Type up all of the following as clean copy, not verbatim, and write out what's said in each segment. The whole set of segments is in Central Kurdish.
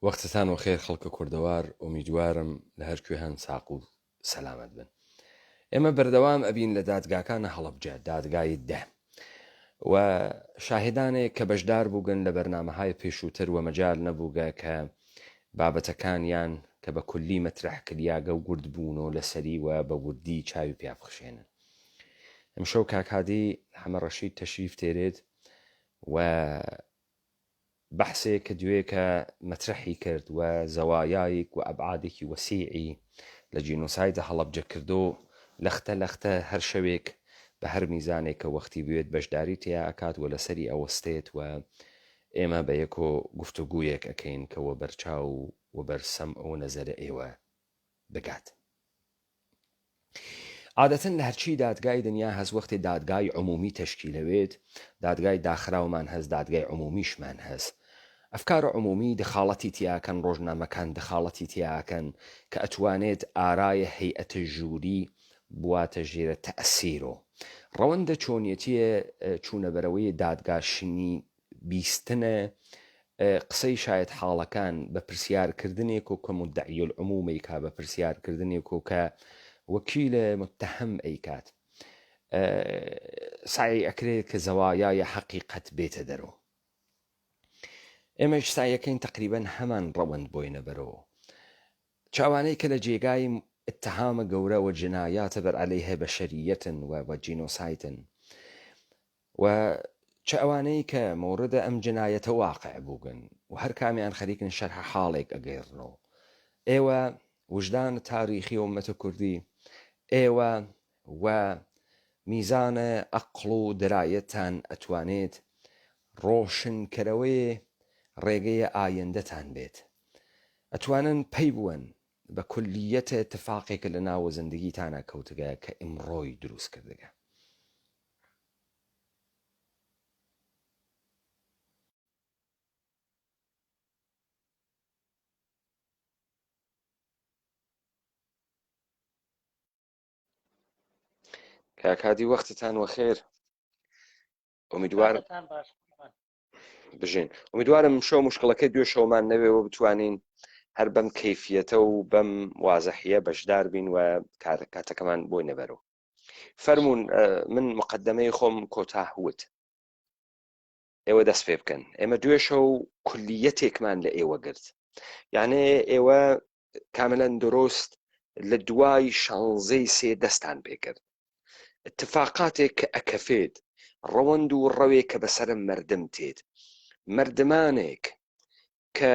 وەختتان و خێر خەڵکە کوردەوار ئومیدوارم لە هەر کوێ هەن ساق و سەلامەت بن. ئێمە بەردەوام ئەبین لە دادگاکانە هەڵەبجە دادگای دە و شاهدانێک کە بەشدار بووگن لە بەرنامەهای پێشووتر و مەجال نەبووگە کە بابەتەکانیان کە بە کولی مەترح کردیاگە و گورد بوون و لەسەری و بە وردی چاوی پیابخشێنن. ئەمشەو کاکادی حەمە ڕەشید تەشریف تێرێت و بەحسێک کە دوێکە مەترحی کرد و زەوایایك و ئەبعادێکی وەسیعی لە جینۆسایدە هەڵەبجە کردو لەختە هەر شەوێک بە هەر میزانێک کە وەختی بوێت بەشداری تیا ئەکات و لەسەری ئەوەستێت و ئێمە بە یەک و گفتوگویەک ئەکەین کەوە بەرچاو و بەرسەم ئەو نەزەرە ئێوە بگات. عادەتەن لە هەرچی دادگای دنیا هەز وەختی دادگای عمومی تەشکیلەوێت، دادگای داخراومان هەز، دادگای عمومیشمان هەز. ئەفکارە عمومی دخاڵەتی تیاکەن، ڕۆژنامەکان دخاڵەتی تیاکەن کە ئەتوانێت ئارایە هەیئەتە ژووری بواتە ژێرە تەئسیرۆ. ڕەوەندە چۆنیەتیە چوونەبەرەوەی دادگاشنی بیستنە قسەی شاید حاڵەکان بە پرسیارکردنێک و کە مدعی العمومێکا بە پرسیارکردنێک و کە وەکیلە متهم ئەیکات سعی ئەکرێت کە زەوایای حەقیقەت بێتە دەرەوە. ئێمەش سایەکەین تقریبەن هەمان ڕەوەند بۆینە بەرەوە. چاوانەی کە لە جێگای اتهامە گەورە و جنایاتە بەر عەلەیهە بەشەریەتن و جینۆسایتن و چ ئەوانەی کە مۆردە ئەم جنایەتە واقع بووگن و هەر کامیان خەریکن شەرح حاڵێک ئەگەێڕنەوە. ئێوە وجدان تاریخی ئومەتە کوردی، ئێوە و میزانە ئەقڵ و دەرایەتان ئەتوانێت ڕۆشنکەرەوەی ڕێگەیە ئایندەتان بێت. ئەتوانن پەی بوون بە کولیەتە اتفاقێکە لە ناوە زندگیتانە کەوتگە کە ئیمڕۆی دروست کردگە. کاکادی وەختتان وەخێر. ئومیدوارم بژین. ئومیدوارم شەو مشکڵەکەی دوێ شەومان نەوێەوە بتوانین هەر بەم کەیفیەتە و بەم وازەحیە بەشدار بین و کاتەکەمان بۆی نەبەرەوە. فەرمونون من مقدمەی خۆم کۆتاهوت، ئێوە دەست پێ بکەن. ئێمە دوێ شەو کولیەتێکمان لە ئێوە گرت، یعنی ئێوە کاملەن دروست لە دوای شانزەی سێ دەستان پێکرد. اتفاقاتێک کە ئەکەفێت ڕەوەند و ڕەوێک کە بەسرە مردم تێت، مردمانێک کە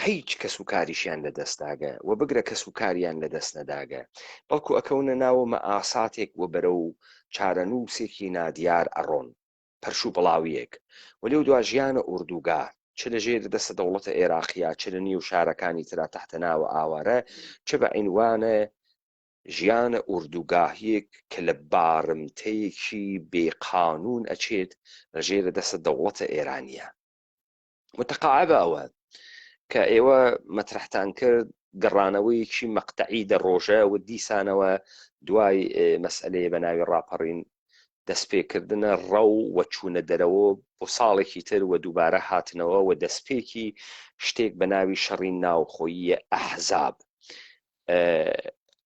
هیچ کەس و کاریشیان لە دەستداگە و بگرە کەس و کاریان لە دەست نەداگە، بەڵکو ئەکەونە ناوە مەئاساتێک و بەرە و چارەنووسێکی نادیار ئەڕۆن پەرش و بڵاویەک و لێو دوا ژیانە ئوردوگا چ لە ژێر دەستە دەوڵەتە عێراقیە چ لە نێو شارەکانی ترا تەحتە ناوە ئاوارە چ بە عینوانە ژیانە ئوردوگاهیەک کە لە بارمتەیەکی بێقانون ئەچێت لە ژێرە دەستە دەوڵەتە ئێرانیە. متقاعبە ئەوە کە ئێوە مەترحتان کرد گەڕانەوەیەکی مەقتەعی دەڕۆژە و دیسانەوە دوای مەسئلەیە بە ناوی ڕاپەڕین دەستپێکردنە ڕەو و چوونە دەرەوە بۆ ساڵێکی تر و دووبارە هاتنەوە و دەستپێکی شتێک بە ناوی شەڕی ناوخۆییە ئەحزاب.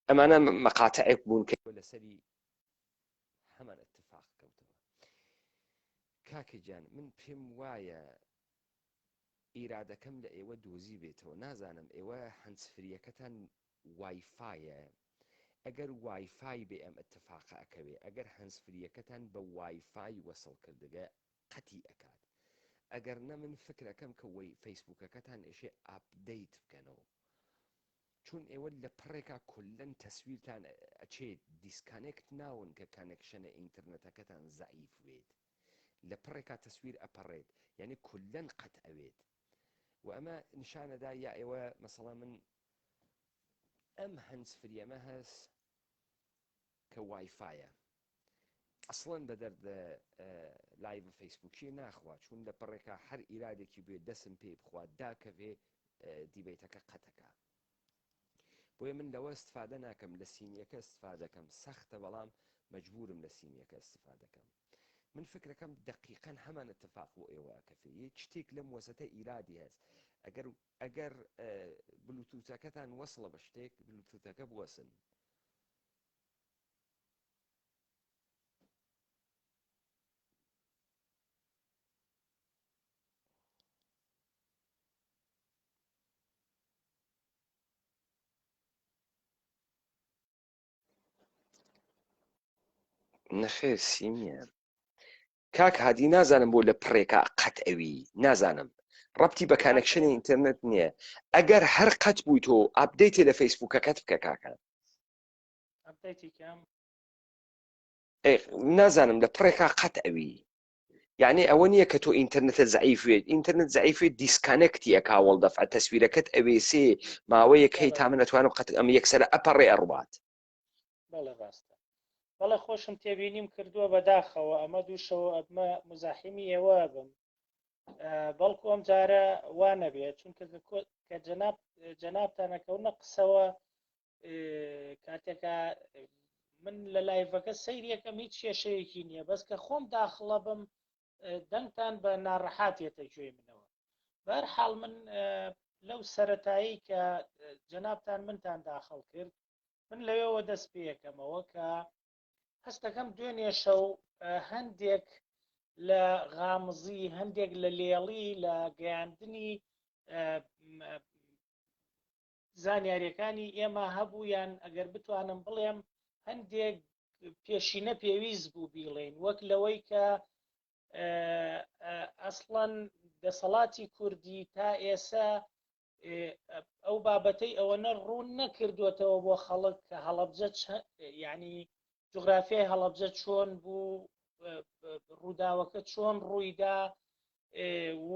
ئەمانە مەقاتەعێک بوون کە لەسەری هەمان اتفاق کەوتەوە. کاکە گیان من پێم وایە ئیرادەکەم لە ئێوە دۆزی بێتەوە. نازانم ئێوە هەنسفریەکەتان وایفایە، ئەگەر وایفای بێ ئەم اتفاقە ئەکەوێ، ئەگەر هەنسفریەکەتان بە وایفای وەسڵ کردگە قەتی ئەکات، ئەگەر نە من فکرەکەم کە وەی فەیسبووکەکەتان ئێشێ ئاپدەیت بکەنەوە، چون ئێوە لە پڕێکا کولەن تەسویرتان ئەچێت دیسکانێکت ناون کە کانێکشنە ئینترنێتەکەتان زەعیف بێت، لە پڕێکا تەسویر ئەپەڕێت، یعنی کولەن قەت ئەوێت و ئەمە نیشانەدا یا ئێوە مەسەڵا من ئەم هەنسفریەمە هەست کە وایفایە ئەسڵەن بە دەردە لایڤ فەیسبووکی ناخوا، چون لە پڕێکا هەر ئیرادێکی بێ دەسم پێ بخوا داکەوێ دیبیتەکە قەتەکە. بۆیە من لەوە استفادە ناکەم، لە سینیەکە استفادەکەم، سەختە بەڵام مەجبورم لە سینیەکە استفادەکەم. من فکرەکەم دقیقەن هەمان اتفاق بۆ ئێوە کەفێ یەک شتێک لەم وەسەتە ئیرادی هەست، ئەگەر بلوتوتەکەتان وەصلە بە شتێک بلوتوتەکە بوەسن. نەخێر سیمیە کاک هادی نازانم بۆ لە پڕێکا قەت ئەوی نازانم ڕەبتی بە کانەکشنی ئینتەرنێت نییە ئەگەر هەر قەت بووی تۆ ئاپدەیتێ لە فەیسبووکەکەت بکە کاکە نازانم لە پڕێکا قەت ئەوی یعنی ئەوە نییە کە تۆ ئینتەرنێتە زعیفێت ئینتەرنێت زعیفێت دیسکانەکتی ئەکاوەڵ دەفع تەسویرەکەت ئەوێسێ ماوەیەک هەی تا من نەتوانم قەت ئەم یەکسەرە ئەپەڕێ ئەڕوات بەڵێ خۆشم تێبینیم کردووە بەداخەوە ئەمە دووشەوە ئەمە مزاحمی ئێوە بم بەڵکو ئەم جارە وا نەبێت چونکە کە جەنابتانەکەونە قسەوە کاتێکە من لە لایڤەکە سەیریەکەم هیچ کێشەیەکی نییە بەس کە خۆم داخڵە بم دەنگتان بە ناڕەحاتێتە گوێی منەوە بەرحاڵ من لەو سەرەتایی کە جەنابتان منتان داخڵ کرد من لەوێەوە دەست پێ یەکەمەوە کە هەستەکەم دوێنێ شەو هەندێک لە غامزی هەندێک لە لێڵی لە گەیاندنی زانیاریەکانی ئێمە هەبوو یان ئەگەر بتوانم بڵێم هەندێک پێشینە پێویست بوو بیڵێن وەک لەوەی کە ئەسڵەن دەسەڵاتی کوردی تا ئێسا ئەو بابەتەی ئەوەنە ڕوون نەکردوێتەوە بۆ خەڵک کە هەڵەبجە یعنی جوغرافیای هەڵەبجە چۆن بوو ڕووداوەکە چۆن ڕوویدا و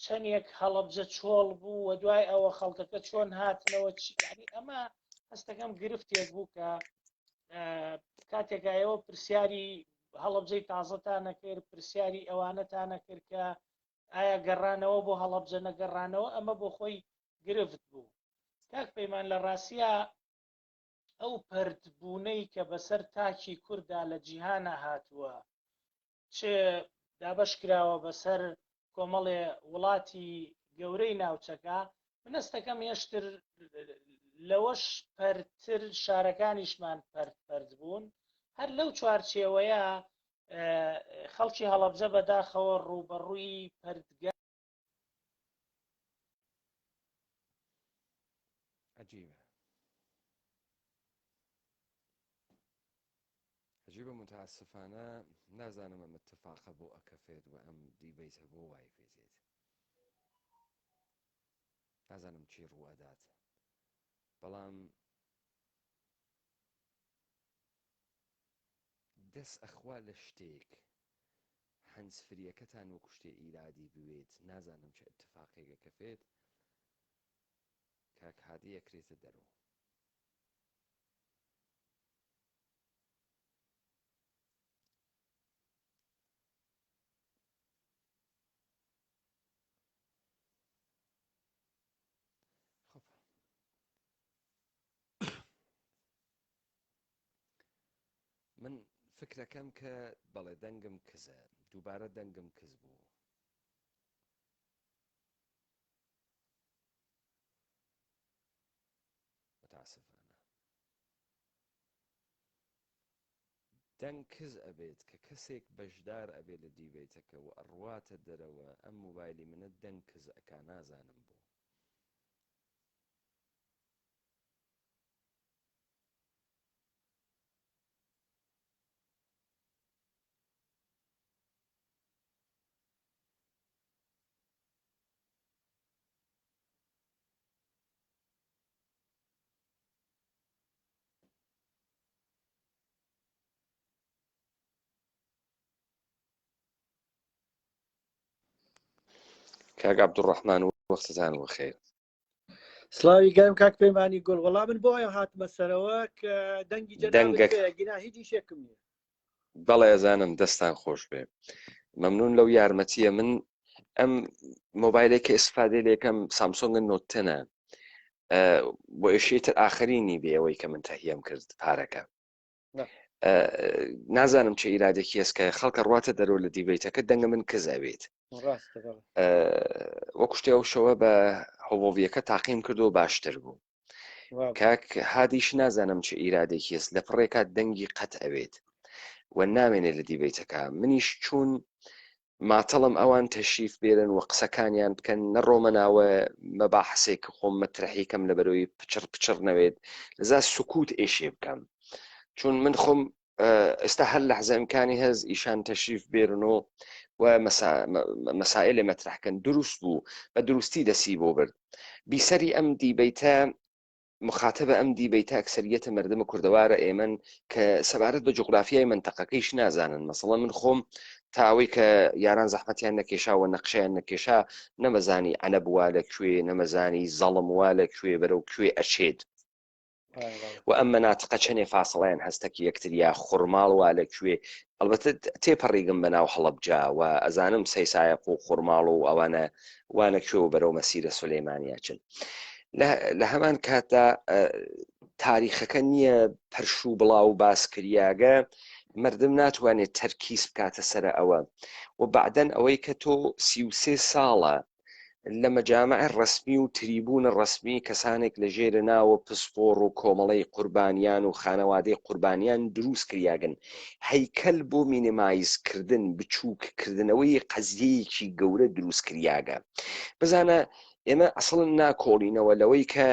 چەندێک هەڵەبجە چۆڵ بوو و دوای ئەوە خەڵکەکە چۆن هاتنەوە ینی ئەمە هەستەکەم گرفتێک بوو کە کاتێکایەوە پرسیاری هەڵەبجەی تازەتانە کرد پرسیاری ئەوانەتانە کرد کە ئایا گەڕانەوە بۆ هەڵەبجە نەگەڕانەوە ئەمە بۆ خۆی گرفت بوو کاک پەیمان لە ڕاستیە ئەو پەردبوونەی کە بەسەر تاکی کووردا لە جیهانە هاتووە چ دابەش کراوە بەسەر کۆمەڵێ وڵاتی گەورەی ناوچەکە منەستەکەم هێشتر لەوەش پەرتر شارەکانیشمان پەرد بوون هەر لەو چوارچێوەیە خەڵکی هەڵەبجە بەداخەوە ڕووبەڕووی پەردگا عجیبە متاسفانە نازانم ئەم اتفاقە بۆ ئەکەفێت و ئەم دیبەیتە بۆ وای فێزێت نازانم چی ڕوئەدات بەڵام دەست ئەخوا لە شتێک هەنسفریەکەتان وەکو شتێ ئیرادی بوێت نازانم چه اتفاقێکە کەفێت کاک هادی ئەکرێتە دەرەوە من فکرەکەم کە بەڵێ دەنگم کزە دووبارە دەنگم کز بوو متاسفانە دەنگ کز ئەبێت کە کەسێک بەشدار ئەبێت لە دیبێتەکە و ئەڕواتە دەرەوە ئەم موبایلی منە دەنگ کز ئەکا نازانم بۆ کاک عەبدوڕەحمان وەختتان بەخێر سڵاوی گەرم کاک پەیمانی گوڵ وەڵام من بۆ ئەوە هاتمە سەرەوە کە دەنگی جەنابەتگینا هیچی شێکم نییە بەڵێ ئەزانم دەستان خۆش بێ مەمنون لەو یارمەتیە من ئەم مۆبایلێکە ئیسفادەی لێکەم سامسۆنگە نۆت 10 بۆ ئێشێتر ئاخرینی بێ ئەوەی کە من تەهیەم کرد پارەکە نازانم چه ئیرادێکی هەست کە خەڵکە ڕواتە دەرەوە لە دیبەیتەکە دەنگە من کز ئەوێت وەکو شتێ ئەو شەوە بە هەڵۆڤیەکە تاقیم کردو و باشتر بوو. کاک هادیش نازانم چه ئیرادێکی هەست لە پڕێکا دەنگی قەت ئەوێت و نامێنێت لە دیبیتەکە. منیش چوون ماتەڵم ئەوان تەشریف بێرن و قسەکانیان بکەن نەڕۆمەناوە مەباحسێک خۆم مەترەحیکەم لە بەرەوەی پچڕ نەوێت لەزا سکوت ئێشێ بکەم، چون من خۆم ئێستا هەر لە حەزەمکانی هەز ئیشان تەشریف بێرن و مەسائلێ مەترەحکەن. دروست بوو بە دروستی دەسی بۆ برد. بیسەری ئەم دیبیتە مخاتبە ئەم دیبیتە ئەکسەریەتە مردمە کوردەوارە ئێمن کە سەبارەت بە جوغرافیای منتەقەکەیش نازانن. مەسەڵەن من خۆم تاوەی کە یاران زەحمەتیان نەکێشاوە نەقشەیان نەکێشا نەمەزانی عەنەب وا لەکوێ، نەمەزانی زەڵم وا لەکوێ بەرەو کوێ ئەچێت و ئەم مەناتقە چەندێ فاسڵیان هەستەکی یەکتریا خوڕماڵ وا لەکوێ. ئەڵبەتە تێپەڕیگەم بەناو هەڵەبجا و ئەزانم سەیسایەق و خوڕماڵ و ئەوانە وانەکوێ و بەرەو مەسیرە سولەیمانیا چن. لە هەمان کاتدا تاریخەکە نییە پەرش و بڵاو باسکریاگە مردم ناتوانێت تەرکیز بکاتە سەر ئەوە و بعدەن ئەوەی کە تۆ 33 ساڵە لە مەجامع ڕسمی و تریبون ڕسمی کەسانێک لە ژێرە ناوە پسپۆڕ و کۆمەڵەی قوربانیان و خانەوادەی قوربانیان دروست کریاگەن هەیکەل بۆ مینیمایزکردن بچووککردنەوەی قەزیەیەکی گەورە دروست کریاگە. بزانە ئێمە ئەسڵن ناکۆڵینەوە لەوەی کە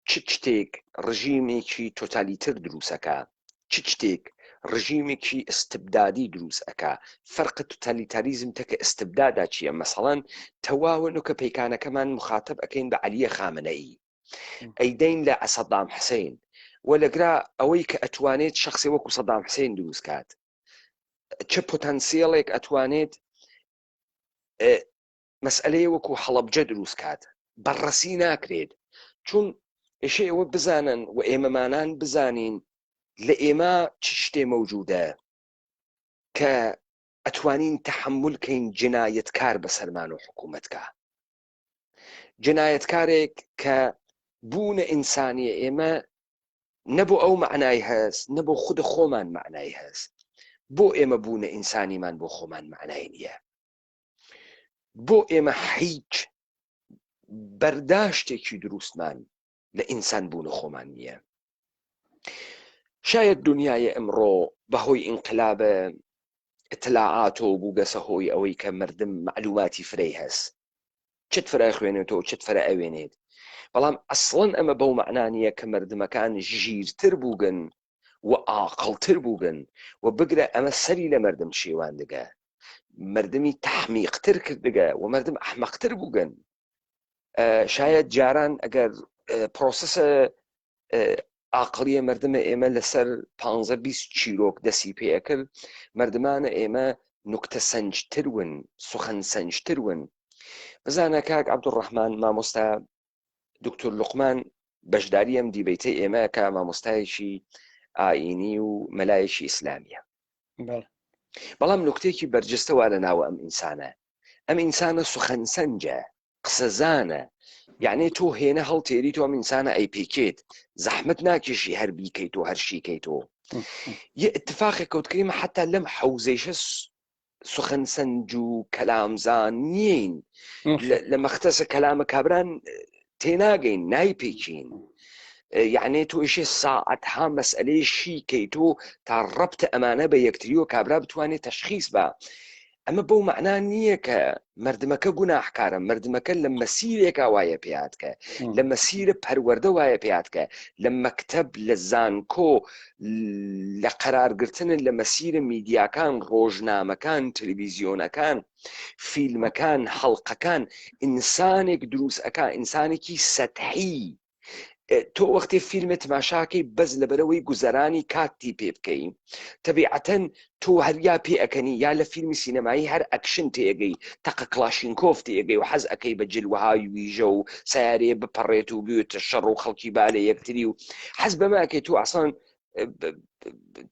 چ شتێک ڕژیمێکی تۆتالیتر دروستەکە، چ شتێک ڕژیمێکی ئستبدادی دروست ئەکا. فەرقە توتالیتاریزم تەکە ئستبدادا چییە؟ مەسەڵەن تەواوە نوکە پەیکانەکەمان مخاتب ئەەکەین بە عەلیە خامنەئی، ئەیدەین لە سەدام حوسێن و لەگرا ئەوەی کە ئەتوانێت شخصێ وەکو سەدام حوسێن دروست کات، چه پۆتەنسیێڵێک ئەتوانێت مەسئلەیە وەکو هەڵەبجە دروست کات. بەڕەسی ناکرێت، چون ئێشە ئێوە بزانن و ئێمەمانان بزانین لە ئێمە چ شتێ مەوجودە کە ئەتوانین تەحمل کەین جنایەتکار بەسەرمان و حکوومەتکە. جنایەتکارێک کە بوونە ئینسانیە ئێمە نەبوو ئەو معنای هەست، نەبوو خودە خۆمان معنای هەست. بۆ ئێمە بوونە ئینسانیمان بۆ خۆمان معنای نییە. بۆ ئێمە هیچ بەرداشتێکی دروستمان لە ئینسان بوونە خۆمان نییە. شاید دنیای ئەمڕۆ بەهۆی ئینقلابە اطلاعات و بووگەسە هۆی ئەوەی کە مردم معلوماتی فرەی هەست، چت فرای خوێنێتەوە چت فرە ئەوێنێت، بەڵام ئەسڵەن ئەمە بەو معنانیە کە مردمەکان ژیرتر بووگن و عاقڵتر بووگن و بگرە ئەمە سەری لە مردم شێوان دەگە، مردمی تەحمیقتر کردگە و مردم ئەحمەقتر بووگن. شاید جاران ئەگەر پرۆسەسە عاقڵیە مردمە ئێمە لەسەر 15-20 چیرۆک دەسی پێەکرد، مردمانە ئێمە نوکتە سەنجتر ون، سوخەن سەنجتر ون. بزانە کاک عەبدوڕەحمان مامۆستا دکتۆر لوقمان بەشداری ئەم دیبەیتەی ئێمە کە مامۆستایەکی ئاینی و مەلایەکی ئیسلامیە، بەڵام نوکتێکی بەرجستەوە لە ناوە ئەم ئینسانە سوخەن سەنجە، قسەزانە. یعنی تۆ هێنە هەڵتێری تۆ ئەم ئینسانە ئەیپێکێت، زەحمت ناکێشی هەر بیکەیت و هەر شیکەیتەوە. یە اتفاقی کەوتکریمە حتا لەم حەوزەیشە سوخەن سەنج و کەلامزان نین لە مەختەسە کەلامە کابران تێناگەین، نایپێکین. یعنی تۆ ئیشێ ساعەتها مەسئلەی شیکەیتۆ تا ڕەبتە ئەمانە بە یەکتری و کابرا بتوانێت تەشخیص بە. ئەمە بەو معنaa نییە کە مردمەکە گوناحکارە، مردمەکە لە مەسیرێکا وایە پێیاتکە، لە مەسیرە پەروەردە وایە پێیاتکە، لە مەکتەب، لە زانکۆ، لە قەرارگرتنە لە مەسیرە میدیاکان، ڕۆژنامەکان، تەلەڤیزیۆنەکان، فیلمەکان، هەڵقەکان. ئینسانێک دروست ئەکا، ئینسانێکی سەتحی. تۆ وەختی فیلمە تماشاکەی بەس لەبەرەوەی گوزەرانی کاتی پێ بکەی، تەبیعەتەن تۆ هەریا پێ ئەکەنی، یا لە فیلمی سینەمایی هەر ئەکشن تێگەی، تەقە کلاشینکۆف تێگەی و حەز ئەەکەی بە جلوەهای ویژە و سیارەیە بپەڕێت و بێتە شەڕ و خەڵکی با لە یەکتری و حەز بەماکەی تۆ ئاسان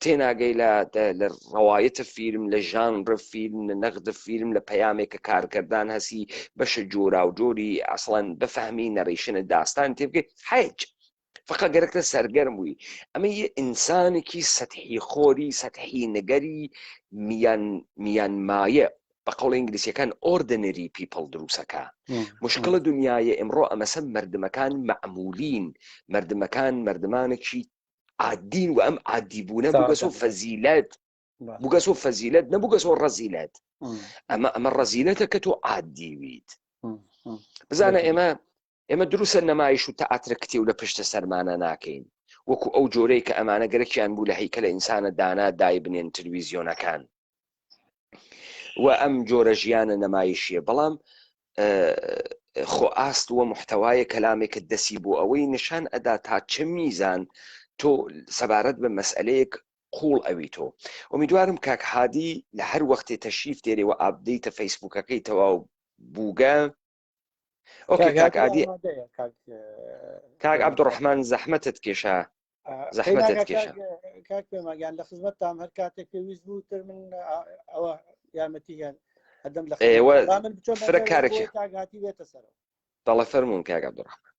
تێناگەی لە ڕەوایەتە فیلم، لە ژانڕە فیلم، لە نەقدە فیلم، لە پەیامێکە کارکردان هەسی بەشە جۆرا و جۆری ئەسڵەن بەفەهمی نەڕیشنە داستان تێبگەی حیج فقط گەرەکتە سەرگەرم بووی. ئەمە یە ئینسانێکی سەتحی خۆری، سەتحی نەگەری میان مایە بە قەڵی ئینگلیسیەکان ordinary people دروستەکە. مشکلە دنیاە ئێمڕۆ ئەمەسە مردمەکان معمولین، مردمانێکی عادین و ئەم عادیبوونە بووگەسۆ فەزیلەت بووگەسۆ فەزیلەت نەبووگەسۆ ڕەزیلەت. ئەمە ڕەزیلەتە کە تۆ عادیویت. بزانە ئێمە دروستە نەمایش و تەئاترە کتێ و لە پشتە سەرمانە ناکەین، وەکو ئەو جۆرەی کە ئەمانە گەرەکیان بوو لە هەیکەلە ئینسانە دانا دای بنێن تەلەڤیزیۆنەکان و ئەم جۆرە ژیانە نەمایشیە. بەڵام خۆ ئاست وە محتەوایە کەلامێکت دەسی بۆ ئەوەی نیشان ئەدا تا چه میزان تۆ سەبارەت بە مەسئلەیەک قوڵ ئەوی تۆ. ئومیدوارم کاک هادی لە هەر وەختێ تەشریف دێرێەوە ئابدەیتە فەیسبووکەکەی تەواو بووگە. ئۆکێ کاک هادی، کاک عەبدوڕەحمان زەحمەتت کێشا، زەحمەتت کێشا. کاک پێماگیان لە خزمەتتان هەر کاتێک پێویست بوو تر من ئەوە یارمەتیان هەدەم لە من بچۆم فرە کارێکی کاک هاتی بێتە سەرەوە. دەڵێ فەرموون کاک عەبدوڕەحمان.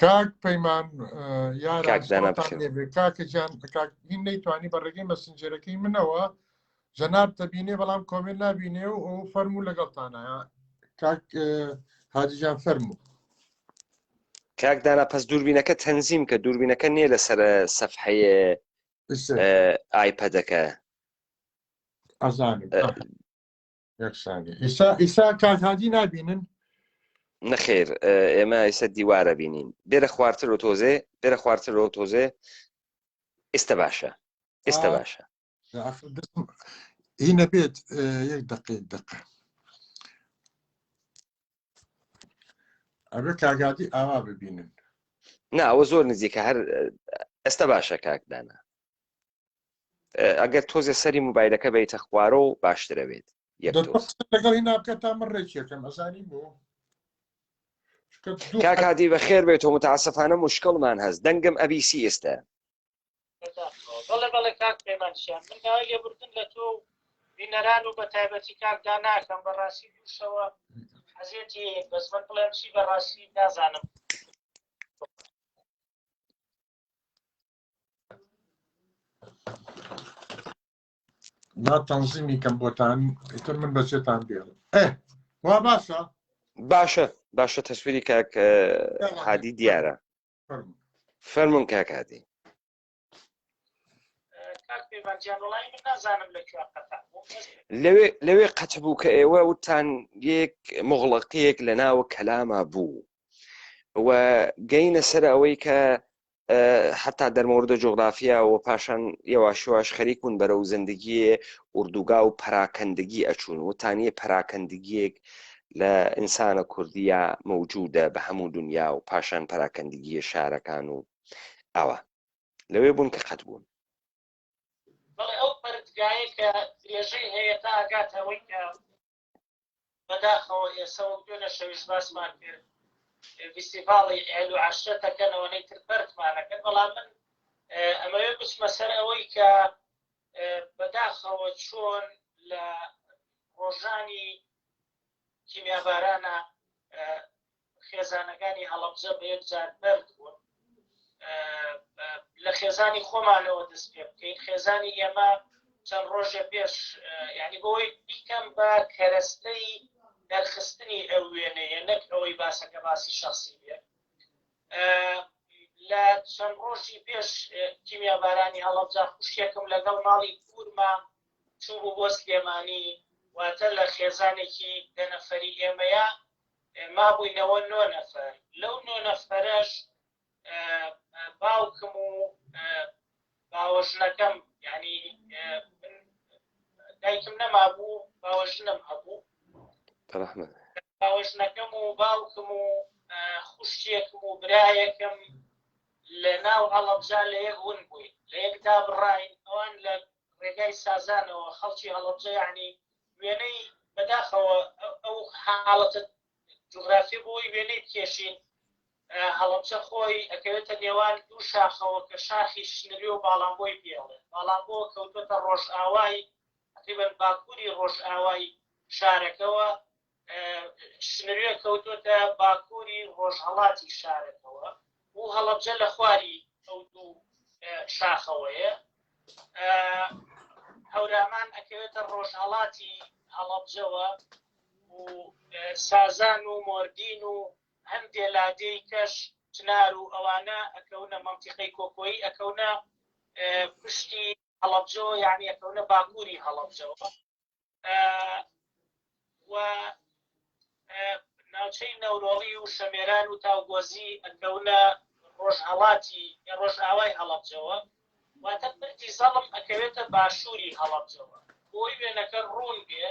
کاک پەیمان کاکەجان هین نەیتوانی بە ڕێگەی مەسنجەرەکەی منەوە جەناب دەبینێ بەڵام کۆمنت نابینێ و ئەو فەرموو لەگەڵتانە. کاک هادیجان فەرموو. کاک دانا پس دووربینەکە تەنزیم کە دووربینەکە نییە لەسەر سەفحەیە ئایپەدەکە. ئەزانم یەکسانی ئیسا کاک هادی نابینن؟ نەخێر، ئێمە ئێستا دیوارە بینین. بێرە خوارتر و تۆزێ، بێرە خوارتر و تۆزێ. ئێستا باشە، ئێستا باشە. هینە بێت یەک دقە ئەبێ کاگادی ئاوا ببینن. نا ئەوە زۆر نزیکە، هەر ئێستا باشە کاک دانا. ئەگەر تۆزێ سەری موبایلەکە بێتە خوارە و باشترە بێت. لەگەڵ هینا بکە تا من ڕێکێکم ئەزانی بۆ کاک هادی بەخێر بێتەوە. متاسفانە مشکڵمان هەست، دەنگم ئەبیسی ئێستا. بەڵێ بەڵێ کاک پەیمانشیان، من ناوی لێبوردن لە تۆ بینەران و بە تایبەتی کاکدا ناکەم، بەڕاستی دووشەوە حەزێتی بەس من بڵێم چی بەڕاستی نازانم. نا تەنزیمی کەم بۆتان ئیتر من بەچێتان بێڵم. وا باشە باشە تەسویری کاک هادی دیارە. فەرموون کاک هادی. کاک پەیمانجیان وەڵامی من نازانم لەکوێ قەتە لەوێ قەت بوو کە ئێوە وتان یەک مغڵقیەک لە ناوە کەلامە بوو و گەینە سەر ئەوەی کە حتا دەرمەوردە جۆغرافیا و پاشان یەواشواش خەریک بوون بەرەو زندگی ئوردوگا و پەراکەندگی ئەچوون. وتانیە پەراکەندگیەک لە ئینسانە کوردیە مەوجودە بە هەموو دنیا و پاشان پەراکەندگیە شارەکان و ئەوە لەوێ بوون کە قەت بوون. بەڵێ ئەو پەرتگایە کە درێژەی هەیە تا ئاگاتەوەی کە بەداخەوە ئێستا وەک دوێنە شەویش باسمان کرد فیستیڤاڵی ئێل و عەشرە تەکەنەوەنەی تر پەرتمانەکەن. بەڵام من ئەمەوێ بچمە سەر ئەوەی کە بەداخەوە چۆن لە ڕۆژانی کیمیابارانە خێزانەکانی هەڵەبجە بە یەکجار بەرد بوون. لە خێزانی خۆمانەوە دەست پێ بکەین. خێزانی ئێمە چەند ڕۆژە پێش یعنی بۆی بیکەم بە کەرەستەی دەرخستنی ئەو وێنەیە، نەک ئەوەی باسەکە باسی شخصی بێت. لە چەند ڕۆژی پێش کیمیابارانی هەڵەبجە خوشکێکم لەگەڵ ماڵی پورما چوو بوو بۆ سلێمانی، واتە لە خێزانێکی دەنەفەری ئێمەیە مابووینەوە 9 نەفەر. لەو 9 نەفەرەش باوکم و باوەژنەکەم یعنی دایکم نەمابوو، باوەژنم هەبوو. باوەژنەکەم و باوکم و خوشکێکم و برایەکەم لە ناو هەڵەبجە لە یەک ون بووین، لە یەکدا بڕاین. ئەوان لە ڕێگای سازانەوە خەڵکی هەڵەبجە یعنی وێنەی بەداخەوە ئەو حاڵەتە جوغرافی بۆی وێنەی بکێشین. هەڵەبجە خۆی ئەکەوێتە نێوان دوو شاخەوە کە شاخی شنەوی و باڵامبۆی پێڵێت. باڵامبۆ کەوتۆتە ڕۆژئاوای تقریبەن باکووری ڕۆژئاوای شارەکەەوە شنوێ کەوتۆتە باکووری ڕۆژهەڵاتی شارەکەوە و هەڵەبجە لە خواری ئەو دوو شاخەوەیە هەورامان ئەکەوێتە ڕۆژهەڵاتی هەڵەبجەوە و سازان و مۆردین و هەندێ لادەی کەش چنار و ئەوانە ئەکەونە مەنتیقەی کۆکۆیی ئەکەونە پشتی هەڵەبجەوە یعنی ئەکەونە باکووری هەڵەبجەوە و ناوچەی نەورۆڵی و شەمێران و تاوگۆزی ئەکەونە ڕۆژهەڵاتی ڕۆژئاوای هەڵەبجەوە واتە پردی زەڵم ئەکەوێتە باشووری هەڵەبجەوە بۆی وێنەکە ڕوون بێ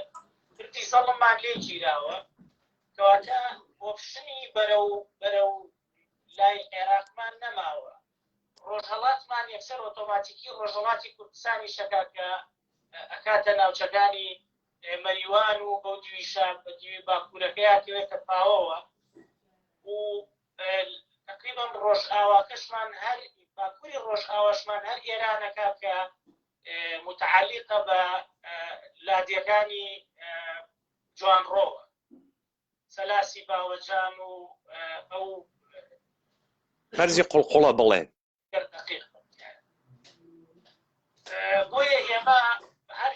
پردی زەڵممان لێ گیراوە کەواتە ئۆپشنی بەرەو لای عێراقمان نەماوە ڕۆژهەڵاتمان یەکسەر ئۆتۆماتیکی ڕۆژهەڵاتی کوردستانی شەکا کە ئەکاتە ناوچەکانی مەریوان و بەو دویشان بە دیوی باکوورەکەی هاتوێتە پاوەوە و تقریبان ڕۆژئاواکەشمان هەر باکووری ڕۆژئاواشمان هەر ئێرانەکە کە متعلقە بە لادیەکانی جوانڕۆوە سەلاسی باوەجان و ئەو هەرزی قوڵقوڵە بڵێن بۆیە ئێمە هەر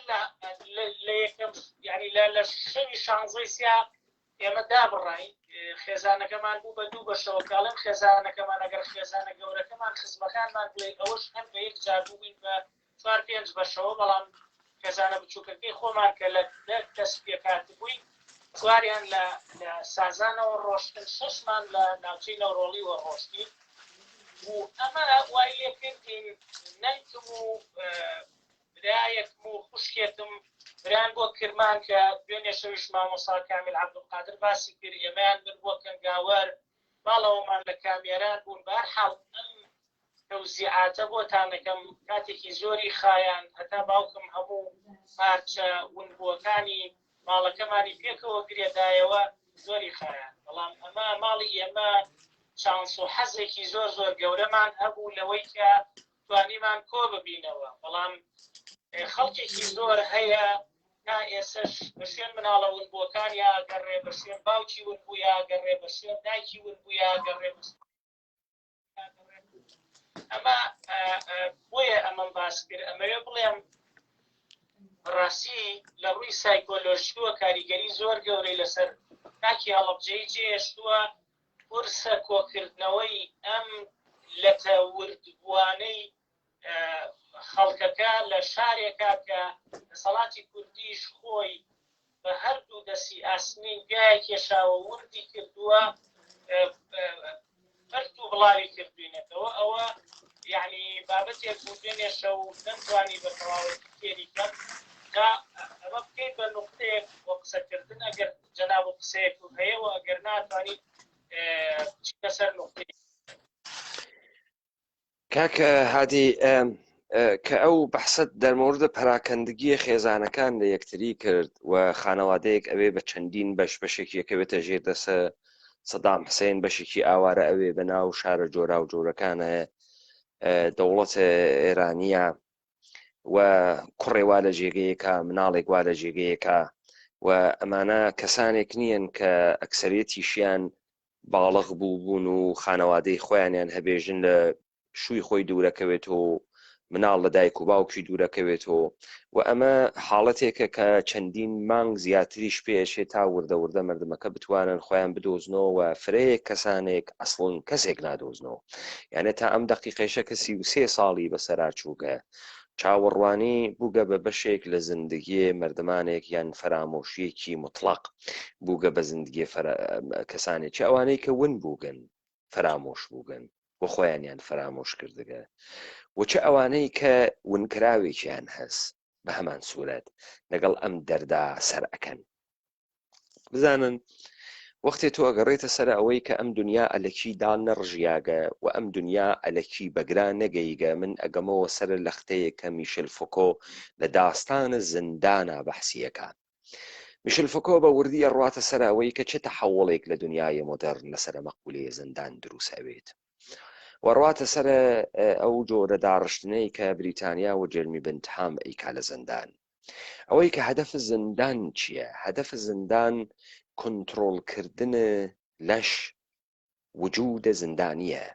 لە یەکەم ینی لە شەوی شانزەی سیا ئێمە دابڕین خێزانەکەمان بوو بە دوو بەشەوە کاڵم خێزانەکەمان ئەگەر خێزانە گەورەکەمان خزمەکانمان بڵێ ئەوەش هەم بە یەک جار بووین بە 4-5 بەشەوە بەڵام خێزانە بچووکەکەی خۆمان کە لە دەست پێکات بووین چواریان لە سازانەوە ڕۆشتن 6مان لە ناوچەی نەورۆڵیوە ڕۆشتین و ئەمە وای لێ کردین نەیتم و برایەکم و خوشکێتم بران بۆ کرمان کە دوێنێ شەویش مامۆستا کامیل عەبدولقادر باسی کرد ئێمەیان بن بۆ کەنگاوەر باڵەوەمان لە کامێران بوون بەهەرحاڵ ئەم تەوزیعاتە بۆتانەکەم کاتێکی زۆری خایان هەتا باوکم هەموو پارچە ونبووەکانی ماڵەکەمانی پێکەوە گرێدایەوە زۆری خایان بەڵام ئەمە ماڵی ئێمە شانس و حەزێکی زۆر زۆر گەورەمان هەبوو لەوەی کە توانیمان کۆ ببینەوە بەڵام خەڵکێکی زۆر هەیە تا ئێسش بە شوێن مناڵە ونبووەکان یا گەڕێ بە شوێن باوکی ونبوو یا گەڕێ بە شوێن دایکی ونبوو یا گەڕێ ئەمە بۆیە ئەمەم باس کرد ئەمەوێ بڵێم ڕاستی لە ڕووی سایکۆلۆژیوە کاریگەری زۆر گەورەی لەسەر تاکی هەڵەبجەی جێهێشتووە ورسە کۆکردنەوەی ئەم لەتە وردبوانەی خەڵکەکە لە شارێکە کە دەسەڵاتی کوردیش خۆی بە هەردوو دەستی ئاسنین گای کێشاوە وردی کردووە بەرد و بڵاوی کردوینێتەوە ئەوە یعنی بابەتێک بوو دوێنێ شەو نەمتوانی بە تەواوەتی تێری کەم تا ئەمە بکەیت بە نوقتەیەک بۆ قسەکردن ئەگەر جەناب و قسەیەک هەیەەوە ئەگەر ناتوانیت لەسەر نوقتەیە کاکە هادی کە ئەو بەحسەت دەرمەوردە پەراکەندگی خێزانەکان لە یەکتری کرد و خانەوادەیەک ئەوێ بە چەندین بەشێکی یەکەوێتە ژێر دەسە سەدام حسێن بەشێکی ئاوارە ئەوێ بە ناو شارە جۆرا و جۆرەکانە دەوڵەتە ئێرانیە و کوڕێوا لە جێگەیەکە مناڵێک وا لە جێگەیەکە و ئەمانە کەسانێک نییەن کە ئەکسەرێتیشیان باڵغ بوون و خانەوادەی خۆیانیان هەبێژن لە شووی خۆی دوورەکەوێتەوە مناڵ لە دایک و باوکی دوورەکەوێتەوە و ئەمە حاڵەتێکە کە چەندین مانگ زیاتریش پێشێت تا وردە مردمەکە بتوانن خۆیان بدۆزنەوە و فرەیەک کەسانێک ئەسڵن کەسێک نادۆزنەوە یانێت تا ئەم دەقیقەیشە کە 33 ساڵی بەسەراچووکە چاوەڕوانی بووگە بە بەشێک لە زندگی مردمانێک یان فەرامۆشیەکی مطلق بووگە بە زندگی کەسانێکی ئەوانەی کە ون بووگن فەرامۆش بووگن و خۆیانیان فەرامۆش کردگە وچە ئەوانەی کە ونکراوێکیان هەست بە هەمان سوورەت لەگەڵ ئەم دەردا سەر ئەکەن بزانن وەختێ تۆ ئەگەڕێتە سەر ئەوەی کە ئەم دنیا ئەلەکی دا نەڕژیاگە و ئەم دنیا ئەلەکی بەگرا نەگەیگە من ئەگەمەوە سەر لەختەیە کە میشل فوکۆ لە داستانە زندانە بەحسیەکە میشل فوکۆ بە وردی ئەڕواتە سەر ئەوەی کە چه تەحەوڵێک لە دنیای مۆدەرن لەسەر مەقولەیە زندان دروستەوێت وەڕواتە سەر ئەو جۆرە داڕشتنەی کە بریتانیا و جەرمی بنتهام ئەیکا لە زندان ئەوەی کە هەدەف زندان چییە؟ هەدەف زندان کۆنتڕۆڵکردن لەش وجودە زندانیە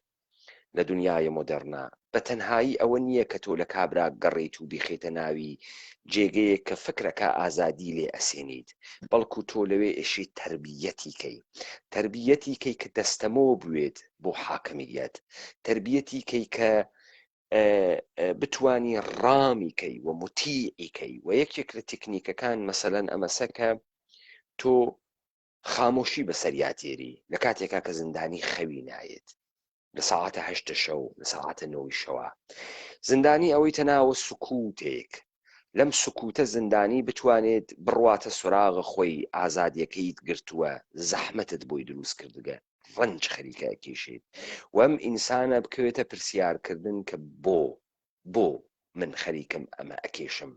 لە دنیای مۆدەرنا. بە تەنهایی ئەوە نییە کە تۆ لە کابرا گەڕیت و بیخێتە ناوی جێگەیە کە فکرەکە ئازادی لێ ئەسێنیت، بەڵکو تۆ لەوێ ئێشی تربیەتی کەی، تربیەتی کەی کە دەستەمەوە بوێت بۆ حاکمیت، تربیەتی کەی کە بتوانی ڕامی کەی و متیعی کەی. و یەکێک لە تکنیکەکان مەسەلەن ئەمەسە کە تۆ خامۆشی بەسەریاتێری لە کاتێکا کە زندانی خەوی نایێت، لە ساعتە 8 شەو، لە ساعتە 9 شەوە. زندانی ئەوەی تەناوە سکوتێک، لەم سکوتە زندانی بتوانێت بڕواتە سوراغە خۆی ئازادیەکەیت گرتووە، زەحمەتت بۆی دروست کردگە، ڕەنج خەریکە ئەکێشێت، و ئەم ئینسانە بکەوێتە پرسیارکردن کە بۆ من خەریکم ئەمە ئەکێشم.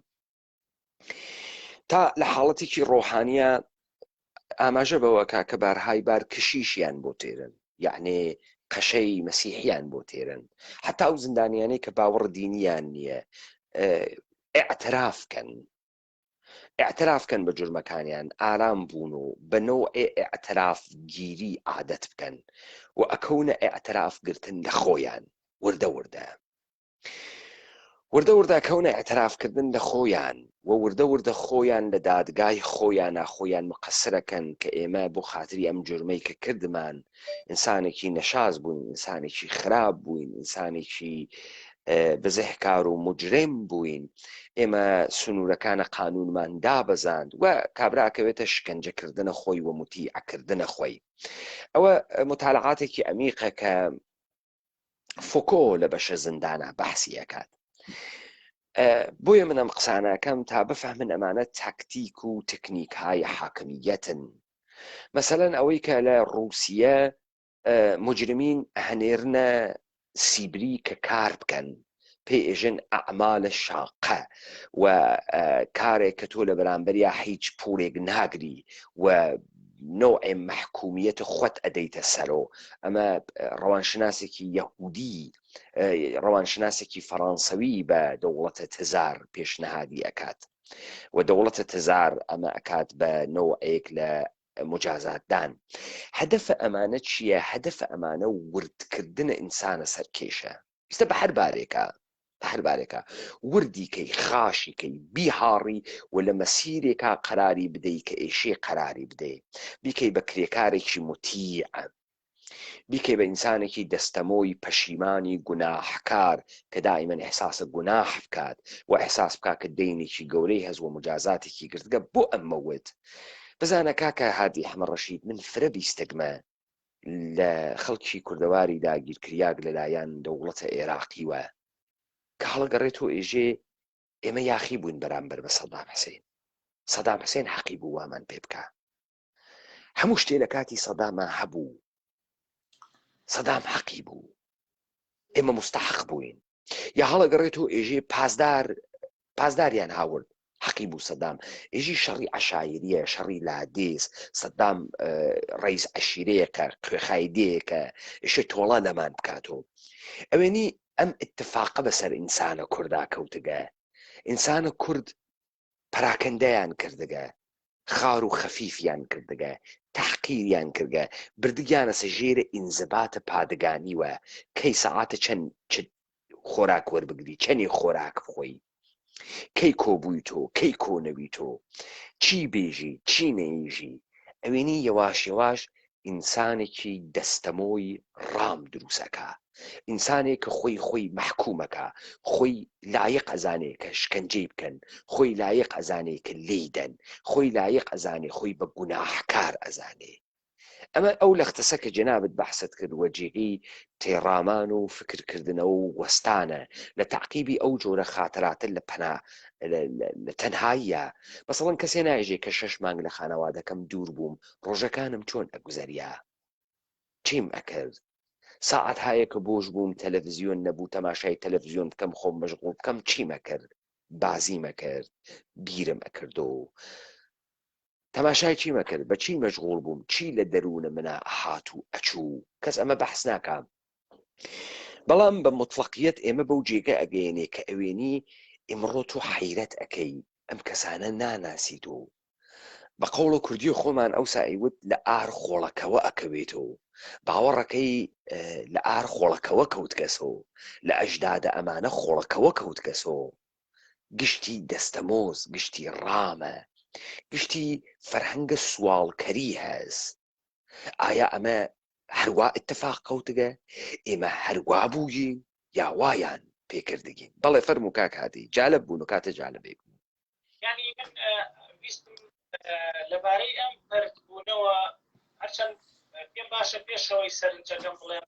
تا لە حاڵەتێکی ڕۆحانیە ئاماژە بەوەکە کە بارهای بار کشیشیان بۆ تێرن، یعنی قەشەی مەسیحیان بۆ تێرن، حتا ئەو زندانیانەی کە باوەڕ دینیان نییە ئاعتراف کەن بە جورمەکانیان، ئارام بوون و بە نەوعێ ئاعتراف گیری عادەت بکەن و ئەکەونە ئاعتراف گرتن لە خۆیان، وردە کەونە ئاعترافکردن لە خۆیان و وردە خۆیان لە دادگای خۆیان مقەسرەکەن کە ئێمە بۆ خاتری ئەم جورمەی کە کردمان ئینسانێکی نەشاز بووین، ئینسانێکی خراپ بووین، ئینسانێکی بزهکار و مجرم بووین، ئێمە سنوورەکانە قانونمان دابەزاند و کابراکەوێتە شکنجەکردنە خۆی و متیعکردنە خۆی. ئەوە متالعاتێکی ئەمیقە کە فۆکۆ لە بەشە زندانە بەحسی ئەکات. بۆیە من ئەم قسانەکەم تا بفهمن ئەمانە تاکتیک و تکنیکهای حاکمیەتن. مەسەلەن ئەوەی کە لە ڕووسیە مجرمین هەنێرنە سیبری کە کار بکەن، پێی ئێژن ئەعمالە شاقە و کارێک کە تۆ لە بەرامبەریا هیچ پوڵێک ناگری و نوعی محکومیت خۆت ئەدەیتە سەرۆ. ئەمە ڕەوانشناسێکی یەهودی، ڕەوانشناسێکی فەڕەنسەوی بە دەوڵەتە تزار پێشنەهادی ئەکات و دەوڵەتە تزار ئەمە ئەکات بە نوعێک لە مجازاتدان. هەدەفە ئەمانە چییە؟ هەدەفە ئەمانە وردکردنە ئینسانە سەرکێشە. ئێستا بە هەر بارێکە وردی کەی، خاشی کەی، بیهاڕی و لە مەسیرێکا قەراری بدەی کە ئێشێ قەراری بدەی، بیکەی بە کرێکارێکی متیع، بیکەی بە ئینسانێکی دەستەمۆی پەشیمانی گوناحکار کە دائیمەن ئەحساسە گوناح بکات و ئەحساس بکات کە دەینێکی گەورەی هەز و مجازاتێکی گرتگە. بۆ ئەمەوت بزانە کاکە هادی ئەحمەد ڕەشید، من فرە بیستەگمە لە خەڵکی کوردەواری داگیرکریاک لەلایەن دەوڵەتە عێراقیوە کە هەڵگەڕێتەوە ئێژێ ئێمە یاخی بووین بەرامبەر بە سەدام حوسێن حەقی بوو وامان پێ بکە. هەموو شتێ لە کاتی سەدامە هەبوو، سەدام حەقی بوو، ئێمە مستحق بووین. یا هەڵەگەڕێتەوە ئێژێ پازداریان هاورد، حەقی بوو سەدام. ئێژی شەڕی عەشایریە، شەڕی لادێز، سەدام ڕئیس عەشیرەیەکە، کوێخایدەیەکە، ئێشێ تۆڵە لەمان بکاتەوە. ئەوێنی ئەم اتفاقە بەسەر ئینسانە کووردا کەوتگە. ئینسانە کورد پراکەندەیان کردگە، خار و خەفیفیان کردگە، تحقیریان کردگە، بردگیانە سەژێرە ئینزباتە پادگانیوە، کەی سەعاتە چەند خۆراک وەربگری، چەندی خۆراک بخۆی، کەی کۆبووی تۆ، کەی کۆنەوی تۆ، چی بێژی، چی نەیژی. ئەوێنی یەواش یەواش ئینسانێکی دەستەمۆی ڕام دروسەکە، ئینسانێک کە خۆی محکومەکە، خۆی لایق ئەزانێ کە شکنجەی بکەن، خۆی لایق ئەزانێ کە لێیدەن، خۆی لایق ئەزانێ خۆی بە گوناحکار ئەزانێ. ئەمە ئەو لەختەسە کە جەنابەت بەحسەت کرد وە جێگەی تێڕامان و فکرکردنەوە و وەستانە لە تعقیبی ئەو جۆرە خاتراتە لە تەنهاییە. مەسەڵەن کەسێ نایژێ کە 6 مانگ لە خانەوادەکەم دوور بووم، ڕۆژەکانم چۆن ئەگوزەریە، چیم ئەکرد، ساعت هەیە کە بۆش بووم، تەلەڤیزیۆن نەبوو، تەماشای تەلەڤیزیۆن بکەم، خۆم مەشغوڵ بکەم، چیمە کرد، بازیمە کرد، بیرم ئەکردو، تەماشای چیمە کرد، بە چی مەشغوڵ بووم، چی لە دەروونە منە ئەهات و ئەچوو. کەس ئەمە بەحس ناکام. بەڵام بە مطلقیەت ئێمە بەو جێگە ئەگەیەنێ کە ئەوێنی ئیمڕۆ تۆ حەیرەت ئەەکەی ئەم کەسانە ناناسیت و بە قەوڵە کوردی خۆمان ئەو سایوت لە ئار خۆڵەکەوە ئەکەوێتەوە باوەڕەکەی لە ئار خۆڵەکەوە کەوت کەسەوە لە ئەژدادە ئەمانە خۆڵەکەوە کەوت کەسەوە گشتی دەستەمۆز گشتی ڕامە گشتی فەرهەنگە سوالکەری هەست ئایا ئەمە هەروە اتفاق کەوتگە ئێمە هەروە بووین یا وایان پێکردگین بەڵێ فەرموو کاک هادی جالب بوون و کاتە جالبێک بوو یعنی من ویستم لەبارەی ئەم پەرتبوونەوە هەرچەند پێم باشە پێشەوەی سەرنجەکەم بڵێم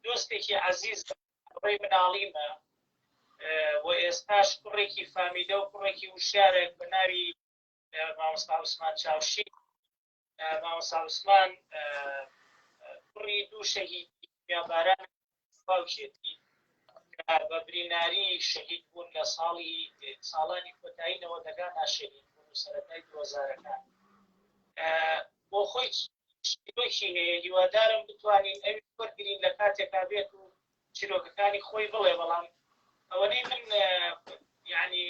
دۆستێکی عەزیز ڕێی مناڵیمە و ئێستاش کوڕێکی فامیدە و کوڕێکی وشارێک بە ناوی مامۆستا عوسمان چاوشی مامۆستا عوسمان کوڕی دوو شەهیدی میانباران باوکێتی بە بریناری شەهید بوون لە ساڵانی کۆتایی نەوەدەکان ناشەهید بوون و سەرەتای 2000ەکان بۆ خۆی چیرۆکی هەیە هیوادارم بتوانین ئەوی وەرگرین لە کاتێکا بێت و چیرۆکەکانی خۆی بڵێ بەڵام ئەوەنەی من یعنی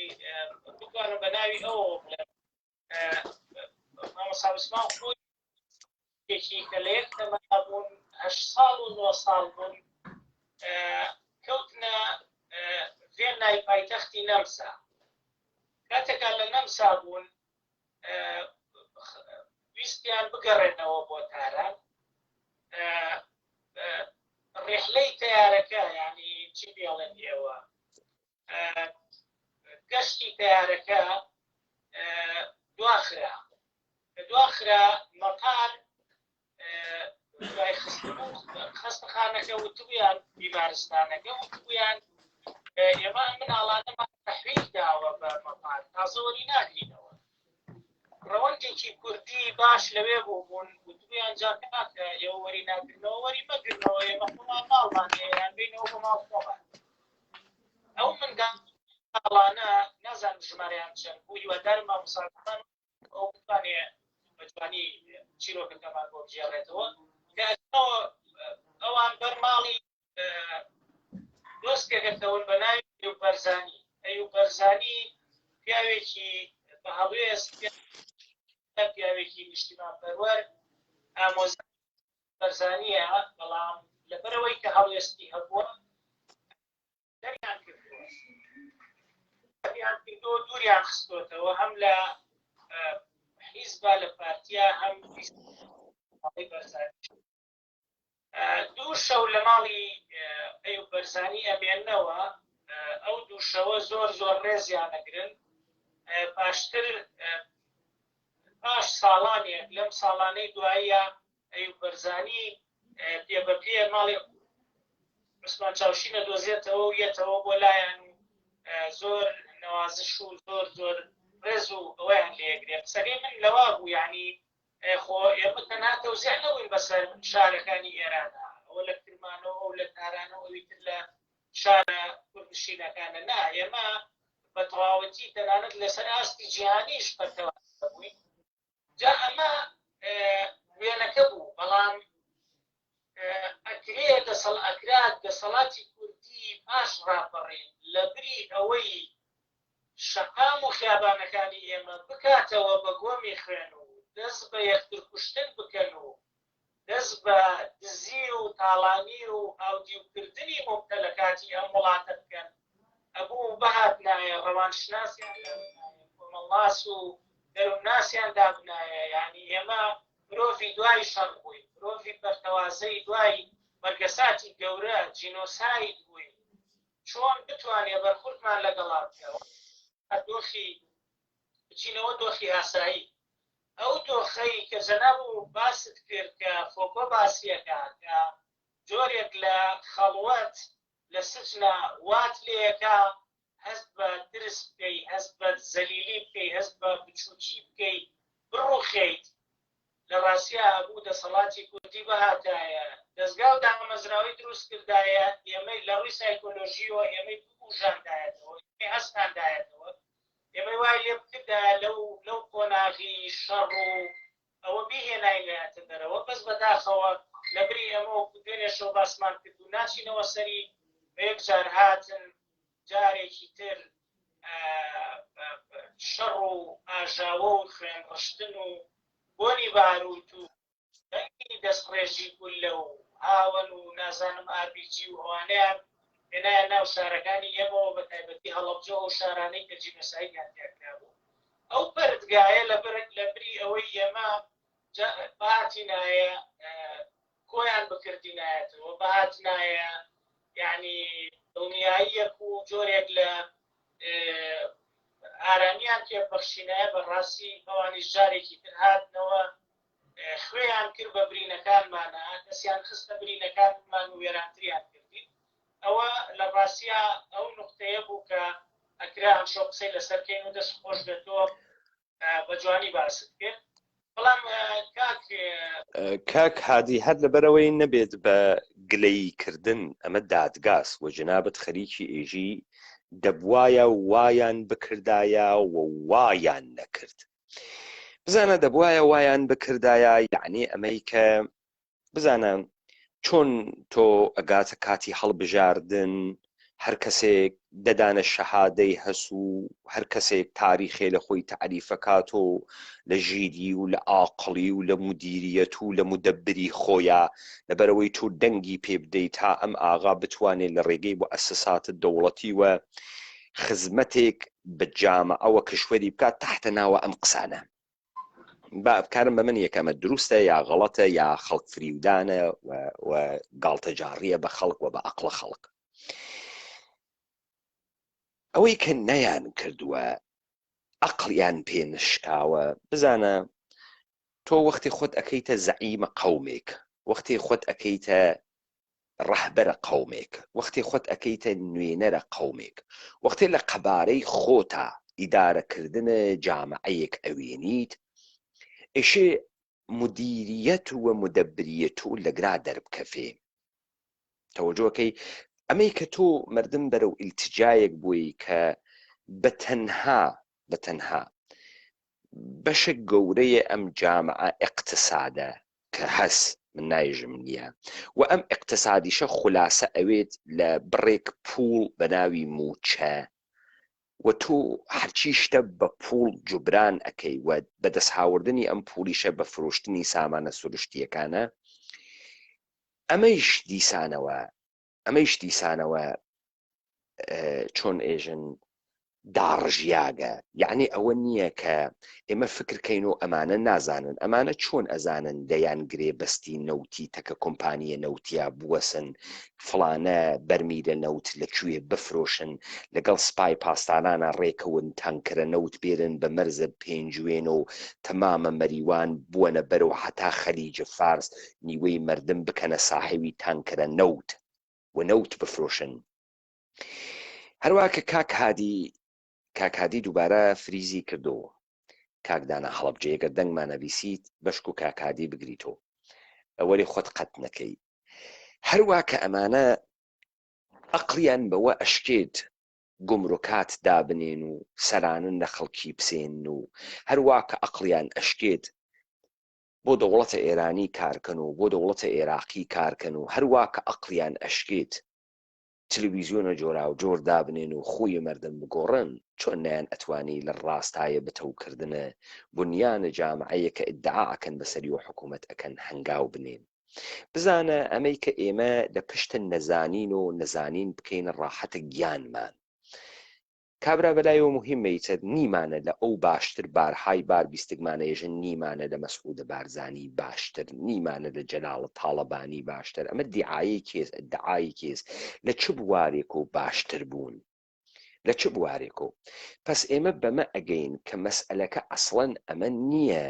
بتوانم بە ناوی ئەوە بڵێم مامۆستا عوسمان خۆی یەکی کە لە یەک تەمەنا بوون 8 ساڵ و 9 ساڵ بوون کەوتنە ڤێنای پایتەختی نەمسا کاتێکا لە نەمسا بوون ویستیان بگەڕێنەوە بۆ تاران ڕێحلەی تەیارەکە یعنی چی پێڵێن ئێوە گەشتی تەیارەکە دواخرا دواخرا مەقال دوای خەستەخانەکە وتبوویان بیمارستانەکە وتبوویان ئێمە مناڵانەمان تەحویل داوە بە مەقال تازە وەری ناگرینەوە ڕەوەندێکی کوردی باش لەوێ بوون وتبوویان جاکاتە ئێوە وەری ناگرنەوە وەری مەگرنەوە ئێمە خۆمان ماڵمان هەیە بینەوە بە ماڵ خۆمان ئەو منداڵانە نازانم ژمارەیان چەند بوو هیوادارم مامۆستا عوسمان ئەو بتوانێ بەجوانی چیرۆکەکەمان بۆ بژێڕێتەوە ئەوان بەرماڵی دۆستێکەکەون بە ناوی ئەیوب بەرزانی ئەیوب بەرزانی پیاوێکی بە هەڵوێست پیاوێکی نیشتیمان پەروەر ئامۆزا بەرزانیە بەڵام لەبەرەوەی کە هەڵوێستی هەبووە دەریان کردۆ دووریان خستۆتەوە هەم لە حیزبە لە پارتیا هەم بەرزانی دوو شەو لە ماڵی ئەیوب بەرزانی ئەمێننەوە ئەو دوو شەوە زۆر ڕێزیان ئەگرن پاشتر پاش ساڵانێک لەم ساڵانەی دواییە ئەیوب بەرزانی پێبەپێ ماڵی عوسمان چاوشی نەدۆزێتەوە و یێتەوە بۆ لایەن و زۆر نەوازش و زۆر ڕێز و ئەوەیان لێگرێت سەرێ من لەوا بوو یعنی خۆ ئێمە تەنها تەوزیع نەبووین بەسەر شارەکانی ئێرانە ئەوە لە کرمانەوە و لە تارانەوە ئەویتر لە شارە کوردنشینەکانە نا ئێمە بە تەواوەتی تەنانەت لەسەر ئاستی جیهانیش بەرتەواز بووین جا ئەمە وێنەکە بوو بەڵام ئەکرات دەسەڵاتی کوردی پاش ڕاپەڕین لە بری ئەوەی شەقام و خیابانەکانی ئێمە بکاتەوە بە گۆمی خوێن و دەست بە یەکتر کوشتن بکەن و دەست بە دزی و تاڵانی و ئاودیوکردنی مۆبتەلەکاتی ئەم وڵاتە بکەن ئەبوو بەهات نایە ڕەوانشناسیان دابنایە کۆمەڵاس و دەروونناسیان دابنایە یعنی ئێمە مرۆڤی دوای شەڕ بووین مرۆڤی بەرتەوازەی دوای بەرگەساتی گەورە جینۆساید بووین چۆن بتوانێ بەرخوردمان لەگەڵا بکەوە دۆخی بچینەوە دۆخی ئاسایی ئەو دۆخەی کە جەناب و باست کرد کە فۆکۆ باسیەکە کە جۆرێک لە خەڵوەت لە سجنە وات لێەکە هەست بە درس بکەی هەست بە زەلیلی بکەی هەست بە بچووکی بکەی بڕوخیت لە ڕاستیە هەبوو دەسەڵاتی کوردی بەهاتایە دەستگا و دامەزراوی دروست کردایە ئێمەی لە ڕووی سایکۆلۆژیەوە ئێمەی بژاندایەتەوە ئێمەی هەستاندایەتەوە ئێمەی وای لێ بکردایە لەو قۆناغی شەڕ و ئەوە بیهێنای لایەتە دەرەوە بەس بەداخەوە لە بری ئەمە دوێنێشەوە باسمان کرد و ناچینەوە سەری بە یەک جار هاتن جارێکی تر شەڕ و ئاژاوە و خوێن ڕشتن و بۆنی باروت و دەنگی دەستڕێژی گولە و هاون و نازانم ئابیجی و ئەوانەیان هێنایە ناو شارەکانی ئێمەوە بە تایبەتی هەڵەبجە و شارانەی کە جینەساییان تێکرا بوو ئەو پەردگایە لە بری ئەوەی ئێمە بەهاتینایە کۆیان بکردینایەتەوە بەهاتنایە یعنی دڵنیاییەک و جۆرێک لە ئارامیان پێبەخشینایە بەڕاستی ئەوانیش جارێکی تر هاتنەوە خوێیان کرد بە برینەکانمانە دەستیان خستە برینەکانمان و وێرانتریان کردی ئەوە لە ڕاستیە ئەو نقطەیە بوو کە ئەکرا ئەمشۆ قسەی لەسەرکەین و دەست خۆش دێتەوە بە جوانی باست کرد بەڵام کاک هادی هەر لەبەرەوەی نەبێت بە گلەیکردن ئەمە دادگاس و جەنابەت خەریکی ئێژی دەبوایە وایان بکردایە و وایان نەکرد بزانە دەبوایە وایان بکردایە یعنی ئەمەی کە بزانە چۆن تۆ ئەگاتە کاتی هەڵبژاردن هەر کەسێک دەدانە شەهادەی هەسوو هەر کەسێک تاریخێ لە خۆی تعریفەکات و لە ژیری و لە ئاقڵی و لە مدیریەت و لە مدەبری خۆیە لەبەرەوەی تۆ دەنگی پێ بدەیت تا ئەم ئاغا بتوانێت لە ڕێگەی بۆ ئەسساتت دەوڵەتی وە خزمەتێک بە جامعەوە کشوەری بکات تحتە ناوە ئەم قسانە با ئەفکارم بە من یەکەمە دروستە یا غەڵەتە یا خەڵک فریودانە و گاڵتەجاڕیە بە خەڵک و بە عەقڵە خەڵک ئەوەی کە نەیان کردووە عەقڵیان پێ نشکاوە بزانە تۆ وەختی خۆت ئەکەیتە زەعیمە قەومێک وەختی خۆت ئەکەیتە ڕەهبەرە قەومێک وەختی خۆت ئەکەیتە نوێنەرە قەومێک وەختی لە قەبارەی خۆتە ئیدارەکردنە جامعەیەک ئەوێنیت ئێشێ مدیریەت و مدەبریەت و لەگرا دەربکەفێ تەوەجۆکەی ئەمەی کە تۆ مردم بەرەو ئیلتیجایەک بووی کە بەتەنها بەشێک گەورەیە ئەم جامعە ئیقتسادە کە هەس من نایژم نییە و ئەم ئیقتسادیشە خولاسە ئەوێت لە بڕێک پوڵ بە ناوی موچە و تۆ هەرچی شتە بە پوڵ جوبران ئەەکەی و بەدەست هاوردنی ئەم پولیشە بە فرۆشتنی سامانە سروشتیەکانە ئەمەیش دیسانەوە چۆن ئێژن داڕژیاگە یعنی ئەوە نییە کە ئێمە فکرکەین و ئەمانە نازانن ئەمانە چۆن ئەزانن دەیان گرێ بەستی نەوتی تەکە کۆمپانیە نەوتیا بوەسن فلانە بەرمیلە نەوت لەکوێ بفرۆشن لەگەڵ سپای پاسدارانە ڕێکەون تانکرە نەوت بێرن بە مەرزە پێنجوێن و تەمامە مەریوان بوونە بەرەو حتا خەلیجە فارس نیوەی مردم بکەنە ساحێوی تانکرە نەوت و نەوت بفرۆشن هەروە کە کاک هادی دووبارە فریزی کردەوە کاکدانە هەڵەبجەیەگە دەنگمانە بیسیت بەشک و کاک هادی بگریتەوە ئەوەی خۆت قەت نەکەی هەروە کە ئەمانە عەقڵیان بەوە ئەشکێت گومڕوکات دابنێن و سەرانن لە خەڵکی بسێن و هەروە کە عەقڵیان ئەشکێت بۆ دەوڵەتە ئێرانی کارکەن و بۆ دەوڵەتە عێراقی کارکەن و هەروە کە عەقڵیان ئەشکێت تەلەڤیزیۆنە جۆرا و جۆر دابنێن و خۆی مردم بگۆڕن چۆن نیان ئەتوانی لە ڕاستایە بەتەوکردنە بنیانە جامعەیە کە ئیدعا ئەکەن بەسەری و حکوومەت ئەکەن هەنگاو بنێن بزانە ئەمەی کە ئێمە لە پشتە نەزانین و نەزانین بکەین ڕاحەتە گیانمان کابرا بەلایەوە موهیمەیتر نیمانە لە ئەو باشتر بارهای بار بیستگمانەیەژن نیمانە لە مەسعود بارزانی باشتر نیمانە لە جەلاڵ تاڵەبانی باشتر ئەمە دیعایی کێس ئەدعای کێس لە چ بوارێک و باشتر بوون لە چ بوارێک و پس ئێمە بەمە ئەگەین کە مەسئلەکە ئەسڵەن ئەمە نییە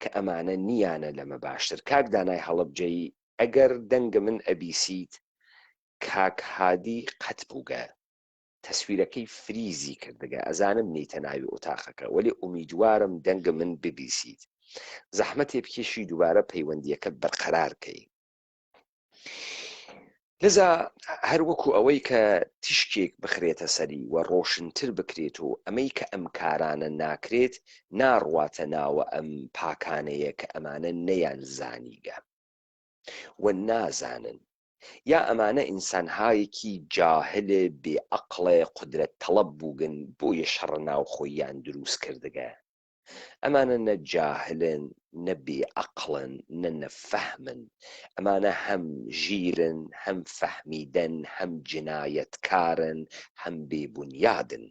کە ئەمانە نیانە لەمە باشتر کاک دانای هەڵەبجەی ئەگەر دەنگە من ئەبیسیت کاک هادی قەت بووگە تەسویرەکەی فریزی کردگە ئەزانم نیتە ناوی ئۆتاقەکە وەلی ئومیدوارم دەنگە من ببیسیت زەحمەتێ بکێشی دووبارە پەیوەندیەکە بەرقەرارکەی لذا هەر وەکو ئەوەی کە تیشکێک بخرێتە سەری و ڕۆشنتر بکرێت و ئەمەی کە ئەم کارانە ناکرێت ناڕواتە ناوە ئەم پاکانەیە کە ئەمانە نەیان زانیگە و نازانن یا ئەمانە ئینسانهایەکی جاهلێ بێعەقڵێ قودرەت تەڵەب بووگن بۆیە شەڕ ناو خۆیان دروست کردگە. ئەمانە نە جاهلن نە بێعەقڵن نە نەفەهمن، ئەمانە هەم ژیرن هەم فەهمیدەن هەم جنایەتکارن هەم بێبونیادن.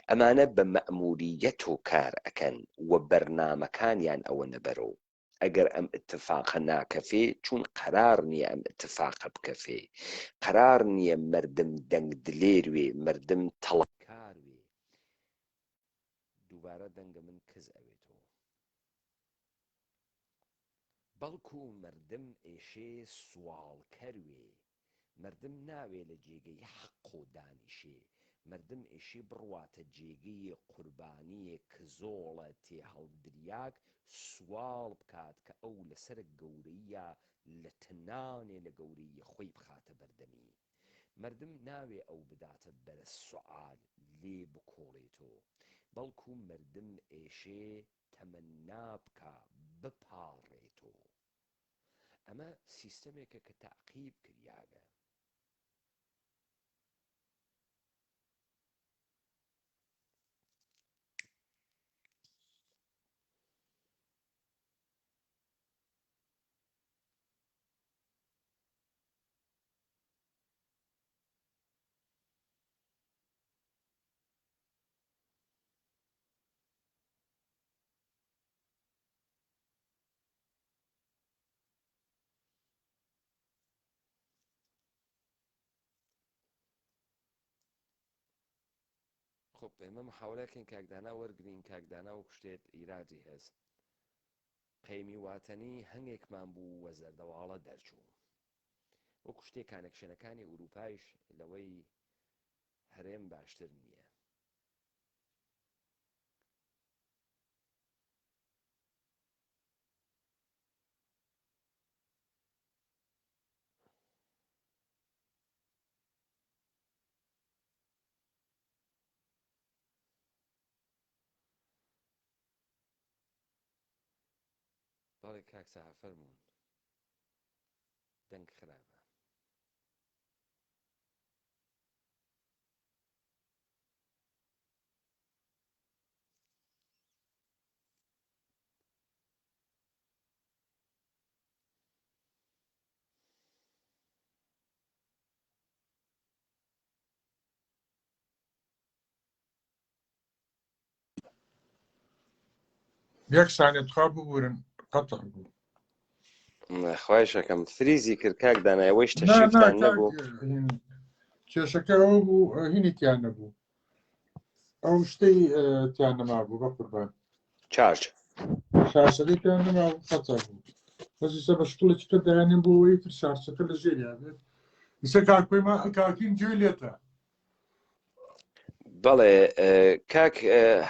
ئەمانە بە مەئموریەت و کار ئەکەن و بەرنامەکانیان ئەوە نەبەرەوە. ئەگەر ئەم اتفاقە ناکەفێ چون قەرار نییە ئەم اتفاقە بکەفێ، قەرار نییە مردم دەنگ دلێر وێ مردم تەڵەکار وێ. دووبارە دەنگە من کز ئەوێتەوە، بەڵکو مردم ئێشێ سوالکەر وێ، مردم ناوێ لە جێگەی حەق و دانیشێ، مردم ئێشێ بڕواتە جێگەی قوربانیە کزۆڵە تێ هەڵدریاک سوال بکات کە ئەو لەسەر گەورەیە لە تنانێ لە گەورەی خۆی بخاتە بەردەمی. مردم ناوێ ئەو بداتە بەرە سوعال لێ بکۆڵێتەوە، بەڵکو مردم ئێشێ تەمەنا بکە بپاڕێتەوە. ئەمە سیستەمێکە کە تەعقیب کریاگە. خب ئێمە محاولەکەین کاکدانا وەرگین، کاکدانا و شتێت ئیرادی هەست قەیمی واتەنی هەنگێکمان بوو وە زەردەواڵە دەرچوو وەکو شتێک کانەکشنەکانی ئوروپایش لەوەی هەرێم باشتر نییە. بەڵێ کاک سەها فەرموون دەنگ خراپە. یەک سانێت خوا ببورن قەتڵ بوو. خواهشەکەم فریزی کرد کاکدانا ئەوەی شتە شیفتان نەبوو. کێشەکە ئەوە بوو هینی تیان نەبوو، ئەو شتەی تیان نەما بوو بە قوربان شارچەکەی تیان نەما بوو قەتڵ بوو. بەزیسە بە شکڵێکی تر دەیانێن بۆ ئەوەی تر شارچەکە لە ژێریان بێت. ئیسە کاکپەیما کاکین گوێ لێتە. بەڵێ کاک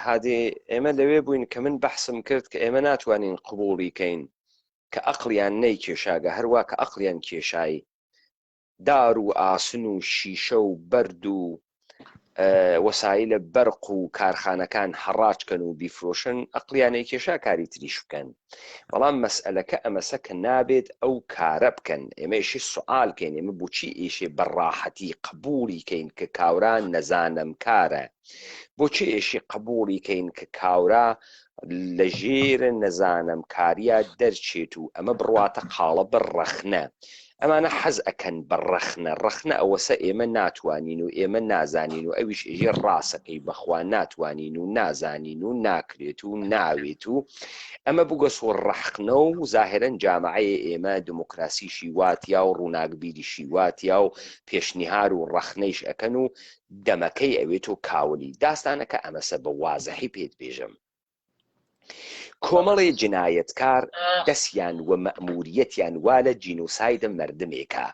هادی ئێمە لەوێ بووین کە من بەحسم کرد کە ئێمە ناتوانین قبوڵی کەین کە ئەقلیان نەی کێشاگە هەروە کە ئەقلیان کێشایی دار و ئاسن و شیشە و بەرد و وەسایلە بەرق و کارخانەکان هەڕاجکەن و بیفرۆشن ئەقلیانەی کێشا کاری تریش بکەن. بەڵام مەسئلەکە ئەمەسە کە نابێت ئەو کارە بکەن. ئێمەشی سوالکەین ئێمە بۆچی ئێشێ بەڕاحەتی قبوڵی کەین کە کاوران نەزانم کارە، بۆچی ئێشی قبوڵی کەین کە کاورا لە ژێرە نەزانم کاریە دەرچێت و ئەمە بڕواتە قاڵە بڕەخنە. ئەمانە حەز ئەکەن بە ڕەخنە ئەوەسە ئێمە ناتوانین و ئێمە نازانین و ئەویش ئێژێ ڕاستەکەی بەخوا ناتوانین و نازانین و ناکرێت و ناوێت و ئەمە بگەسۆ ڕەخنە و زاهرەن جامعەیە ئێمە دموکراسیشی واتیا و ڕووناکبیریشی واتیا و پێشنیهار و ڕەخنەیش ئەکەن و دەمەکەی ئەوێت و کاولی داستانەکە ئەمەسە بە وازەحی پێت بێژم. کۆمەڵی جنایەتکار دەستیان و مەئموریەتیان وا لە جینۆسایدە مردمێکە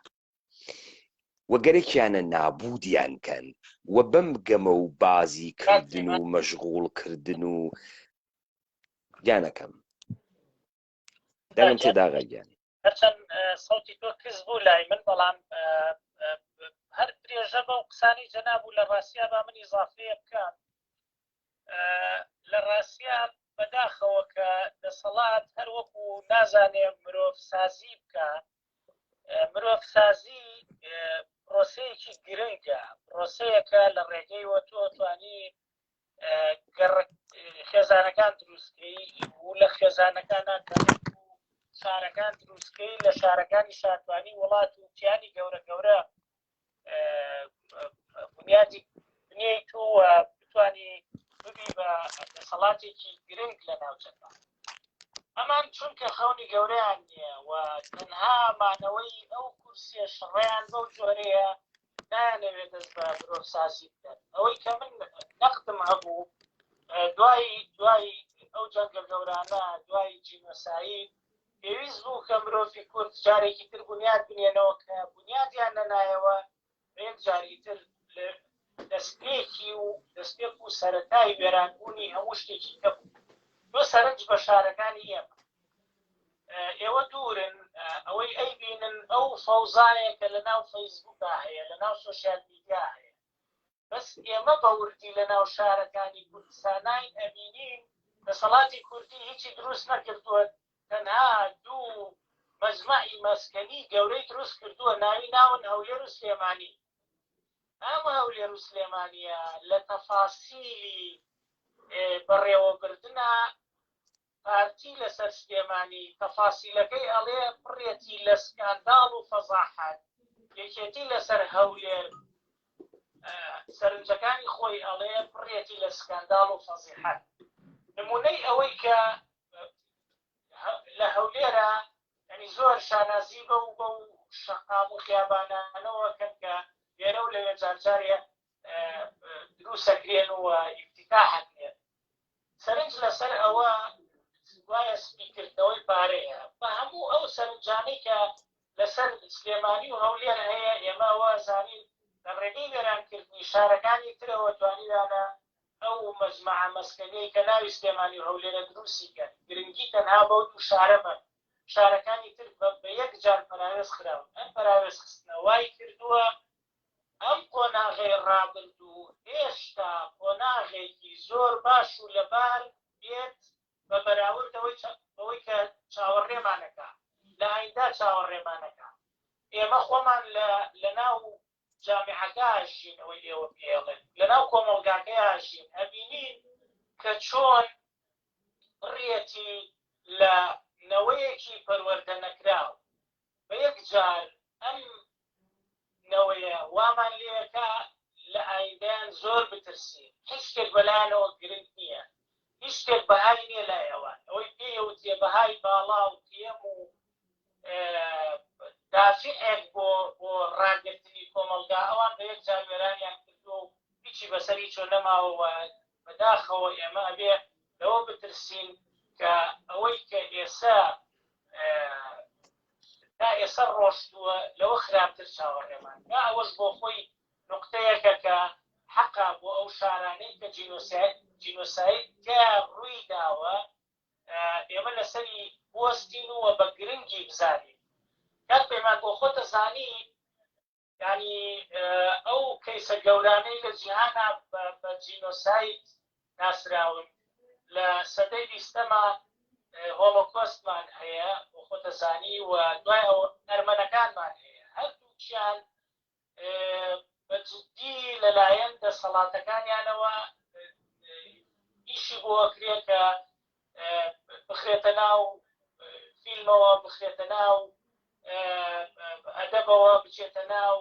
وەگەرێکیانە نابودیان کەن و بەم گەمە و بازی کردن و مەشغوڵکردن و گیانەکەم دەنگم تێداغەگیانی هەرچەند سەوتی تۆ کز بوو لای من بەڵام هەر درێژە بە و قسانی جەنابوو لە ڕاستیا با من ئیزافەیە بکەم. لە ڕاستیا بەداخەوە کە دەسەڵات هەر وەکو نازانێ مرۆڤ سازی بکە مرۆڤسازی پرۆسەیەکی گرنگە، پرۆسەیەکە لە ڕێگەیەوە تۆ توانی خێزانەکان دروستکەی و لە خێزانەکانە شارەکان دروستکەی، لە شارەکانی شارتوانی وڵات و کیانی گەورە گەورە بنیادی بنیەیت و بتوانی ببی بە دەسەڵاتێکی گرنگ لە ناوچەکە. ئەمان چونکە خەونی گەورەیان نییە و تەنها مانەوەی ئەو کورسیە شڕیان بەو جۆرەیە نایانەوێت دەست بە مرۆڤسازی بکەن. ئەوەی کە من نەقدم هەبوو دوای ئەو جەنگە گەورانە، دوای جینۆساید، پێویست بوو کە مرۆڤی کورد جارێکی تر بنیاد بنێنەوە کە بنیادیان نەنایەوە یەک جاری تر دەستپێک و سەرەتای وێرانبوونی هەموو شتێکی کەبوو. تۆ سەرنج بە شارەکانی ئێوە دوورن ئەوەی ئەیبینن ئەو فەوزایە کە لە ناو فەیسبووکا هەیە، لە ناو سۆشیال میدیا هەیە، بەس ئێمە بەوردی لە ناو شارەکانی کوردستانای ئەبینین دەسەڵاتی کوردی هیچی دروست نەکردووە، تەنها دوو مەجمەعی مەسکەنی گەورەی دروست کردووە، ناوی ناون هەولێر و سلێمانی. ئەم هەولێر و سلێمانیە لە تەفاسیلی بەڕێوەبردنە پارتی لەسەر سلێمانی تەفاسیلەکەی ئەڵێ پڕێتی لە سکانداڵ و فەزاحەت، یەکێتی لەسەر هەولێر سەرنجەکانی خۆی ئەڵێ پڕێتی لە سکانداڵ و فەزیحەت. نمونەی ئەوەی کە لە هەولێرە ینی زۆر شانازی بە و شەقام و خیابانانەوەکەن کە لێرە و لەوێ جارجارێ دروسەکرێن و ئیفتتاحەکرێن. سەرنج لەسەر ئەوە وایە سپیکردنەوەی پارەیە. بە هەموو ئەو سەرنجانەی کە لەسەر سلێمانی و هەولێر هەیە، ئێمە ئەوە زانین لە ڕێگەی وێرانکردنی شارەکانی ترەوە توانیدانە ئەو مەجمەعە مەسکەنەی کە ناوی سلێمانی و هەولێرە دروستی کرد. گرنگی تەنها بەو دوو شارە بن، شارەکانی تر بە یەک جار پەراوێز خراون. ئەم پەراوێز خستنە وای کردووە ئەم قۆناغەی ڕابرد و هێشتا قۆناغێکی زۆر باش و لەبار بێت بە بەراوردەوەی کە چاوەڕێمانەکە لە ئایندا چاوەڕێمانەکە. ئێمە خۆمان لە ناو جامعەکە ئاژین، ئەوەی ئێوە پێڵێن لە ناو کۆمەڵگاکەی ئاژین، ئەبینین کە چۆن ڕێتی لە نەوەیەکی پەروەردە نەکراو بە یەک جار ئەم نەوەیە وامان لێەکە لە ئایندەیان زۆر بترسین. هیچ شتێک بەلایەنەوە گرنگ نییە، هیچ شتێک بەهای نییە لایەوە. ئەوەی پێوتێ بەهای باڵا و تێم و دافعێک بۆ ڕاگررتنی کۆمەلگا، ئەوان بە یەک جار وێرانیان کردو و هیچی بەسەری چۆن نەماوەوە. بەداخەوە ئێمە ئەبێ لەوە بترسین کە ئەوەی کە ئێستا ڕۆشتووە لەوە خراپتر چاوەڕێمان. ئەوەش بۆ خۆی نقطەیەکە کە حەقا بۆ ئەو شارانەی کە جینۆساید کە ڕووی داوە ئێمە لەسەری بوەستین وە بە گرنگی بزانین. کات پەیمان بۆ خۆتە زانی ینی ئەو کەیسە گەورانەی لە جیهانە بە جینۆساید ناسراون. لە سەدەی 20ەمە هۆلۆکۆستمان هەیە بۆ خۆتە زانی و دوای ئەو ئەرمەنەکانمان هەیە. هەردووکیان بەجددی لەلایەن دەسەڵاتەکانیانەوە ئیشی بۆ کرێت کە بخرێتە ناو فیلمەوە، بخرێتە ناو ئەدەبەوە، بچێتە ناو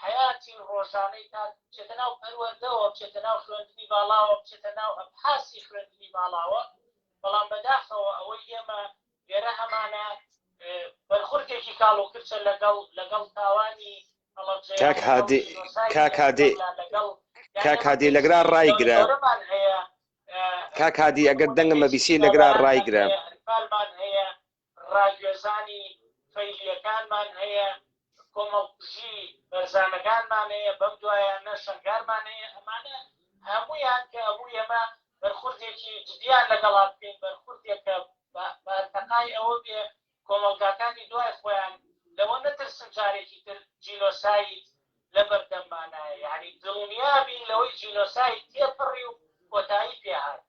حیاتی ڕۆژانەی تا بچێتە ناو پەروەردەوە، بچێتە ناو خوێندنی باڵاوە، بچێتە ناو ئەبحاسی خوێندنی باڵاوە. بەڵام بەداخەوە ئەوەی ئێمە لێرە هەمانە بەرخوردێکی کاڵ و کرچە لەگەڵ تاوانی کاک هادی لەگرا ڕایگرە. کاک هادی ئەگەر دەنگم مەبیسی لەگرا ڕایگرە. پالمان هەیە، ڕاگوێزانی فەیلیەکانمان هەیە، کۆمەڵبژی بەرزانەکانمان هەیە، بەم دوایانە شەنگارمان هەیە. ئەمانە هەموویان کە هەموو ئێمە بەرخوردێکی جدیان لەگەڵا بکەین، بەرخوردێکە بەتەقای ئەوە بێ کۆمەڵگاکانی دوای خۆیان لەوە نەترسن جارێکی تر جینۆساید لە بەردەممانایە. یعنی دڵنیابین لەوەی جینۆساید تێپەڕی و کۆتایی پێهات.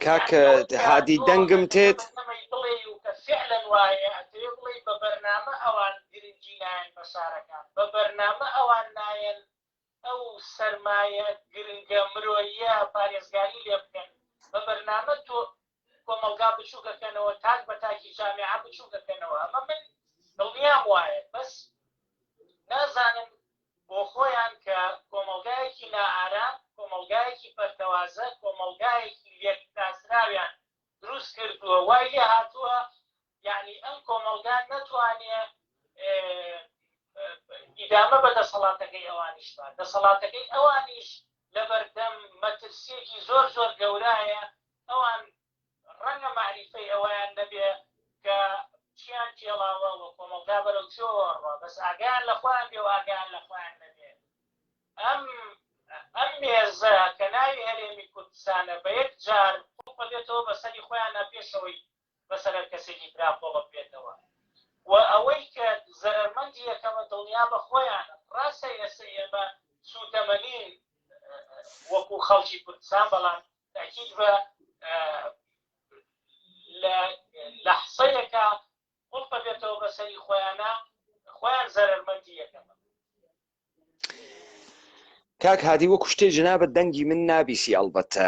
کاک هادی دەنگم تێت بڵێ و کە فعلەن وایە ئەتەوێ بڵێ بە بەرنامە ئەوان گرنگ سەرمایە گرنگە مرۆیە پارێزگاری لێ بکەن بە بەرنامە تۆ کۆمەلگا بچووکەکەنەوە تاک بە تاکی جامعە بچووکەکەنەوە ئەمە من دڵنیام وایە بەس نازانم بۆ خۆیان کە کۆمەلگایەکی نائارام کۆمەلگایەکی پەرتەوازە کۆمەلگایەکی لێکتاسراویان دروست کردووە وای لێ هاتووە یعنی ئەم کۆمەلگان نەتوانێت ئیدامە بە دەسەڵاتەکەی ئەوانیش بات دەسەڵاتەکەی ئەوانیش لە بەردەم مەترسیەکی زۆر زۆر گەورایە ئەوان ڕەنگە معریفەی ئەویان نەبێ کە چیان تێڵاوە و کۆمەلگا بەرەو چۆڕە بەس ئاگیان لە خۆیان بێ و ئاگیان لە خۆیان نەبێ ئەم مێزە کە ناوی هەرێمی کوردستانە بە یەک جار بێتەوە بەسەری خۆیانە پێشەوەی بەسەر کەسێکی ترا کۆڵە بێتەوە و ئەوەی کە زەرمەندی یەکەمە دڵنیا بە خۆیان ڕاستە ئێستا ئێمە سوودەمەنین وەکو خەڵکی کوردستان بەڵام تاکید بە لەحسەیەکە قوڵپە بێتەوە بەسەری خۆیانە خۆیان زەرمەندی یەکەمە. کاک هادی وەکو شتێ جنابەت دەنگی من نابیسی ئەڵبەتە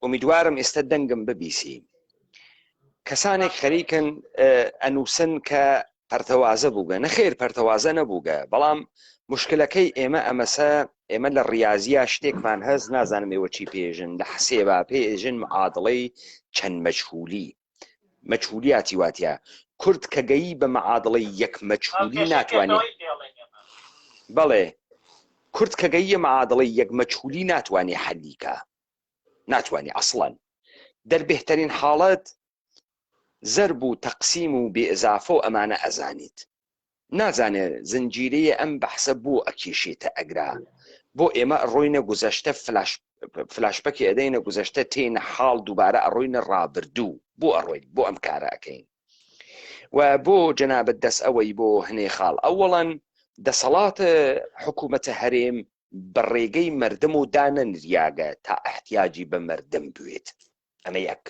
ئومیدوارم ئێستا دەنگم ببیسی کەسانێک خەریکن ئەنووسن کە پەرتەوازە بووگە نەخێر پەرتەوازە نەبووگە بەڵام مشکلەکەی ئێمە ئەمەسە ئێمە لە ڕاضیە شتێکمان هەست نازانم ئێوە چی پێژن لە حسێبا پێژن معادڵەی چەند مەجهولیاتی واتە کورد کە گەیی بە معادڵەی یەک مەجهولی ناتوانێت بەڵێ کورد کە گەیە معادڵەی یەک مەجهولی ناتوانێت حەلیکە ناتوانێت ئەسڵەن دەربێترین حاڵەت زەرب و تەقسیم و بێئزافە و ئەمانە ئەزانیت نازانێت زنجیرەیە ئەم بەحسە بۆ ئەکێشێتە ئەگرا بۆ ئێمە ڕۆینە گوزەشتە فلاشبەکی ئەدەینە گوزەشتە تێنە حاڵ دووبارە ئەڕۆینە ڕابردوو بۆ ئەڕۆیت بۆ ئەم کارە ئەەکەین و بۆ جەنابەت دەست ئەوەی بۆ هەنێ خاڵ ئەوەڵەن دەسەڵاتە حکوومەتە هەرێم بە ڕێگەی مردم و دانە نریاگە تا احتیاجی بە مردم بوێت ئەمە یەک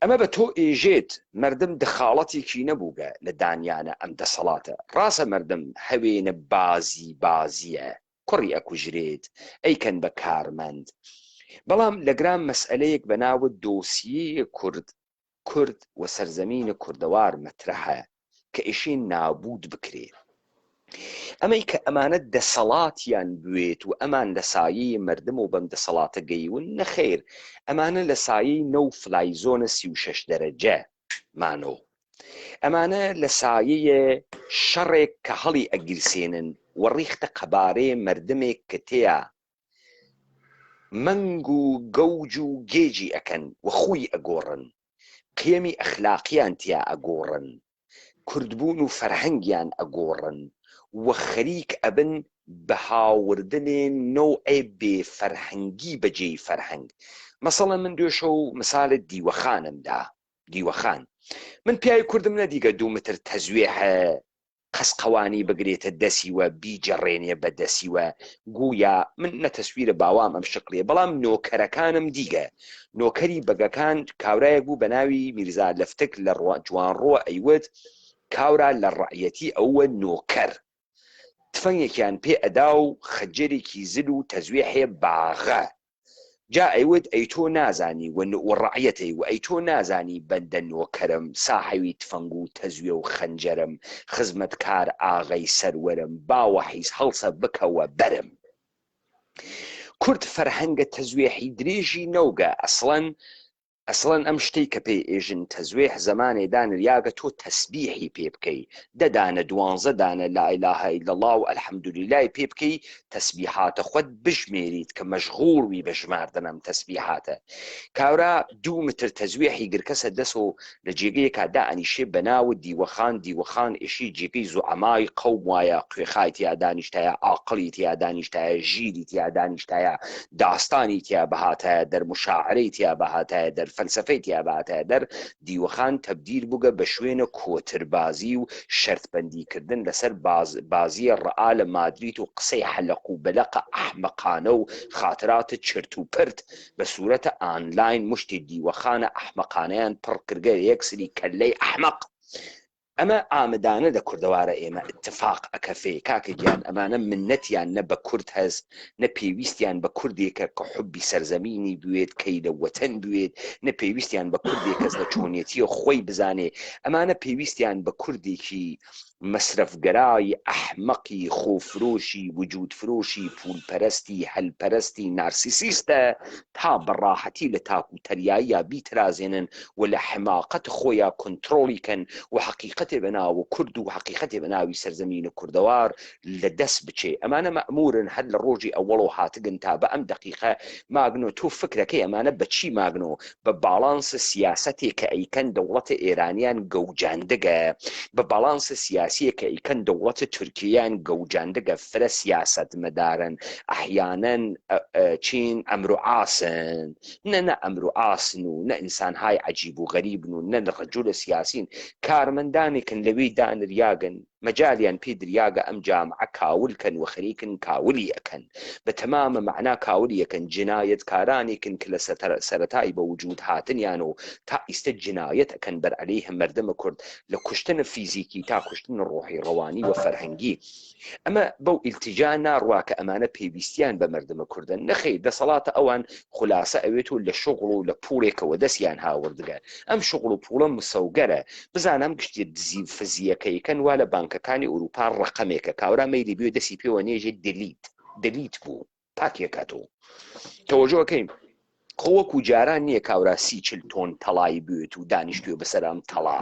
ئەمە بە تۆ ئێژێت مردم دخاڵەتێکی نەبووگە لە دانیانە ئەم دەسەڵاتە ڕاستە مردم هەوێنە بازیە کوڕی ئەکوژرێت ئەیکەن بە کارمەند بەڵام لەگرام مەسئلەیەک بە ناوە دۆسیە کورد و سەرزەمینە کوردەوار مەترەحە کە ئیشین نابود بکرێت ئەمەی کە ئەمانە دەسەڵاتیان بوێت و ئەمان لە سایەی مردم و بەم دەسەڵاتە گەیون نەخێر ئەمانە لە سایەی نەو فلای زۆنە 36 دەرەجە مانۆ ئەمانە لە سایەیە شەڕێک کە هەڵی ئەگیرسێنن و ڕیختە قەبارەیە مردمێک کە تێیە مەنگ و گەوج و گێجی ئەکەن و خوی ئەگۆڕن قیەمی ئەخلاقیان تیا ئەگۆڕن کوردبوون و فەرهەنگیان ئەگۆڕن و خەریک ئەبن بە هاوردنێ نەوعێ بێ فەرهەنگی بەجێی فەرهەنگ مەسەڵەن من دوێشە و مثالت دیوەخانمدا دیوەخان من پیاوی کوردم نەدیگە 2 متر تەزوێحە قەسقەوانی بگرێتە دەسیوە بیجەڕێنێ بە دەسیوە گویا من نەتەسویرە باوام ئەم شقلێ بەڵام نۆکەرەکانم دیگە نۆکەری بەگەکان کاورایەک بوو بە ناوی میرزا لەفتک لە جوانڕۆ ئەیوت کاورا لە ڕعیەتی ئەوە نۆکەر تفەنگێکیان پێ ئەدا و خەجەرێکی زل و تەزوێحێ باغە جا ئەیوت ئەی تۆ نازانی و ڕعیەتەی و ئەی تۆ نازانی بەندە نۆکەرم ساحەوی تفەنگ و تەزوێ و خەنجەرم خزمەتکار ئاغای سەروەرم باوە حیز هەڵسە بکەوە بەرم کورد فەرهەنگە تەزوێحی درێژی نەوگە ئەسڵەن ئەم شتەی کە پێی ئێژن تەزوێح زەمانێ دانریاگە تۆ تەسبیحی پێ بکەی دەدانە 12 دانە لا ئیلاهە ئیلا الله و ئەلحەمدولیلای پێ بکەی تەسبیحاتە خۆت بژمێریت کە مەشغوڵوی بە ژماردن ئەم تەسبیحاتە کاورا 2 متر تەزوێحی گرکەسە دەس و لە جێگەیەکا دائەنیشێ بە ناوە دیوەخان ئێشی جێگەی زوعەمای قەوم وایە قوێخای تیا دانیشتایە عاقڵی تیا دانیشتایە ژیری تیا دانیشتایە داستانی تیا بەهاتایە دەرمشاعرەی تیا بەهاتایە دەر فەلسەفەی تیا بەهاتایە دەر دیوەخان تەبدیل بووگە بە شوێنە کۆتربازی و شەرتبەندیکردن لەسەر بازیە ڕەئا لە مادریت و قسەی حەلەق و بەلەقە ئەحمەقانە و خاتراتە چرت و پرت بە سوورەتە ئانلاین مشتی دیوەخانە ئەحمەقانەیان پڕ کردگە یەکسری کەللەی ئەحمەق ئەمە ئامدانە لە کوردەوارە ئێمە اتفاق ئەکەفێ کاکە گیان ئەمانە منەتیان نە بە کورد هەست نە پێویستیان بە کوردێکە کە حوبی سەرزەمینی بوێت کەی لە وەتەن بوێت نە پێویستیان بە کوردێک کەس لە چۆنیەتیە خۆی بزانێ ئەمانە پێویستیان بە کوردێکی مەسرفگەرای ئەحمەقی خۆفرۆشی وجودفرۆشی پولپەرستی هەلپەرستی نارسیسیستە تا بەڕاحەتی لە تاکو تەریاییە بیترازێنن و لە حماقەت خۆیان کۆنتڕۆڵیکەن و حقیقەتێ بەناو کورد و حقیقەتێ بەناوی سەرزەمینە کوردەوار لە دەست بچێ ئەمانە مەئمورن هەر لە ڕۆژی ئەوەڵ و هاتگن تا بە ئەم دقیقە ماگنۆ تۆ فکرەکەی ئەمانە بەچی ماگنۆ بە باڵانس سیاسەتێ کە ئەیکەن دەوڵەتە ئێرانیان گەوجاندگە بە باڵانس سیاسی کە ئیکەن دەوڵەتە تورکیان گەوجاندگە فرە سیاست مەدارن ئەحیانەن چین ئەمرو ئاسن نە ئەمرو ئاسن و نە ئینسانهای عەجیب و غەریبن و نە ڕەجوولە سیاسین کارمەندانێکن لەوێی دانریاگن مەجالیان پێ دریاگە ئەم جامعە کاولکەن و خەریکن کاولی ئەکەن بە تەمامە معنا کاولی ئەکەن جنایەتکارانێکن کە لە سەرەتای بە وجود هاتنیان و تا ئیستە جنایەت ئەکەن بەر عەلەیه مەردەمە کورد لە کوشتنە فیزیکی تا کوشتن ڕۆحی ڕەوانی و فەرهەنگی ئەمە بەو ئیلتیجا ناڕوا کە ئەمانە پێویستیان بە مەردەمە کوردن نەخێ دەسەڵاتە ئەوان خولاسە ئەوێت و لە شغڵ و لە پوڵێکەوە دەستیان هاوردگە ئەم شغڵ و پوڵە مسەوگەرە بزانم گشتی دزی فزیەکەیکەن وا لە بانکەکانی ئوروپا ڕقەمێکە کاورا مەیلی بێ دەسی پێوە نێژێ دلیت بوو پاکێکاتەوە تەوەجۆکەیم خۆوەکو جاران نییە کاورا 30-40 تۆن تەڵای بێت و دانیشتوێ بەسەرام تەڵا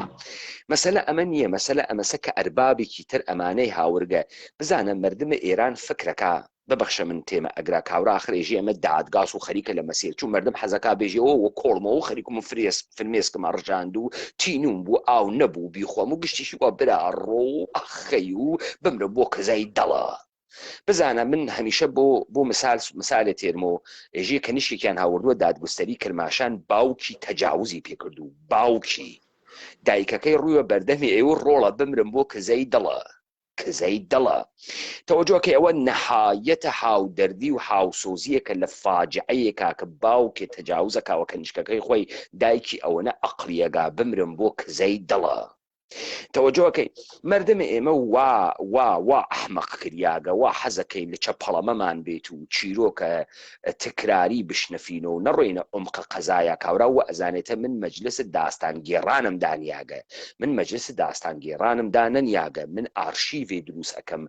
مەسەلە ئەمە نییە مەسەلە ئەمەسە کە ئەربابێکی تر ئەمانەی هاورگە بزانە مردمە ئێران فکرەکە ببەخشە من تێمە ئەگرا کاورا خرێژی ئەمە دادگاس و خەریکە لە مەسیر چون مردم حەزەکا بێژەوە و کۆڵمەوە و خەریکم و فرمێسکم ڕژاند و تینوم بوو ئاو نەبوو بیخۆم و گشتیشی وە برا ڕۆ ئەخەی و بمرە بۆ کەزای دەڵە بزانە من هەمیشە بۆ مثالێ تێرمەوە ئێژێ کە نیشتێکیان هاوردووە دادگستەری کرماشان باوکی تەجاوزی پێکردو باوکی دایکەکەی ڕوویە بەردەمی ئێوە ڕۆڵە بمرم بۆ کەزای دڵە تەوەجۆکە ئەوە نەهایەتە هاودەردی و هاوسۆزیەکە لە فاجعەیەکا کە باوکێ تەجاوزەکاوە کە نیشکەکەی خۆی دایکی ئەوەنە ئەقلیەگا بمرم بۆ کەزای دڵە تەوەجۆکەی مردمە ئێمە وا ئەحمەق کریاگە وا حەزەکەین لە چەپەڵەمەمان بێت و چیرۆکە تکراری بشنەفینەوە نەڕۆینە عمقە قەزایە کاورا و ئەزانێتە من مەجلس داستان گێڕانم دانیاگە من مەجلس داستان گێڕانم دانەنیاگە من ئارشیڤێ دروست ئەەکەم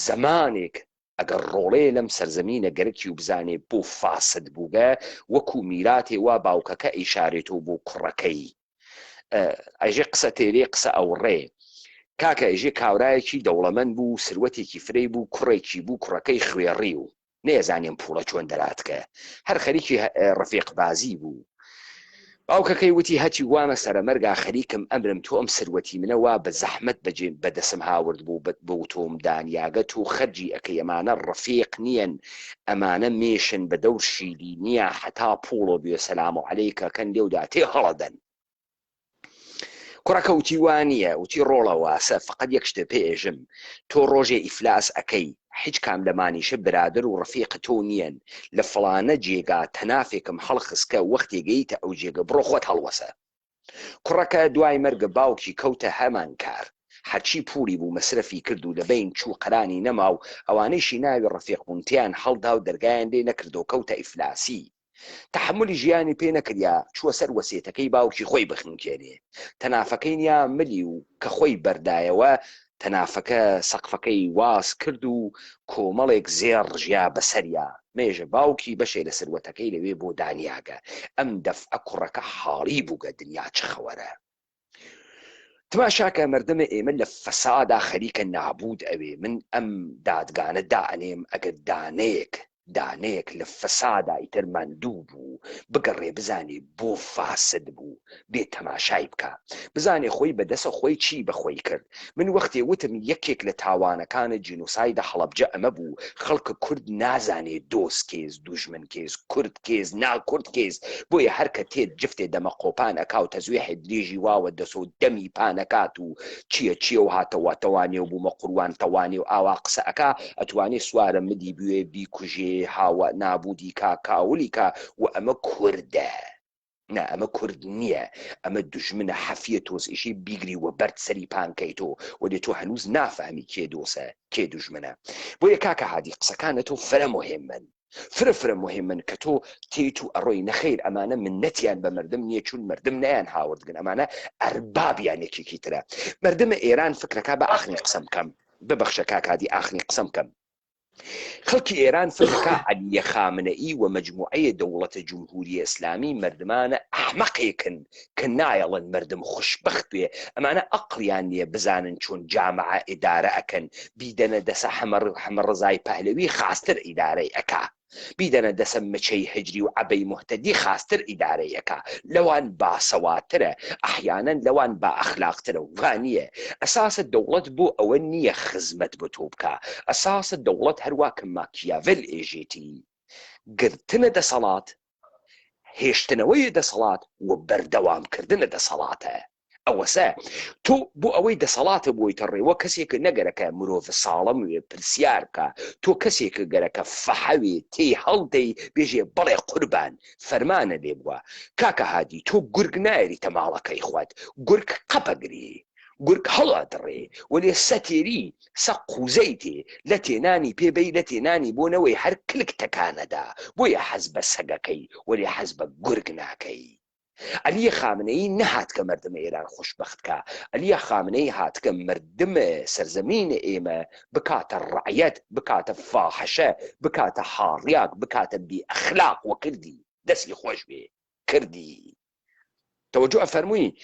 زەمانێک ئەگەر ڕۆڵێ لەم سەرزەمینە گەرەکی و بزانێ بۆ فاسد بووگە وەکو میراتێ وا باوکەکە ئیشارێتەوە بۆ کوڕەکەی ئەژێ قسە تێرێ قسە ئەوڕێ کاکە ئەژێ کاورایەکی دەوڵەمەند بوو سروەتێکی فرەی بوو کوڕێکی بوو کوڕەکەی خوێڕی و نێزانیم پوڵە چۆن دەراتکە هەر خەریکی ڕەفیقبازی بوو باوکەکەی وتی هەچی وامە سەرەمەرگا خەریکم ئەمرم تۆ ئەم سروەتی منەوە بە زەحمەت بەدەسم هاورد بوو بۆ تۆم دانیاگەت و خەرجی ئەەکەی ئەمانە ڕەفیق نیەن ئەمانە مێشن بە دەور شیلی نییە حتا پوڵۆ بێ سەلام و عەلەیکە کەن لێودا تێ هەڵەدەن کوڕەکە وتی وانە وتی ڕۆڵە واسە فقط یەک شتە پێژم تۆ ڕۆژێ ئیفلاس ئەەکەی هیچ کام لەمانیشە برادر و ڕەفیق تۆ نیەن لە فڵانە جێگا تەنافێکم هەڵخسکە وەختێگەیتە ئەو جێگە بڕۆ خۆت هەڵوەسە کوڕەکە دوای مەرگە باوکی کەوتە هەمان کار هەرچی پوری بوو مەسرفی کرد و لەبین چوو قەرانی نەما و ئەوانەیشی ناوی ڕەفیق بوونتیان هەڵدا و دەرگایان لێ نەکردو کەوتە ئیفلاسی تحملی ژیانی پێ نەکردیا چووە سەر وەسیەتەکەی باوکی خۆی بخنکێنێ تەنافەکەی نیا ملی و کە خۆی بەردایەوە تەنافەکە سەقفەکەی واز کرد و کۆمەڵێک زێر ژیا بەسەریا مێژە باوکی بەشێ لە سروەتەکەی لەوێ بۆ دانیاگە ئەم دەفعە کوڕەکە حاڵی بووگە دنیا چ خەوەرە تماشاکە مردمە ئێمە لە فەسادا خەریکە نابود ئەوێ من ئەم دادگانە دائنێم ئەگەر دانەیەک لە فەسادا ئیتر ماندوو بوو بگەڕێ بزانێ بۆ فاسد بوو بێ تەماشای بکە بزانێ خۆی بەدەسە خۆی چی بەخۆی کرد من وەختێ وتم یەکێک لە تاوانەکانە جینۆسایدە هەڵەبجە ئەمە بوو خەڵکە کورد نازانێ دۆست کێز دوژمن کێز کورد کێز ناکورد کێز بۆیە هەرکە تێت جفتێ دەمە قۆپان ئەکا و تەزوێحێ درێژی واوە دەسۆ دەمی پانەکات و چییە و هاتەوە تەوانێ و بوومە قوروان تەوانێ و ئاوا قسە ئەکا ئەتوانێ سوارە مدی بوێ بیکوژێ هاوە نابودی کا کاولی کا و ئەمە کوردە نا ئەمە کورد نییە، ئەمە دوژمنە حەفیە تۆز ئیشی بیگری وە بەرد سەری پانکەیتۆ وەێ تۆ هەنووز نافەهمی کێ دۆسە کێ دوژمنە. بۆیە کاکە هادی قسەکانە تۆ فرە مهمن، فرە مهمن کە تۆ تێیت و ئەڕۆی نەخیر ئەمانە منەتیان بە مردم نییە، چون مردم نەیان هاوردگن، ئەمانە ئەربابیان یەکێکی ترە. مردمە ئێران فکرەکە بە ئاخنی قسەم کەم، ببەخشە کاکادی ئاخنی قسەم کەم. خەڵکی ئێران فکرەکە عەلیە خامنەئی و مەجموعەیە دەوڵەتە جمهوری ئیسلامی مردمانە ئەحمەقێکن کە نایەڵن مردم خوشبەخت بێ، ئەمانە ئەقڵیان نییە بزانن چۆن جامعە ئیدارە ئەکەن، بیدەنە دەسە حەمە ڕزای پەهلەوی خاستر ئیدارەی ئەکا، بیدەنە دەسە مچەی هەجری و عەبەی موحتەدی خاستر ئیدارەی ئەکا، لەوان باسەواترە، ئەحیانەن لەوان با ئەخلاقترە و وانییە. ئەساسە دەوڵەت بۆ ئەوە نییە خزمەت بە تۆ بکە، ئەساسە دەوڵەت هەروە کە ماکیاڤێل ئێژێتی گرتنە دەسەڵات، هێشتنەوەی دەسەڵات و بەردەوامکردنە دەسەڵاتە. ئەوەسە تۆ بۆ ئەوەی دەسەڵاتە بۆیتە ڕێوە کەسێکە نەگەرەکە مرۆڤ ساڵەم وێ پرسیار بکە، تۆ کەسێکە گەرەکە فەحەوێ تێی هەڵدەی بێژێ بەڵێ قوربان فەرمانە لێ بووە. کاکە هادی تۆ گورگ نایریتە ماڵەکەی خۆت، گورگ قەپەگری، گورگ هەڵەدڕێ وەلێ سەتێری سە قوزەی تێ لە تێنانی پێبەی لە تێنانی بۆنەوەی هەر کلک تەکانەدا، بۆیە حەز بە سەگەکەی وەلێ حەز بە گورگ ناکەی. عەلیە خامنەی نەهات کە مردمە ئێران خۆشبەختکە، عەلیە خامنەی هات کە مردمە سەرزەمینە ئێمە بکاتە ڕعەت، بکاتە فاحەشە، بکاتە حاڕیاک، بکاتە بێ ئەخلاق و کردی دەستی خۆش بێ کردی. تەوەجۆ ئەفەرمووی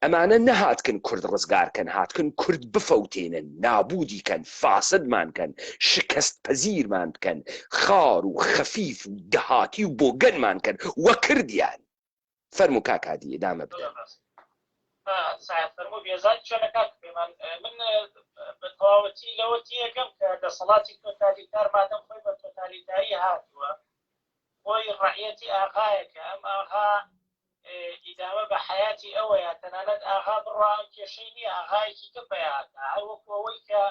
ئەمانە نەهاتکن کورد ڕزگارکەن، هاتکن کورد بفەوتێنن، نابودیکەن، فاسدمانکەن، شکست پەزیرمان بکەن، خار و خەفیف و دەهاتی و بۆگەنمانکەن وە کردیان. فەرموو کاکادی ئێدامە بدەن. فەرموو بێزاد چۆنە کاک پێمان من بە تەواوەتی لەوەتی یەکەم کە دەسەڵاتی تۆتالیتار مادەم خۆی بە تۆتالیتاری هاتووە، خۆی ڕعیەتی ئاغایەکە، ئەم ئاغا ئیدامە بە حیاتی ئەوەیە، تەنانەت ئاغا بڕوان کێشەی نییە، ئاغایەکی تر بەیاتە، هەروەکو ئەوەی کە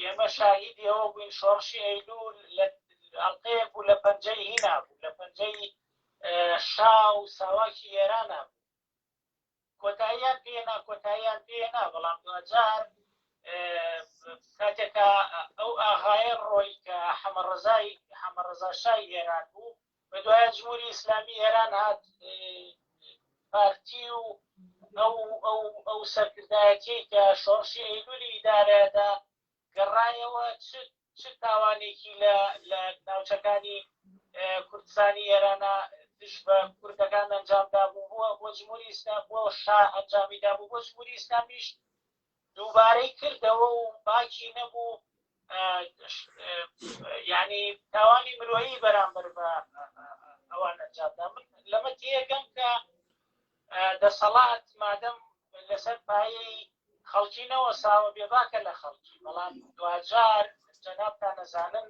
ئێمە شاهیدی ئەوە بووین شۆڕشی ئەیلول لە ئەڵقەیەک بوو لە پەنجەی هینا بوو، لە پەنجەی شا و ساواکی ئێرانە بوو، کۆتاییان پێنا، بەڵام دوجار کاتێکە ئەو ئاغایە ڕۆی کە حەمەڕەزا شای ئێران بوو، بە دوایە جمهوری ئیسلامی ئێران هات پارتی و ئەو سەرکردایەتی کە شۆڕشی ئەیلولی ئیدارەیەدا گەڕایەوە چ تاوانێکی لە ناوچەکانی کوردستانی ئێرانە دش بە کوردەکان ئەنجامدا بوو، بۆ جمهوری ئیسلام بۆ شا ئەنجامیدا بوو، بۆ جمهوری ئیسلامیش دووبارەی کردەوە و باکی نەبوو، یعنی تاوانی مرۆیی بەرامبەر بە ئەوان ئەنجامدا. لەمە تێگەم کە دەسەڵات مادەم لەسەر پایەی خەڵکی نەوەساوە بێباکە لە خەڵکی، بەڵام دوجار جەنابتان ئەزانن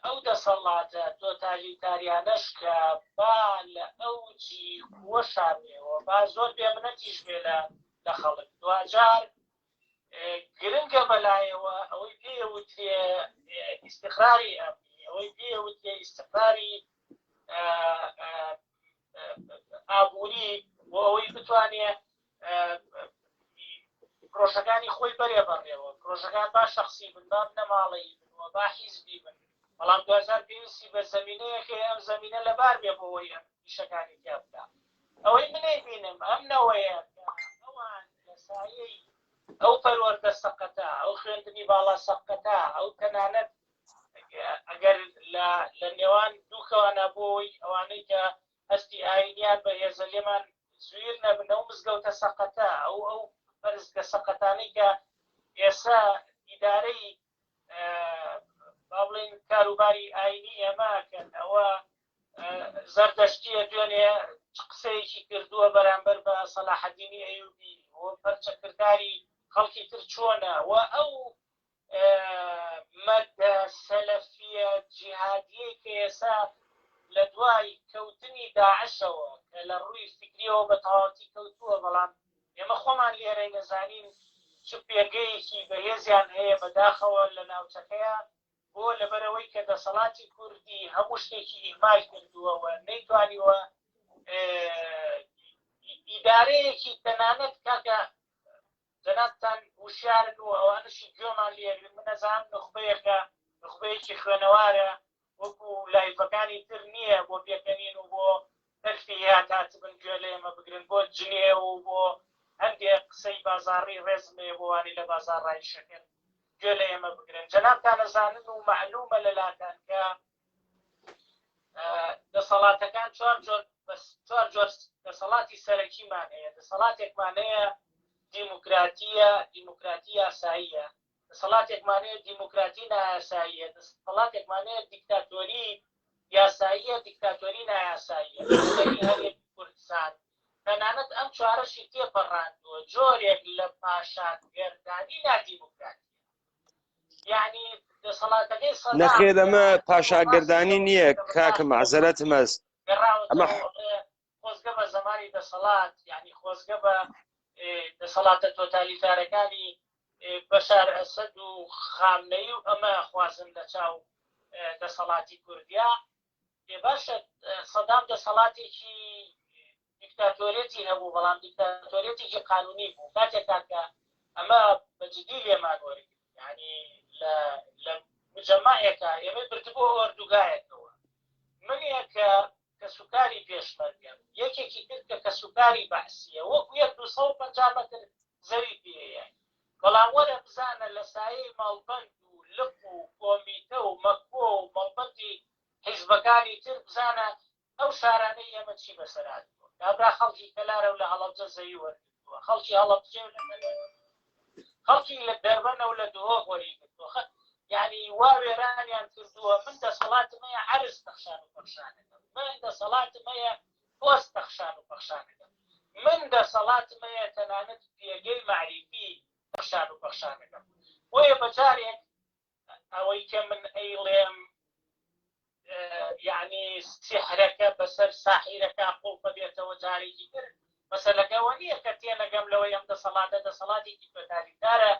ئەو دەسەڵاتە تۆتالیتاریانەش کە با لە ئەوجی وەشا بێەوە، با زۆر بێمنەتیش بێ لە خەڵک، دوجار گرنگە بەلایەوە ئەوەی پێوترێ ئیستیقراری ئەمنی، ئەوەی پێوترێ ئیستیقراری ئابووری، بۆ ئەوەی بتوانێ پرۆژەکانی خۆی بەرێ بەڕێەوە، پرۆژەکان با شەخصی بن، با بنەماڵەیی بن، با حیزبی بن، بەڵام دوجار پێویستی بە زەمینەیەکە ئەم زەمینە لەبار بێ بۆەوەی ئەم ئیشەکانی تیا بکە. ئەوەی منەی بینم ئەم نەوەیە ئەوان لە سایەی ئەو پەروەردە سەقەتە، ئەو خوێندنی باڵا سەقەتە، ئەو تەنانەت ئەگەر لە نێوان دووکەوانە بۆی ئەوانەی کە هەستی ئاینیان بە هێزە لێمان زویر نەبن، ئەو مزگەوتە سەقەتە، ئەو پەرستگە سەقەتانەی کە ئێستا ئیدارەی با بڵێن کاروباری ئاینی ئێماکەن، ئەوە زەردەشتیە دوێنێ قسەیەکی کردووە بەرامبەر بە سەلاحەدینی ئەیوبی و پەرچەکرداری خەڵکی تر چۆنە، و ئەو مەدە سەلەفیە جیهادیە کە ئێستا لە دوای کەوتنی داعشەوە کە لە ڕووی فکریەوە بە تەواوەتی کەوتووە، بەڵام ئێمە خۆمان لێرەی نەزانین چ پێگەیەکی بەهێزیان هەیە بەداخەوە لە ناوچەکەیە، بۆ لەبەرەوەی کە دەسەڵاتی کوردی هەموو شتێکی ئیمال کردووەوە، نەیتوانیوە ئیدارەیەکی تەنانەت کاکە جەنابتان وشیارن و ئەوانشی گوێمان لێگرن من نەزانم نخبەیەکی خوێنەوارە وەکو لایفەکانی تر نییە بۆ پێکەنین و بۆ تەرفی هاتبن گوێ لە ئێمە بگرن بۆ جنێ و بۆ هەندێک قسەی بازاڕی ڕێزمێ بۆوانی لە بازار ڕایشەکەن گوێ لە ئێمە بگرن جەنابتان ئەزانن و معلومە لەلاتان کە دەسەڵاتەکان چوار جۆر دەسەڵاتی سەرەکیمان هەیە دەسەڵاتێکمان هەیە دیموکراتی یاساییە دەسەڵاتێکمان هەیە دیموکراتی نایاساییە دەسەڵاتێکمان هەیە دیکتاتۆری یاساییە دیکتاتۆری نایاساییە هەرێکی کوردستان تەنانەت ئەم چوارەشی تێپەڕاندووە جۆرێک لە پاشاگەردانی نادیموکراتی یعنی دەسەڵاتەکەی نەخێر ئەمە پاشاگەردانی نییە کاکە معزەرەتم هەست ئەمە خۆزگە بە زمانی دەسەڵات یعنی خۆزگە بە دەسەڵاتە تۆتالیتارەکانی بەشار ئەسەد و خامنەی و ئەمە خوازن لە چاو دەسەڵاتی کوردیا باشە سەدام دەسەڵاتێکی دیکتاتۆرێتی هەبوو بەڵام دیکتاتۆرێتێکی قانونی بوو کاتێکا کە ئەمە بەجددی لێمان وەرگرت یعنی لە مجەمەعێکە ئێمە بردبوو ئۆردوگایەکەوە منێک کە سوکاری پێشمەرگەم یەکێکی تر کە سوکاری بەحسیە وەکو 250 مەتر زەوی پێەیە بەڵام وەرە بزانە لە سایەی ماڵبەند و لق و کۆمیتە و مەکۆ و مەڵبەندی حیزبەکانی تر بزانە ئەو شارانەی ئێمە چی بەسەرات بوو کابرا خەڵکی کەلارە و لە هەڵەبجە زەوی وەرگرتووە خەڵکی هەڵەبجە و خەڵکی لە دەربەنە و لە دهۆ وەریگرتووە یعنی وا وێرانیان کردووە من دەسەڵاتم هەیە عەرز تەخشان و پەخشانەکەم من دەسەڵاتم هەیە پۆست تەخشان و پەخشانەکەم من دەسەڵاتم هەیە تەنانەت پێگەی معریفی تەخشان و پەخشانەکەم بۆیە بەجارێک ئەوەی کە من ئەیڵێم یعنی سیحرەکە بەسەر ساحیرەکە قوڵ بێتەوە جارێکی تر مەسەلەکەەوە نییە کە تێنەگەم لەوەی ئەم دەسەڵاتێکی تۆتالیتارە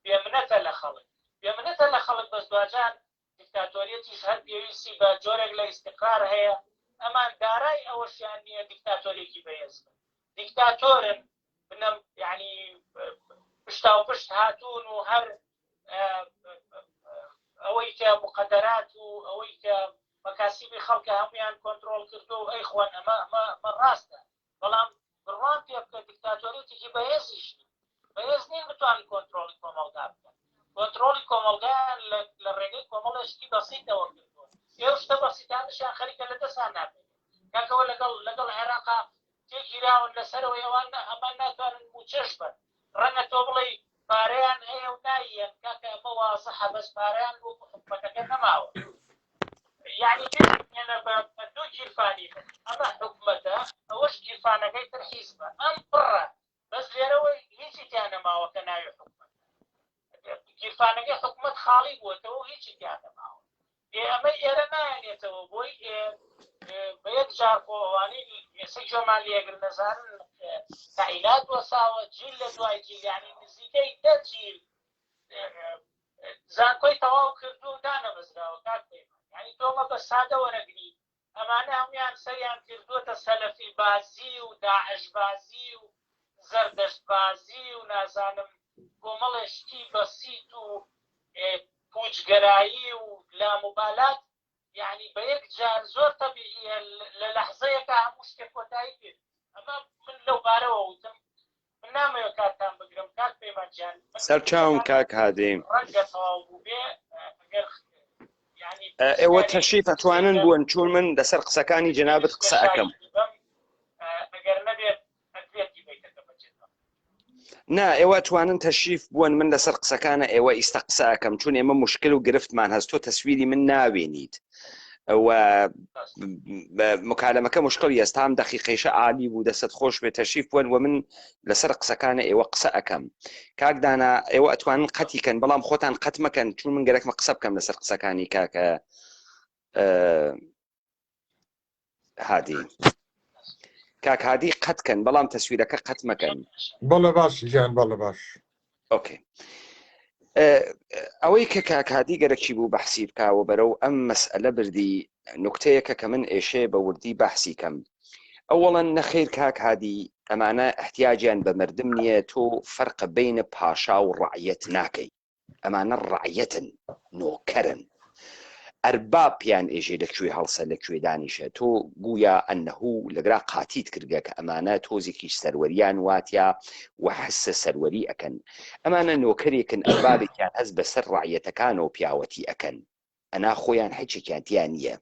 بێمنەتە لە خەڵک بێمنەتە لە خەڵک بەس دوجار دیکتاتۆریەتیش هەر پێویستی بە جۆرێک لە ئیستقرار هەیە ئەمان دارای ئەوەشیان نییە دیکتاتۆرێکی بەهێز بن دیکتاتۆرن بنەم یعنی پشتا و پشت هاتوون و هەر ئەوەی کە مقدرات و ئەوەی کە مەکاسیبی خەڵکە هەمویان کۆنتڕۆڵ کردو و ئەی خوان ئەمە ڕاستە بەڵام بڕوان پێ بکە دیکتاتۆریەتێکی بەهێزیش بەهێز نین بتوانن کۆنتڕۆڵی کۆمەڵگا بکەن کۆنتڕۆڵی کۆمەڵگایان لە ڕێگەی کۆمەڵێشتی بەسیتەوە کردووە ئێوە شتە بەسیتانشیان خەریکە لە دەستان نابێت کاکەوە لەگەڵ عێراقا تێگیراون لەسەرەوە ئێوان ئەمان ناتوانن موچەش بن ڕەنگە تۆ بڵێ پارەیان هەیە و نایەن کاکە ئەمە وازەحە بەس پارەیان بۆ حکومەتەکە نەماوە یعنی تێنە بە دوو گیرفانی ئەمە حکومەتە ئەوەش گیرفانەکەی تر حیزبە ئەم پڕە بەس لێرەوە هیچی تیان نەماوە کە ناوی حکومەت گیرفانەکەی حکومەت خاڵی بووەتەوە هیچی تیان نەماوە ئەمە ئێرە نایەنێتەوە بۆی بە یەک جار خۆوانی ێسەی جۆمان لێگر نەزانن تەعیلات وەساوە جیل لە دوای جیل یعنی نزیکەی 10 جیل زانکۆی تەواو کردو و دانەبەزراوە کات یعنی تۆمە بە سادە وەرەگری ئەمانە هەمویان سەریان کردووەتە سەلەفی بازی و داعش بازی و زەردەشت بازی و نازانم کۆمەڵێشتی بەسیت و پوچگەرایی و لاموبالات یعنی بە یەک جار زۆر تەبیعیە لە لەحزەیەکە هەموو شتێک کۆتایی کرد ئەمە من لەو بارەوە وتم من نامەوێت کاتتان بگرم کات پەیمانجان سەرچاوم کاک هادیم ڕەنگە تەواو بوو بێ ئەگەر ئێوە تەشریف ئەتوانن بوون چون من لەسەر قسەکانی جەنابەت قسە ئەەکەم ئەگەر نەبێت ئەدوێتی بیتەکە بەجێتەوە نا ئێوە توانن تەشریف بوون من لەسەر قسەکانە ئێوە ئیستا قسە ئەەکەم چون ئێمە مشکل و گرفتمان هەست تۆ تەسویری من ناوێنیت مکالمەکە مشکڵی ئێستام دەقیقەیشە عالی بوو دەست خۆش بێت تەشریف بوون و من لەسەر قسەکانە ئێوە قسە ئەەکەم کاکدانا ئێوە ئەتوانن قەتیکەن بەڵام خۆتان قەت مەکەن چون من گەرەکمە قسە بکەم لەسەر قسەکانی کاکە هادی کاک هادی قەتکەن بەڵام تەسویرەکە قەت مەکەن بەڵێ باش گیان بەڵێ باش ئۆکێ ئەوەی کە کاک هادی گەرەکی بوو بەحسی بکاوە بەرەو ئەم مەسئلە بردی نوکتەیەکە کە من ئێشێ بە وردی بەحسی کەم ئەوەڵەن نەخێر کاک هادی ئەمانە احتیاجیان بە مردم نییە تۆ فەرق بینە پاشا و ڕعیەت ناکەی ئەمانە ڕعیەتن نۆکەرن ئەربابیان ئێژێ لەکوێ هەڵسە لەکوێ دانیشە تۆ گویا ئەنەهوو لەگرا قاتیت کردگە کە ئەمانە تۆزێکیش سەروەریان واتیا و حسە سەروەری ئەکەن ئەمانە نۆکەرێکن ئەربابێکیان هەست بەسەر ڕعیەتەکانەوە پیاوەتی ئەکەن ئەنا خۆیان هیچێکیان نییە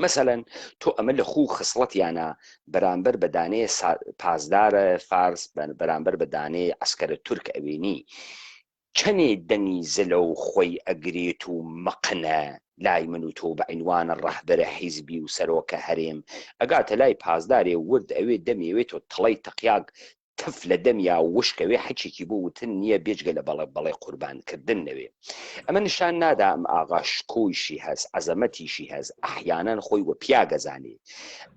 مثلەن تۆ ئەمە لە خوو خسڵەتیانە بەرامبەر بەدانەیە پازدارە فارس بەرامبەر بەدانەیە عسکەرە تورک ئەوێنی چەنێ دەنی زلە و خۆی ئەگرێت و مەقنە لای من و تۆ بە عینوانە ڕەهبەرە حیزبی و سەرۆکە هەرێم ئەگاتە لای پازدارێ ورد ئەوێ دەمێوێت و تڵەی تەقیاک تف لە دەمیا وشکەوێ حەچێکی بۆ وتن نییە بێجگە لە بەڵێ قوربانکردن نەوێ ئەمە نیشان نادا ئەم ئاغا شکۆیشی هەست عەزەمەتیشی هەست ئەحیانان خۆی وە پیاگەزانێ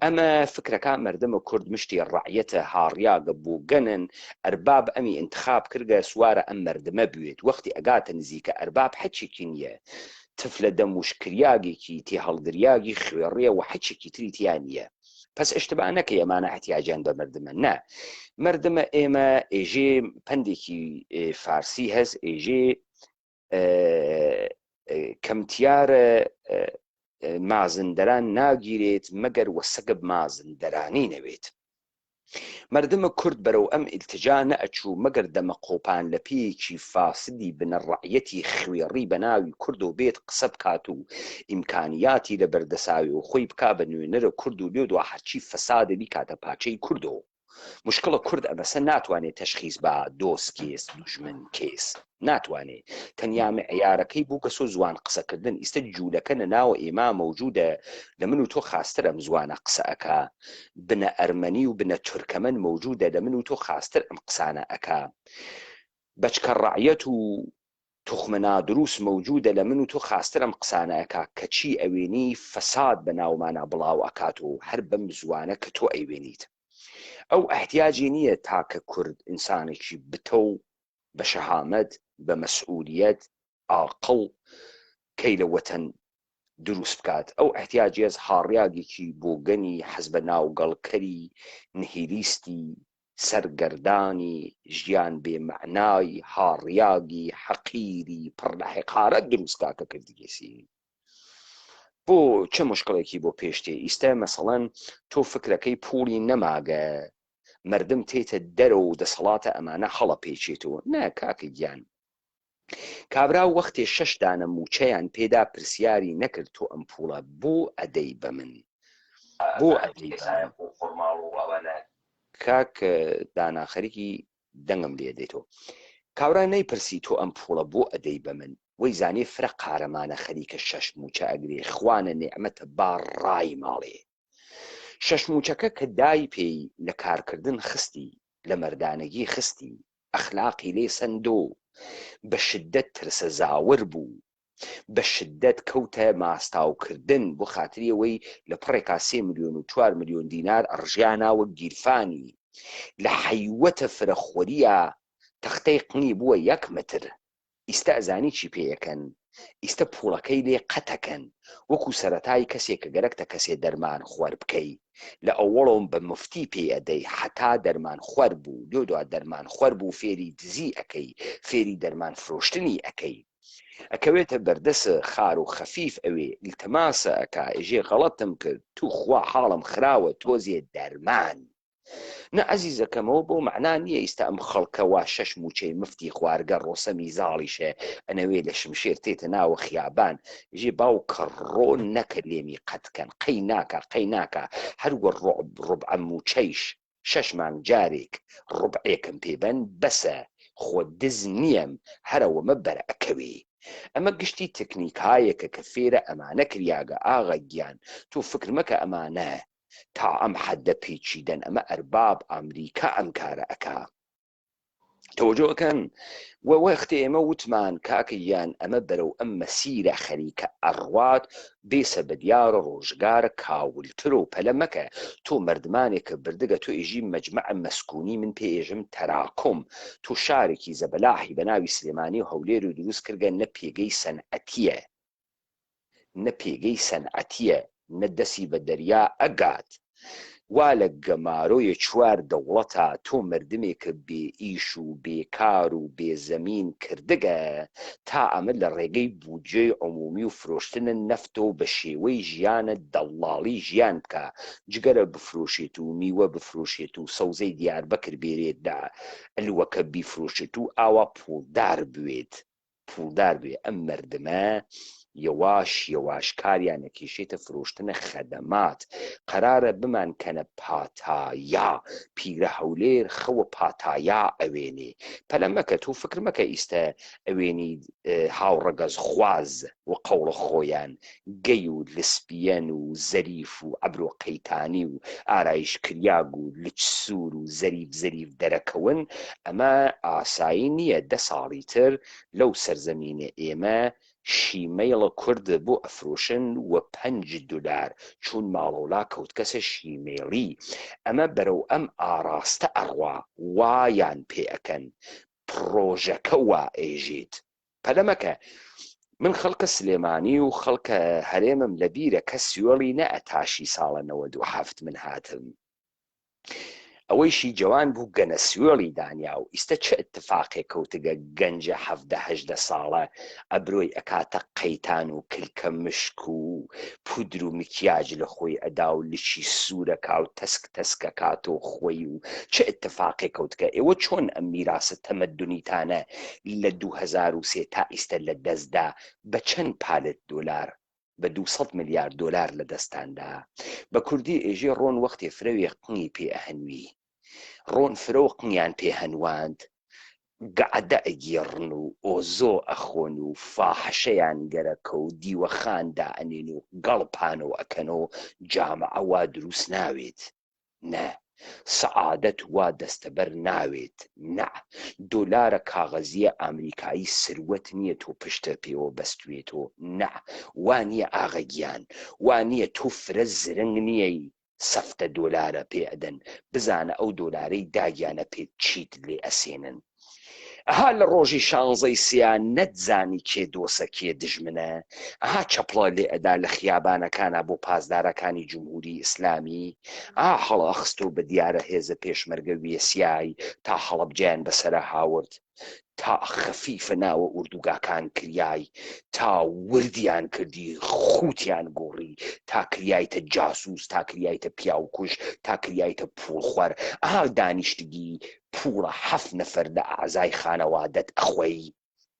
ئەمە فکرەکان مردمە کورد مشتی ڕعیەتە هاڕیاگە بۆ گەنن ئەرباب ئەمی انتخاب کردگە سوارە ئەم مردمە بوێت وەختی ئەگاتە نزیکە ئەرباب حەچێکی نییە تف لە دەموشکریاگێکی تێ هەڵدریاگی خوێڕێ و حەچێکی تری تیان نییە پس اشتباه نەکە ئەمانە احتیاجیان بە مردمە نە مردمە ئێمە ئێژێ پندێکی فارسی هەست ئێژێ کەمتیارە مازندەران ناگیرێت مەگەر وەسەگە مازندەرانی نەوێت مردمە کورد بەرەو ئەم ئیلتجا نەئەچوو مەگەر دەمە قۆپان لە پێیەکی فاسدی بنەڕەعیەتی خوێڕی بە ناوی کورد و بێت قسە بکات و ئیمکانیاتی لە بەردەساوی و خۆی بک بە نوێنەرە کورد و لێ دو هەرچی فەسادە بیکاتە پاچەی کوردۆ مشکڵە کورد ئەمەسە ناتوانێت تەشخیص بە دۆست کێس دوژمن کێس ناتوانێت تەنیا معیارەکەی بوو کە سۆ زوان قسەکردن ئیستا جوولەکە نەناوە ئێمە مەوجودە لە من و تۆ خاستر ئەم زوانە قسە ئەکا بنە ئەرمەنی و بنە تورکەمەن مەوجودە لە من و تۆ خاستر ئەم قسانە ئەکا بەچکە ڕعیەت و تخمە نادروست مەوجودە لە من و تۆ خاستر ئەم قسانە ئەکا کەچی ئەوێنی فەساد بە ناومانە بڵاو ئەکات و هەر بەم زوانە کە تۆ ئەیوێنیت ئەو احتیاجی نییە تاکە کورد ئینسانێکی بتە و بە شەهامەت بە مەسئولیەت عاقڵ کەی لە وەتەن دروست بکات ئەو احتیاجێز هاڕیاگێکی بۆگەنی حەزبە ناوگەڵکەری نهیلیستی سەرگەردانی ژیان بێمەعنای هاڕیاگی حەقیری پڕ لە حقارەت دروستکا کە کردگێسی بۆ چه مشکڵێکی بۆ پێشتێ ئیستا مەسەڵەن تۆ فکرەکەی پوڵی نەماگە مردم تێتە دەرە و دەسەڵاتە ئەمانە هەڵە پێچێتەوە نا کاکە گیان کابرا وەختێ 6 دانە موچەیان پێدا پرسیاری نەکرد تۆ ئەم پوڵە بۆ ئەدەی بە من بۆ ئەدەی کاک داناخەریکی دەنگم لێ دێتەوە کابرا نەیپرسی تۆ ئەم پوڵە بۆ ئەدەی بە من وەی زانێ فرە قارەمانە خەریکە 6 موچە ئەگرێ خوانە نێعمەتە با ڕای ماڵێ 6 موچەکە کە دای پێی لە کارکردن خستی لە مەردانەگی خستی ئەخلاقی لێ سندۆ بە شدەت ترسە زاور بوو بە شدەت کەوتە ماستاوکردن بۆ خاتری ئەوەی لە پڕێکا 3 ملیۆن و 4 ملیۆن دینار ئەڕژیاناوە گیرفانی لە حیوەتە فرەخۆریە تەختەی قنی بووە 1 متر ئیستا ئەزانی چی پێیەکەن ئیستا پوڵەکەی لێ قەتەکەن وەکو سەرەتای کەسێک کە گەرەکتە کەسێ دەرمان خوەر بکەی لە ئەوەڵۆم بە مفتی پێ ئەدەی حتا دەرمان خوەر بوو لێدوا دەرمان خوەر بوو فێری دزی ئەەکەی فێری دەرمان فرۆشتنی ئەەکەی ئەکەوێتە بەردەسە خار و خەفیف ئەوێ ئیلتماسە ئەکا ئێژێ غەڵەتم کرد تو خوا حاڵم خراوە تۆزێ دەرمان نە عەزیزەکەمەوە بۆ مەعنا نییە ئیستا ئەم خەڵکەوە 6 موچەی مفتی خوارگە ڕۆسەمی زاڵیشە ئەنەوێ لە شمشێر تێتە ناوە خیابان ژێ باو کە ڕۆ نەکرد لێمی قەتکەن قەی ناکە هەروە ڕوبعە موچەیش 6 مانگ جارێک ڕوبعێکم پێبەن بەسە خۆ دز نییەم هەرەوەمە بەرئەکەوێ ئەمە گشتی تکنیکایەکە کە فێرە ئەمانە کریاگە ئاغا گیان تۆ فکر مەکە ئەمانە تا ئەم حەدە پێچیدەن ئەمە ئەرباب ئەمریکا ئەم کارە ئەکا تەوەجۆکەن وەختی ئێمە وتمان کاکەیان ئەمە بەرەو ئەم مەسیرە خەریکە ئەڕوات بێسە بە دیارە ڕۆژگارە کاولتر و پەلە مەکە تۆ مردمانێکە بردگە تۆ ئێژی مەجمەع مەسکونی من پێژم تەراکۆم تۆ شارێکی زەبەلاحی بە ناوی سلێمانی و هەولێر و دروست کردگە نە پێگەی سەنعەتیە نە پێگەی سەنعەتیە نە دەسی بە دەریا ئەگات وا لە گەمارۆیە چوار دەوڵەتە تۆ مردمێکە بێ ئیش و بێکار و بێزەمین کردگە تا ئەمە لە ڕێگەی بودجێی عمومی و فرۆشتنە نەفتۆ بە شێوەی ژیانە دەڵڵاڵی ژیان بکە جگەرە بفرۆشێت و میوە بفرۆشێت و سەوزەی دیاربەکر بێرێتدا ئەلوەکە بیفرۆشێت و ئاوا پوڵدار بوێت ئەم مردمە یەواش یەواش کاریان نەکێشێتە فرۆشتنە خەدەمات قەرارە بمانکەنە پاتایا پیرە هەولێر خەوە پاتایا ئەوێنێ پەلە مەکە تۆ فکر مەکە ئیستە ئەوێنی هاوڕەگەز خواز و قەوڵە خۆیان گەی و لسپیەن و زەریف و عەبرۆ قەیتانی و ئارایش کریاگ و لچ سوور و زەریف دەرەکەون ئەمە ئاسایی نییە 10 ساڵی تر لەو سەرزەمینە ئێمە شیمەیڵە کورد بۆ ئەفرۆشن و $5 چون ماڵەولا کەوت کەسە شیمێڵی ئەمە بەرەو ئەم ئاراستە ئەڕوا وایان پێ ئەکەن پرۆژەکە وا ئێژێت پەلەمەکە من خەڵکە سلێمانی و خەڵکە هەرێمم لەبیرە کە سوێڵی نە ئەتاشی ساڵە 97 من هاتم ئەوەیشی جوان بوو گەنە سوێڵی دانیا و ئیستە چه اتفاقێک کەوتگە گەنجە 17-18 ساڵە ئەبرۆی ئەکاتە قەیتان و کلکە مشک و پودر و مکیاج لە خۆی ئەدا و لچی سوورەکا و تەسکە کاتۆ خۆی و چه اتفاقێک کەوتگە ئێوە چۆن ئەم میراسە تەمەدونیتانە لە 2003 تا ئیستە لە دەستدا بە چەند پالت دۆلار بە $200 میلیارد لە دەستاندا بە کوردی ئێژێ ڕۆن وەختێ فرەوێ قنگی پێ ئەهەنوی ڕۆن فرە و قنگیان پێ هەنواند گەعدە ئەگێڕن و ئۆزۆ ئەخۆن و فاحشەیان گەرەکە و دیوەخاندا ئەنێن و گەڵپانەوە ئەکەنەوە جامعە وا دروست ناوێت نە سەعادەت وا دەستەبەر ناوێت نە دۆلارە کاغەزیە ئامریکایی سروەت نییە تۆ پشتە پێوە بەستوێتەوە نە وانییە ئاغەگیان وانییە تۆ فرە زرنگ نییەی سەفتە دۆلارە پێ ئەدەن بزانە ئەو دۆلارەی داگیانە پێ چیت لێ ئەسێنن ئەها لە ڕۆژی 16 سیان نەتزانی کێ دۆسە کێ دژمنە ئەها چەپڵە لێ ئەدا لە خیابانەکانە بۆ پازدارەکانی جمهوری ئیسلامی ئا هەڵەخستۆ بە دیارە هێزە پێشمەرگە وێسیای تا هەڵەبجیان بەسەرە هاورد تا خەفیفە ناوە ئوردوگاکان کریای تا وردیان کردی خوتیان گۆڕی تا کریایتە جاسووس تا کریایتە پیاوکوش تا کریایتە پوڵخوار ئا دانیشتگی پوڵە 7 نەفەر لە ئاعزای خانەوادەت ئەخۆی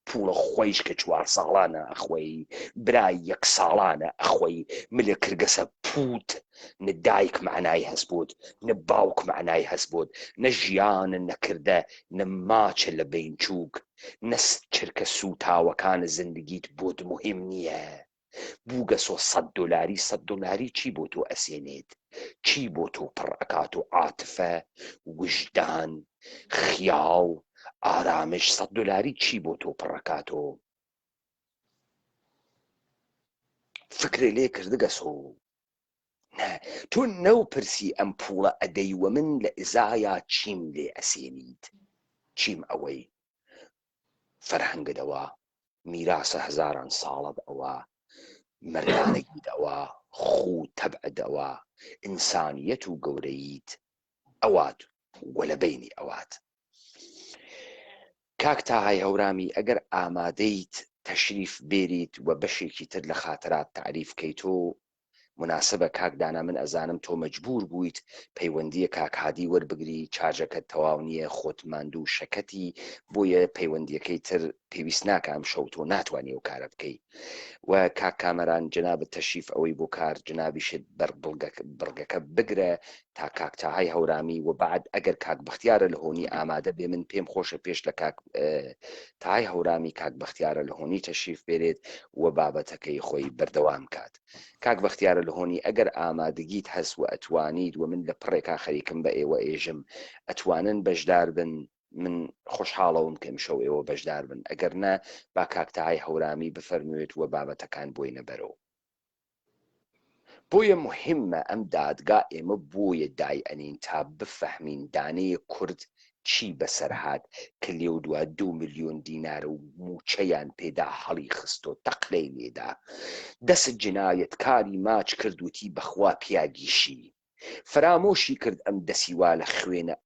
پوڵە خۆیش کە 4 ساڵانە ئەخۆی برای 1 ساڵانە ئەخۆی ملە کرگەسە پوت نە دایک معنای هەست بۆت نە باوک معنای هەست بۆت نە ژیانە نەکردە نە ماچە لە بینچووک نە چرکە سوتاوەکانە زندگیت بۆت مهم نییە بووگە $100 چی بۆ تۆ ئەسێنێت چی بۆ تۆ پڕ ئەکات و عاتفە وجدان خیاڵ ئارامش $100 چی بۆ تۆ پڕەکاتۆ فکرێ لێ کردگە سۆ تۆ نەوپرسی ئەم پوڵە ئەدەیوە من لە ئزایە چیم لێ ئەسێنیت چیم ئەوەی فەرهەنگدەوە میراسە هەزاران ساڵت ئەوە مردانەگیدەوە خو تەبعدەوە ئینسانیەت و گەورەییت ئەوات وە لە بینی ئەوات کاک تاهای هەورامی ئەگەر ئامادەیت تەشریف بێریت و بەشێکی تر لە خاترات تعریف کەیتۆ مناسبە کاک دانا من ئەزانم تۆ مەجبور بوویت پەیوەندیە کاک هادی وەربگری چارجەکەت تەواو نییە خۆت ماندوو شەکەتی بۆیە پەیوەندیەکەی تر پێویست ناکەم شەو تۆ ناتوانێ و کارە بکەی و کاک کامەران جنابەت تەشریف ئەوەی بۆ کار جنابیشت بڕگەکە بگرە تا کاک تاهای هەورامی و بعد ئەگەر کاک بەختیارە لە هۆنی ئامادە بێ من پێم خۆشە پێش لە کاک تاهای هەورامی کاک بەختیارە لە هۆنی تەشریف بێرێت و بابەتەکەی خۆی بەردەوام کات کاک بەختیارە لە هۆنی ئەگەر ئامادەگیت هەست و ئەتوانیت و من لە پڕێکا خەریکم بە ئێوە ئێژم ئەتوانن بەشدار بن من خۆشحاڵەوم کەم شەو ئێوە بەشدار بن ئەگەر نە با کاک تاهای هەورامی بفەرموێت و بابەتەکان بۆینە بەرەوە بۆیە مهمە ئەم دادگا ئێمە بۆیە دای ئەنین تا بفەهمین دانەیە کورد چی بەسەرهات کە لێو دووە 2 ملیۆن دینارە و موچەیان پێدا هەڵی خستۆ تەقلەی لێدا دەست جنایەتکاری ماچ کردوتی بەخوا پیاگیشی فرامۆشی کرد ئەم دەسیوا لە خوێنە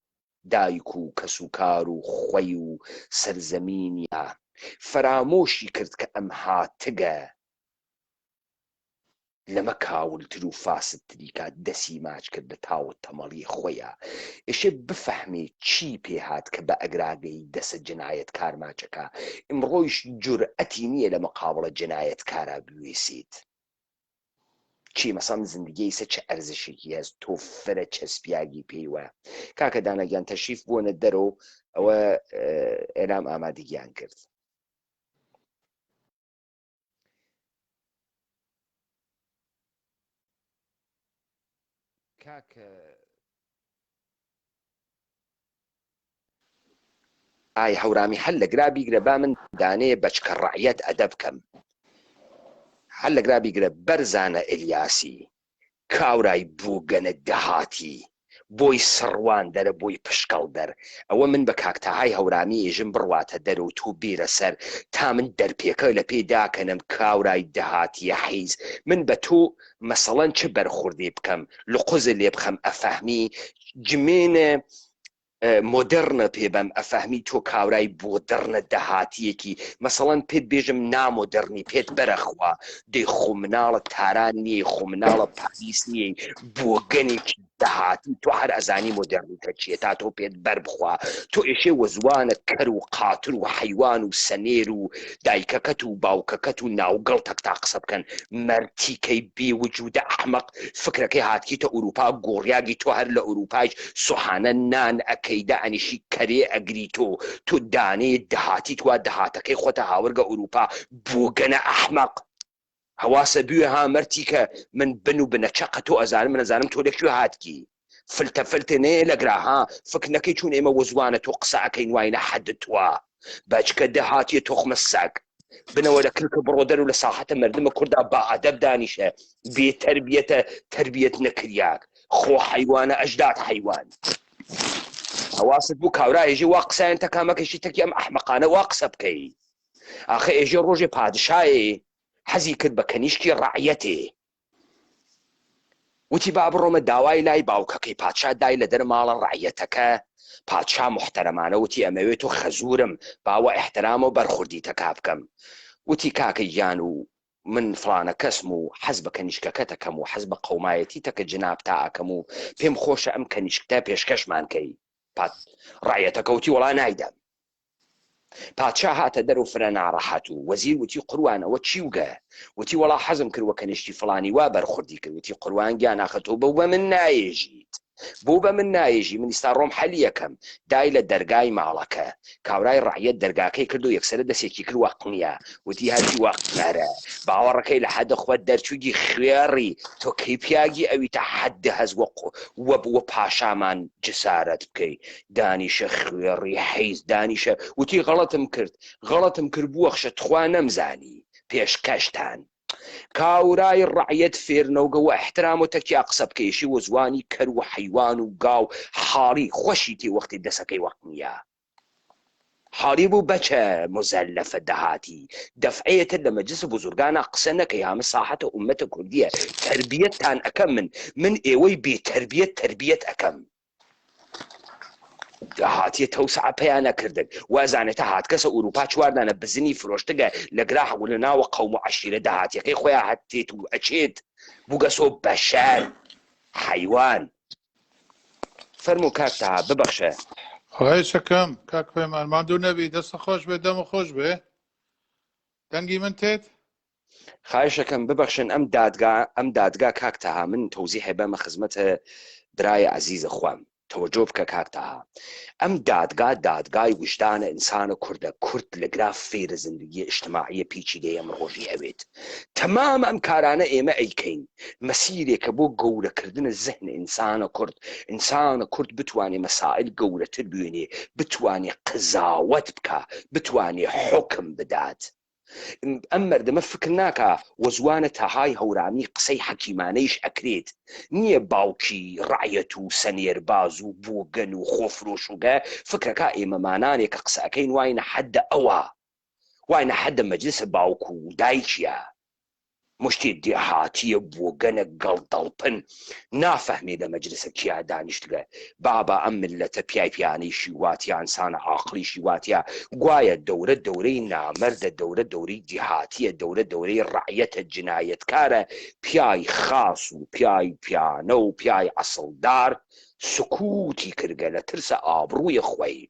دایک و کەس و کار و خۆی و سەرزەمینیا، فرامۆشی کرد کە ئەم هاتگە لەمە کاولتر و فاستتری کات دەسی ماچ کرد لە تاوت تەمەڵی خۆیە. ئێشێ بفەهمێ چی پێهات کە بە ئەگراگەی دەسە جنایەت کارماچەکە ئمڕۆیش جورئەتی نییە لە مقابڵە جنایەت کارا بوێسیت. چی مەسەڵەن زندگی سە چه ئەرزشێکی هەست تۆ فرە چەسپیاگی پێیوە. کاکە دانەگیان تەشریف بوونە دەرەوە ئەوە ئێرام ئامادەگیان کرد. کاکە ئای هەورامی هەل لە گرا بیگرە با من دانەیە بەچکە ڕعیەت ئەدە بکەم. هەل لە گرا بیگرە بەرزانە ئێلیاسی کاورای بووگەنە دەهاتی بۆی سڕوان دەرە بۆی پشکەڵ دەر. ئەوە من بە کاکتەهای هەورامی ئێژم بڕواتە دەر و تو بیرە سەر تا من دەرپێکە لە پێداکەنم کاورای دەهاتیە حیز. من بە تۆ مەسەڵەن چه بەرخوردی بکەم لە قوزە لێ بخەم ئەفەهمی جمێنە مۆدرنە پێبەم ئەفەهمی تۆ کاورای بۆدرنە دەهاتیەکی مەسەڵەن پێت بێژم نامۆدرنی پێت بەرەخوا دەی خۆمناڵە تاران نییە خۆمناڵە پالیس نییە بۆگەنێکی دەهاتی تۆ هەر ئەزانی مۆدرنیکە چیە تا تۆ پێت بەر بخوا. تۆ ئێشێ وەزوانە کەر و قاتر و حیوان و سەنێر و دایکەکەت و باوکەکەت و ناوگەڵتەک تا قسە بکەن مەرتیکەی بێوجودە ئەحمەق فکرەکەی هاتکیتە ئوروپا گۆڕیاگی تۆ هەر لە ئوروپایش سوحانە نان ئەکەیدا ئەنیشی کەرێ ئەگری تۆ دانەیە دەهاتی توا دەهاتەکەی خۆتە هاوەرگە ئوروپا بۆگەنە ئەحمەق. هەواسە بوێ ها مەرتیکە من بن و بنەچەقە تۆ ئەزانم من ئەزانم تۆ لەکوێ هاتکی فلتە فلتە نەیە لەگراها فکر نەکەی چون ئێمە وەزوانە تۆ قسە ئەەکەین واینە حەدتوە بەچکە دەهاتیە تۆخمە سەگ بنەوە لە کلکە بڕۆدەر و لە ساحەتە مردمە کووردا با ئەدەب دانیشە بێتەربیەتە تربیەت نەکریاک خۆ حیوانە ئەژداد حیوان. هەواست بوو کاورا ئێژێ وا قسەیان تەکامەکەشی تەکی ئەم ئەحمەقانە وا قسە بکەی. ئاخە ئێژێ ڕۆژێ پادشایێ حەزی کرد بە کەنیشکی ڕعیەتێ وتی با بڕۆمە داوای لای باوکەکەی پادشا دای لە دەر ماڵە ڕعیەتەکە. پادشا محتەرەمانە وتی ئەمەوێت و خەزورم باوە ئەحترام و بەرخوردی تەکا بکەم. وتی کاکە گیان و من فلانە کەسم و حەز بە کەنیشکەکە تەکەم و حەز بە قەومایەتی تەکە جناب تا ئەکەم و پێم خۆشە ئەم کەنیشکتە پێشکەشمانکەی. ڕایەتەکە وتی وەڵا نایدەم. پادشا هاتە دەر و فرە ناڕەحەت و وەزیر وتی قوروانەوە چی وگە؟ وتی وەڵا حەزم کردوە کەنیشتی فڵانی وا بەرخوردی کرد. وتی قوروان گیان ئاخە تۆ بە من نایێژیت بۆ بە من نایێژی من ئێستا ڕۆم حەلی یەکەم دای لە دەرگای ماڵەکە کاورای ڕعیەت دەرگاکەی کرد و یەکسەرە دەسێکی کرد واقنیە وتی هەرچی واقنارە باوەڕەکەی لە حەدەخوات دەرچووگی خوێڕی تۆ کەی پیاگی ئەوی تا حەدە هەز وە پاشامان جسارەت بکەی دانیشە خوێڕی حەیز دانیشە وتی غەڵەتم کرد بووەخشە تخوا نەمزانی پێشکەشتان. کاورای ڕعیەت فێرنەوگە و احترام و تەکیا قسە بکەیشی وەزوانی کەر و حیوان و گاو حاڵی خۆشی تێ وەختی دەسەکەی وەقنیە حاڵی بوو بەچە مزەلەفە دەهاتی دەفعەتە لە مەجلس بزرگانە قسە نەکەی هەمە ساحەتە ئومەتە کوردیە تربیەتتان ئەەکەم من ئێوەی بێتەربیەت ئەەکەم. هاتیە تەوسع پێیان نەکردن وازانێتە هات کەسە ئوروپا چواردانە بزنی فرۆشتگە لە گراح و لە ناوە قەوم و عەشیرە داهاتیەکەی خۆیان هەتێت و ئەچێت بووگەسۆ بەشار حیوان. فەرموو کاکتەها ببەخشە. خۆشەکەم کاک پەیمان ماندوو نەبی دەستە خۆش بێ دەمە خۆش بێ دەنگی من تێت خواهشەکەم ببەخشن ئەم دادگا کاکتەها من تەوزیحێ بەمە خزمەتە برایە عەزیزە خوام تەوەجۆ بکە کاکتەها. ئەم دادگای وجدانە ئینسانە کوردە کورد لەگرا فێرە زندگی ئیجتیماعیە پیچیدەیە ئەم ڕۆژی ئەوێت. تەمام ئەم کارانە ئێمە ئەیکەین مەسیرێکە بۆ گەورەکردنە زەهنە ئینسانە کورد بتوانێ مەسائل گەورەتر بوێنێ بتوانێ قزاوەت بکە بتوانێ حکم بدات. ئەم مەردەمە فکر ناکە وەزوانە تاهای هەورامی قسەی حەکیمانەیش ئەکرێت نییە باوکی ڕعیەت و سەنێرباز و بۆگەن و خۆفرۆشوگە فکرەکە ئێمەمانانێک کە قسەکەین واینە حەدە ئەوە واینە حەدە مەجلسە باوک و دایکیە مشتی دیهاتیە بووگەنە گەڵدەڵپن نافەهمێ لە مەجلسە کیا دانیشتگە بابا ئەم ملەتە پیانیشی واتیان سانە عاقلیشی واتیا گوایە دەورەی نامەردە دەورەی دیهاتیە دەورەی ڕعیەتە جنایەتکارە پیای خاص و پیای پیانە و پیای ئەسڵدار سکوتی کردگە لە ترسە ئابڕووی خۆی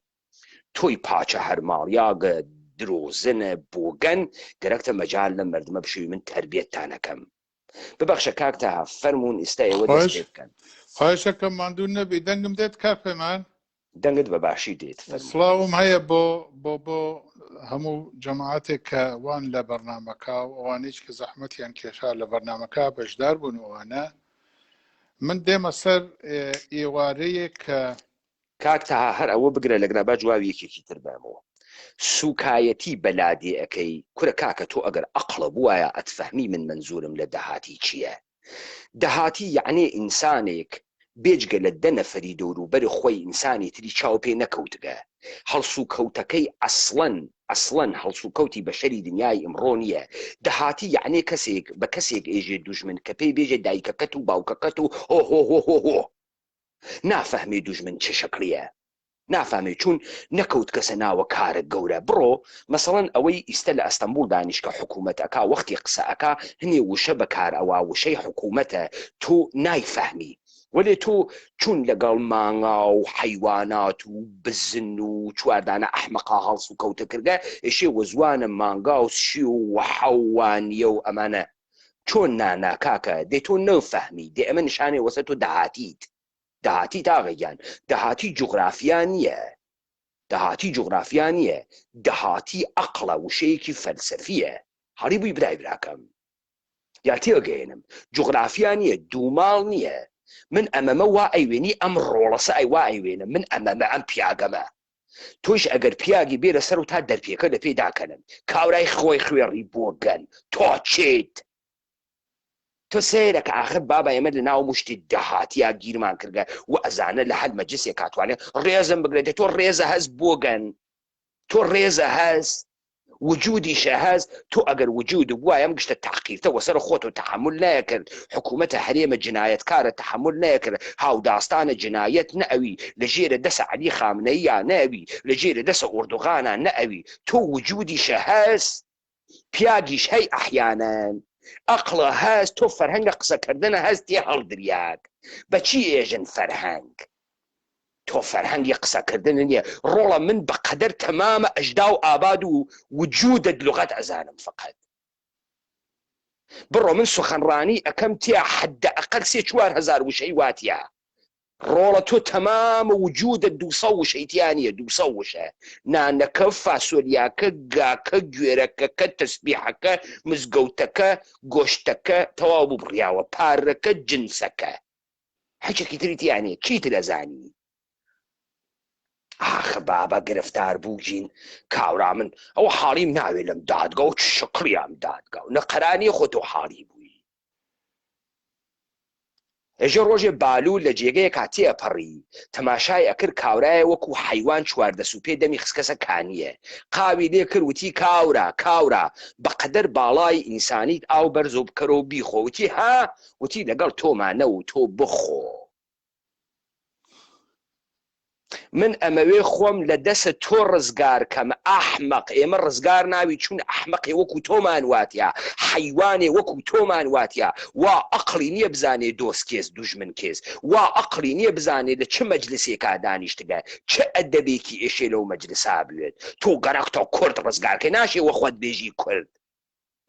تۆی پاچە هەرماڵیاگە درۆزنە بۆگەن گەرەکتە مەجال لە مردمە بشوی من تربیەتتانەکەم ببەخشە کاکتە فەرمونون ئێستا ئێوە دەست بکەن خۆشەکەم ماندوو نەبی دەنگم دێت کاک پەیمان دەنگت بە باشی دێت سڵاوم هەیە بۆ هەموو جەماعەتێک کە وان لە بەرنامەکە و ئەوانەیش کە زەحمەتیان کێشا لە بەرنامەکە بەشدار بوون ئەوانە من دێمە سەر ئێوارەیە کە کاکتە هەر ئەوە بگرە لەگرا با جواوی یەکێکی تر بامەوە سوکایەتی بەلادێ ئەەکەی کورە کاکە تۆ ئەگەر ئەقڵە بووایە ئەتفەهمی من منزورم لە دەهاتی چییە دەهاتی یعنی ئینسانێک بێجگە لە دە نەفەری دەوروبەری خۆی ئینسانی تری چاو پێ نەکەوتگە هەڵسوکەوتەکەی ئەسڵەن هەڵسوکەوتی بەشەری دنیای ئەمڕۆ نییە دەهاتی یعنی کەسێک بە کەسێک ئێژێ دوژمن کە پێی بێژێ دایکەکەت و باوکەکەت و هۆ نافەهمێ دوژمن چه شەکڵیە نافەهمێ چون نەکەوت کەسە ناوە کارە گەورە بڕۆ مەسەڵەن ئەوەی ئیستە لە ئەستەمبول دانیشکە حکوومەتەکە وەختی قسەکە هەنێ وشە بەکار ئەوە وشەی حکوومەتە تۆ نایفەهمی وەلێ تۆ چون لەگەڵ مانگا و حیوانات و بزن و چواردانە ئەحمەقا هەڵس و کەوتە کردە ئێشێ وەزوانە مانگا و سی و حەوانیە و ئەمانە چۆن ناناکاکە دێ تۆ نەفەهمی دێ ئەمە نیشانێ وەسە تۆ داهاتیت داهاتی تاغەیان داهاتی جوغرافیا نییە داهاتی ئەقڵە وشەیەکی فەلسەفیە هەڵی بووی برای براکەم یاتی ئەگەێنم جوغرافیا نییە دووماڵ نییە من ئەمەمە وا ئەیوێنی ئەم ڕۆڵەسە ئەیوا ئەیوێنم من ئەمەمە ئەم پیاگەمە تۆش ئەگەر پیاگی بێرە سەر و تا دەرپێکە لە پێداکەنم کاورای خۆی خوێڕی بۆگەن تۆ چێت تۆ سەیرەکە ئاخر بابا ئێمە لە ناو مشتی دەهاتیا گیرمان کردگە و ئەزانە لە هەل مەجلسێک کاتوانێت ڕێزم بگرێت تۆ ڕێزە هەست بۆگەن تۆ ڕێزە هەست وجودیشە هەست تۆ ئەگەر وجود بووە ئەم گشتە تاقیرتە وەسەر خۆت و تەحمل نایەکرد حکوومەتە هەرێمە جنایەتکارە تەحمل نایەکرد هاوداستانە جنایەت نەئەوی لە ژێرە دەسە عەلی خامنەییە نەئەوی لە ژێرە دەسە ئوردوغانە نەئەوی تۆ وجودیشە هەست پیاگیش هەی ئەحیانەن ئەقڵە هەست تۆ فەرهەنگە قسەکردنە هەستی هەڵدریاک بەچی ئێژن فەرهەنگ تۆ فەرهەنگی قسەکردن نییە ڕۆڵە من بەقەدەر تەمامە ئەژدا و ئاباد و وجودت لغەت ئەزانم فقط بڕۆ من سخەنڕانی ئەەکەم تیا حەدە ئەقەل 3-4 وشەی واتیە ڕۆڵە تۆ تەمامە وجودت 200 وشەیتیانە 200 وشە نانەکە فاسۆلیاکە گاکە گوێرەکەکە تەسبیحەکە مزگەوتەکە گۆشتەکە تەواو بوو بڕیاوە پارەکە جنسەکە هەچێکی تریتیانێ چیتر ئەزانی ئاخە بابا گرفتار بووجین کاورا من ئەوە حاڵیم ناوێ لەم دادگا و شقڕیام دادگا و نەقەرانی خۆ تۆ حاڵی بووی ئێژە ڕۆژێ بالوو لە جێگەیە کاتێ پەڕی تەماشای ئەکرد کاورایە وەکو حیوان چواردە سوپێ دەمی خسکەسە کانیە قاوی لێ کرد وتی کاورا بەقەدەر باڵای ئینسانیت ئاو بەرزۆ بکەرەوە بیخۆ وتی ها وتی لەگەڵ تۆمانە و تۆ بخۆ من ئەمەوێ خۆم لە دەسە تۆ ڕزگار کەم ئەحمەق ئێمە ڕزگار ناوی چون ئەحمەقێ وەکو تۆمان واتیا حیوانێ وەکو تۆمان واتیا وا ئەقڵی نییە بزانێ دۆست کێز دوژمن کێز وا ئەقڵی نییە بزانێ لە چه مەجلسێکا دانیشتگە چه ئەدەبێکی ئێشێ لەو مەجلسا بوێت تۆ گەرەک تۆ کورد ڕزگارکە ناشێ وە خۆت بێژی کورد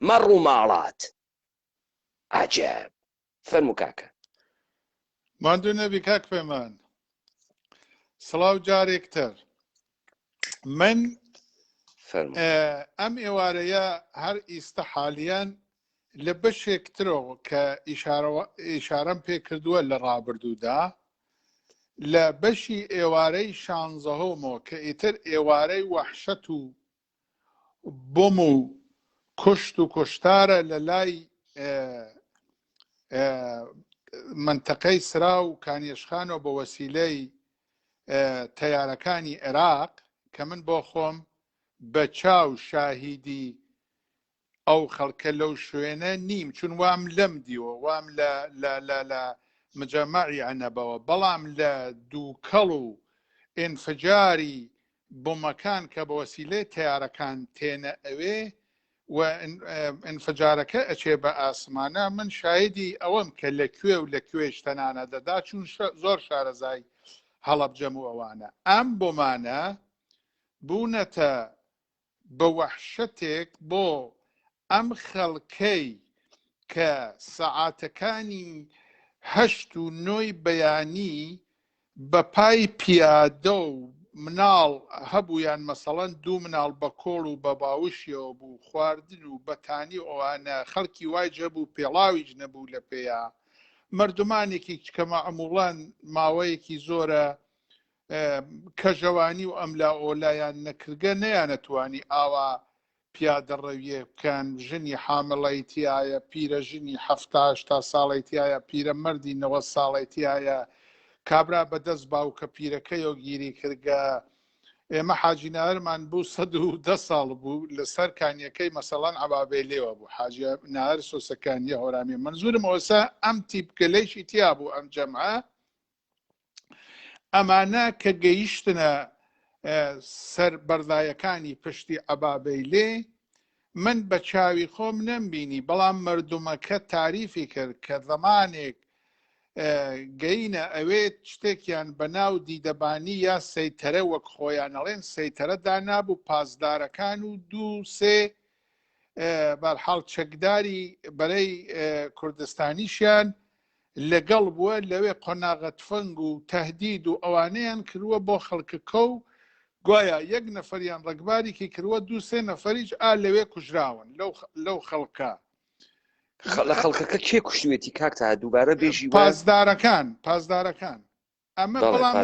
مەڕ و ماڵات عەجەب فەرموو کاکە ماندوو نەبی کاک پەیمان سڵاو جارێکتر من ئەم ئێوارەیە هەر ئیستە حالیان لە بەشێکترەوە کە ئیشارەم پێ کردووە لە ڕابردوودا لە بەشی ئێوارەی 16ەوەمەوە کە ئیتر ئێوارەی وەحشەت و بۆم و کوشت و کوشتارە لە لای منتەقەی سرا و کانیشخانەوە بە وەسیلەی تەیارەکانی عێراق کە من بۆ خۆم بە چاو شاهیدی ئەو خەڵکە لەو شوێنە نیم چون وام لەم دیوە وام لە مجەمەعی عەنەبەوە بەڵام لە دووکەڵ و ئینفجاری بۆمەکان کە بە وەسیلەی تەیارەکان تێنە ئەوێ و ئینفجارەکە ئەچێ بە ئاسمانە من شایدی ئەوەم کە لەکوێ و لەکوێ شتەنانە دەدا چون زۆر شارەزای هەڵەبجەم و ئەوانە ئەم بۆمانە بوونەتە بە وەحشەتێک بۆ ئەم خەڵکەی کە سەعاتەکانی 8 و 9 بەیانی بە پای پیادە و مناڵ هەبوویان مەسەڵەن 2 مناڵ بە کۆڵ و بە باوشیەوە بوو خواردن و بەتانی ئەوانە خەڵکی وای جەبوو پێڵاویش نەبوو لە پێیا مردمانێکی کە مەعموڵان ماوەیەکی زۆرە کەژەوانی و ئەملا ئۆلایان نەکردگە نەیانەتوانی ئاوا پیادەڕەویە بکەن ژنی حامڵەیتیایە پیرە ژنی 70 ساڵیتیایە پیرە مردی 90 ساڵیتیایە کابرا بەدەست باوکە پیرەکەیەوە گیری کردگە ئێمە حاجی نارمان بوو 110 ساڵ بوو لەسەر کانیەکەی مەسەڵەن عەبابەی لێوە بوو حاجی نار سۆسەکانیە هۆرامی منزورم ئەوەسا ئەم تیپگەلەیشی تیا بوو ئەم جەمعە ئەمانە کە گەیشتنە سەر بەردایەکانی پشتی عەبابەی لێ من بە چاوی خۆم نەمبینی بەڵام مردومەکە تاریفی کرد کە زەمانێک گەینە ئەوێت شتێکیان بەناو دیدەبانی یا سەیتەرە وەک خۆیان ئەڵێن سەیتەرە دانابوو پاسدارەکان و 2-3 بەرحاڵ چەکداری بەرەی کوردستانیشیان لەگەڵ بووە لەوێ قۆناغە تفەنگ و تەهدید و ئەوانەیان کردووە بۆ خەڵکەکە و گوایە 1 نەفەریان ڕێکبارێکی کردووە 2-3 نەفەریش لەوێ کوژراون لەو خەڵکە لە خەڵکەکە کێ کوشتوێتی کاکتا دووبارە بێژی پاسدارەکان ئەمە بەڵام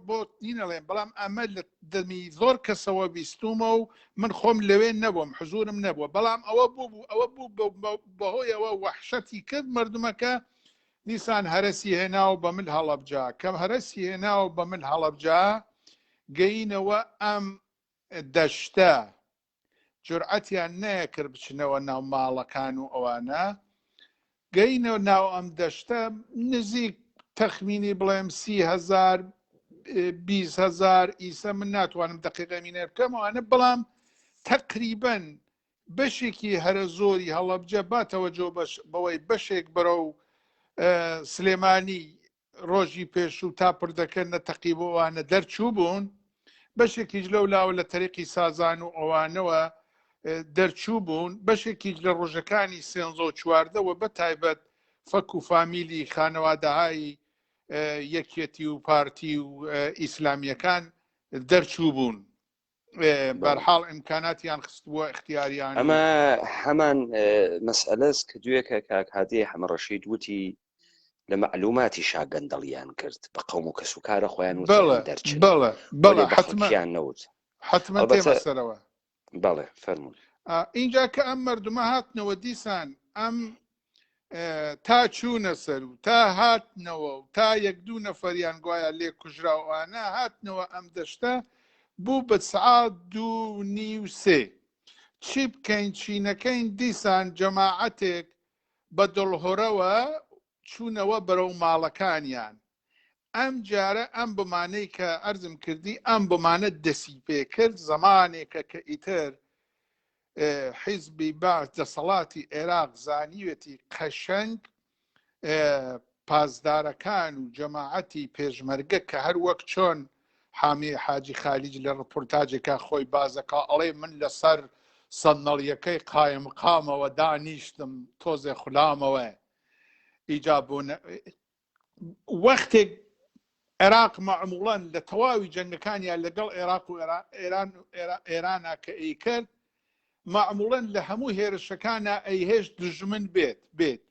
بۆ نینەڵێن بەڵام ئەمە لە دەمی زۆر کەسەوە بیستومە و من خۆم لەوێ نەبووم حزورم نەبووە بەڵام ئەوە بوو بەهۆیەوە وەحشەتی کرد مردمەکە دیسان هەرەسی هێناو بە من هەڵەبجا کەم هەرەسی هێناو بە من هەڵەبجا گەینەوە ئەم دەشتە جورعەتیان نەیەکرد بچنەوە ناو ماڵەکان و ئەوانە گەینەوە ناو ئەم دەشتە نزیک تەخمینی بڵێم 30,000 20,000 ئیسە من ناتوانم دقیقە مینێ بکەم ئەوانە بەڵام تەقریبەن بەشێکی هەرە زۆری هەڵەبجە باتەوەجۆ بەوەی بەشێک بەرەو سلێمانی ڕۆژی پێش و تا پردەکە نەتەقیبەوانە دەرچوو بوون بەشێکیش لەو لاوە لە تەریقی سازان و ئەوانەوە دەرچوو بوون بەشێکیش لە ڕۆژەکانی 13 بە تایبەت فەک و فامیلی خانەوادەهای یەکێتی و پارتی و ئیسلامیەکان دەرچوو بوون بەرحاڵ ئیمکاناتیان خستبووە اختیاریان ئەمە هەمان مەسئلەس کە دوێکە کاکهادی حەمەڕەشید وتی لە معلوماتی شاگەندەڵیان کرد بە قەوم و کەسوکارە خۆیان دەرچن حتمەیان نەوت حتممە تێمەسەرەوە بەڵێ فەرمون اینجا کە ئەم مردمە هاتنەوە دیسان ئەم تا چوونە سەر و تا هاتنەوە و تا 1-2 نەفەریان گوایە لێ کوژراوانە هاتنەوە ئەم دەشتە بوو بە سعات 2:30 چی بکەین چینەکەین دیسان جەماعەتێک بە دڵهۆرەوە چوونەوە بەرەو ماڵەکانیان ئەم جارە ئەم بمانەی کە ئەرزم کردی ئەم بمانە دەسی پێ کرد زەمانێکە کە ئیتر حیزبی باش دەسەڵاتی عێراق زانیوێتی قەشەنگ پاسدارەکان و جەماعەتی پێشمەرگە کە هەر وەک چۆن حامی حاجی خالیج لە ڕپۆرتاجێکە خۆی بازەکە ئەڵێ من لەسەر سەنەڵیەکەی قایم مقامەوە دانیشتم تۆزێ خولامەوە ئیجابوون وەختێک عێراق مەعموڵەن لە تەواوی جەنگەکانیان لەگەڵ عێراق و ئێرانە کە ئەی کرد مەعموڵەن لە هەموو هێرشەکانە ئەیهێش دژمن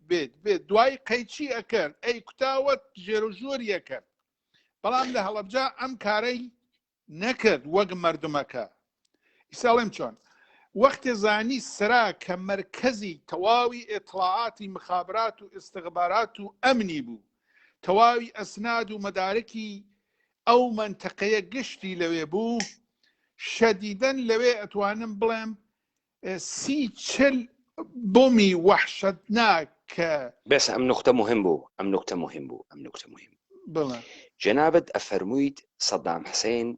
بێت دوای قەیچی ئەکرد ئەی کوتاوەت ژێرەژۆریە کرد بەڵام لە هەڵەبجا ئەم کارەی نەکرد وەک مردمەکە ئیساڵێم چۆن وەختێ زانی سرا کە مرکزی تەواوی ئێطلاعاتی مخابرات و ئستخبارات و ئەمنی بوو تەواوی ئەسناد و مەدارکی ئەو منتەقەیە گشتی لەوێ بوو شەدیدەن لەوێ ئەتوانم بڵێم 40 بۆمی وحشتناک کە بەس ئەم نقطە مهم بوو بڵێ جەنابەت ئەفەرموویت سەدام حسێن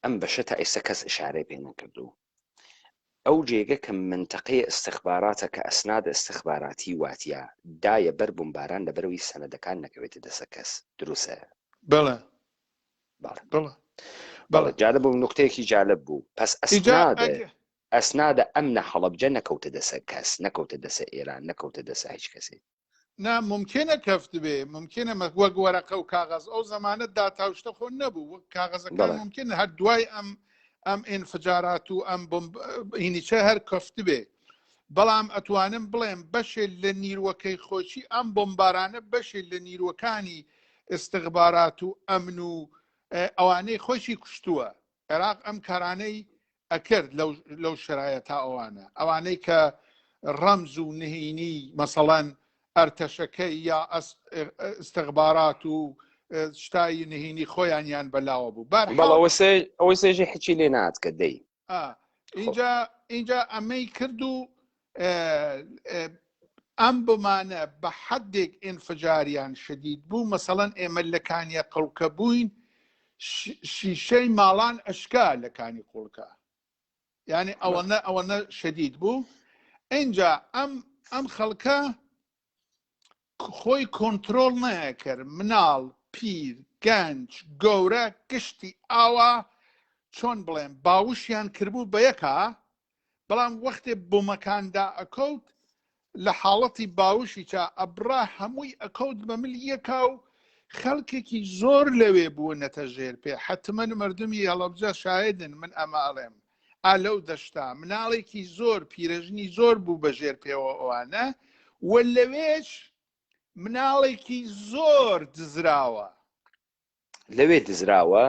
ئەم بەشە تا ئێستا کەس ئشارەی پێ نەکردو ئەو جێگە کە منتەقەی ئستخباراتە کە ئەسناد ئستخباراتی واتیە دایە بەر بمباران لەبەرەوەی سەنەدەکان نەکەوێتە دەسە کەس دروستە بڵێ بەڵێ جالب بوو نقطەیەکی جالب بوو پس ئەسنادە ئەمنە هەڵەبجە نەکەوتە دەسە کەس نەکەوتە دەسە ئێران نەکەوتە دەسە هیچ کەسێک نا ممکنە کەفت بێ ممکنە وەک وەرەقە و کاغەز ئەو زەمانە داتاوشتە خۆ نەبوو وەک کاغەزەکان ممکنە هەر دوای ئەم ئینفجارات و ئەم هینیچە هەر کەفت بێ بەڵام ئەتوانم بڵێم بەشێ لە نیروەکەی خۆشی ئەم بۆمبارانە بەشێ لە نیروەکانی ئستخبارات و ئەمن و ئەوانەی خۆشی کوشتووە عێراق ئەم کارانەی ئەکرد لەو شرایەتا ئەوانەی کە ڕەمز و نهێنی مەسەڵەن ئەرتەشەکەی یا ئستخبارات و شتای نهێنی خۆیانیان بەلاوە بوو ئەوەی سێژی حچی لێ نات کە دەی اینجا ئەمەی کرد و ئەم بمانە بە حەدێک ئینفجاریان شەدید بوو مەسەڵەن ئێمە لەکانیە قوڵکە بووین شیشەی ماڵان ئەشکا لەکانی قوڵکە یعنی ئەوەنە شەدید بوو اینجا ئەم خەڵکە خۆی کۆنتترۆل نەکرد مناڵ پیر گەنج گەورە گشتی ئاوا چۆن بڵێم باوشیان کردبوو بە یەکە بەڵام وەختێ بۆمەکاندا ئەکەوت لە حاڵەتی باوشی چا ئەبرا هەمووی ئەکەوت بە مل یەکا و خەڵکێکی زۆر لەوێ بوو نەتەژێر پێ حتممە مردمی هەڵەبجە شایدن من ئەمە ئەڵێم ئالەو دەشتا مناڵێکی زۆر پیرەژنی زۆر بوو بەژێر پێوە ئەوانە وە لەوێش مناڵێکی زۆر دزراوە لەوێ دزراوە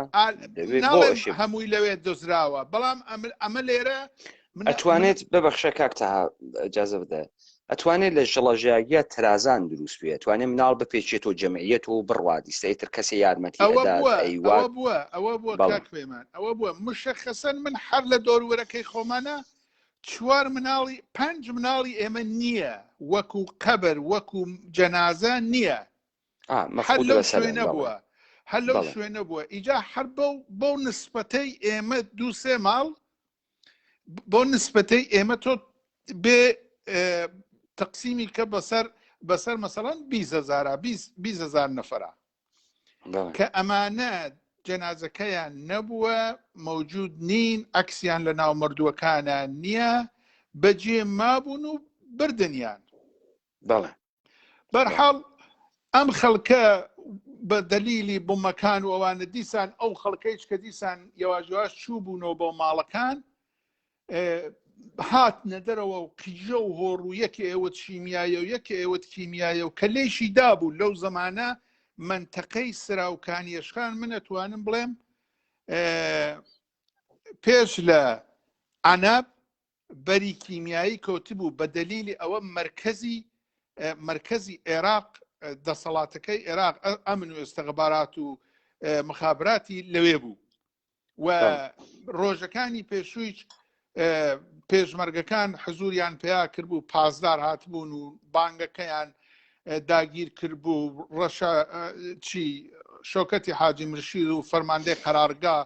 هەمووی لەوێ دزراوە بەڵام ئەمە لێرە ئەتوانێت ببەخشە کاکتەها ئەجازە بدە ئەتوانێت لە ژەڵەژیاگیە ترازان دروست بێت ئەتوانێت مناڵ بپێچێتەوە جەمعیەت و بڕوا دیستەیتر کەسی یارمەتی ئەوە بووە کاکوێمان ئەوە بووە مشەخەسەن من هەر لە دۆروەرەکەی خۆمانە 5 مناڵی ئێمە نییە وەکو قەبر وەکو جەنازە نییە هەر لەو شوێنە بووە ئیجا هەر بەو نسبەتەی ئێمە 2-3 ماڵ بۆ نسبەتەی ئێمە تۆ بێ تەقسیمی کە بەسەر مەسەڵەن 20,000 نەفەرە کە ئەمانە جەنازەکەیان نەبووە مەوجود نین ئەکسیان لە ناو مردووەکانە نییە بەجێ مابوون و بردنیان بەرحاڵ ئەم خەڵکە بە دەلیلی بۆمەکان و ئەوانە دیسان ئەو خەڵکەیش کە دیسان یەواژواش چوو بوونەوە بۆ ماڵەکان هات نەدەرەوە و قیژە و هۆڕ و یەکێ ئێوە شیمیایە و یەکێ ئێوە کیمیایە و کە لێشی دابوو لەو زەمانە منتەقەی سراوکانی ئەشخان من ئەتوانم بڵێم پێش لە عەنەب بەری کیمیایی کەوتبوو بە دەلیلی ئەوە مرکزی عێراق دەسەڵاتەکەی عێراق ئەمن و ئستخبارات و مخابراتی لەوێ بوو و ڕۆژەکانی پێشوویش پێشمەرگەکان حزوریان پێیا کردبوو پازدار هاتبوون و بانگەکەیان داگیر کردبوو ڕەشە شۆکەتی حاجی مرشید و فەرماندەی قەرارگا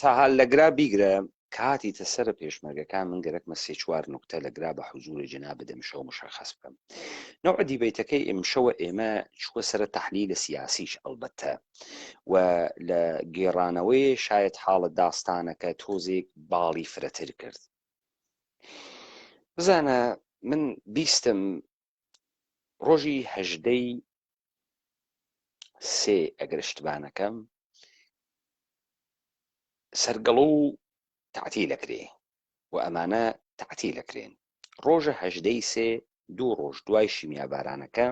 تاهال لەگرا بیگرە کاتی تەسەر پێشمەرگەکان من گەرەکمە 3-4 نوکتە لەگرا بە حزوری جەناب دەمشەوە مشەخەس بکەم نەوع دیبەیتەکەی ئمشەوە ئێمە چووە سەر تەحلیلە سیاسیش ئەلبەتە و لە گێڕانەوەی شاید حاڵە داستانەکە تۆزێک باڵی فرەتر کرد بزانە من بیستم ڕۆژی 18 ئەگەر اشتبانەکەم سەرگەڵە و تعتیلەکرێ و ئەمانە تعتیلەکرێن ڕۆژە 18 2 ڕۆژ دوای شیمیابارانەکە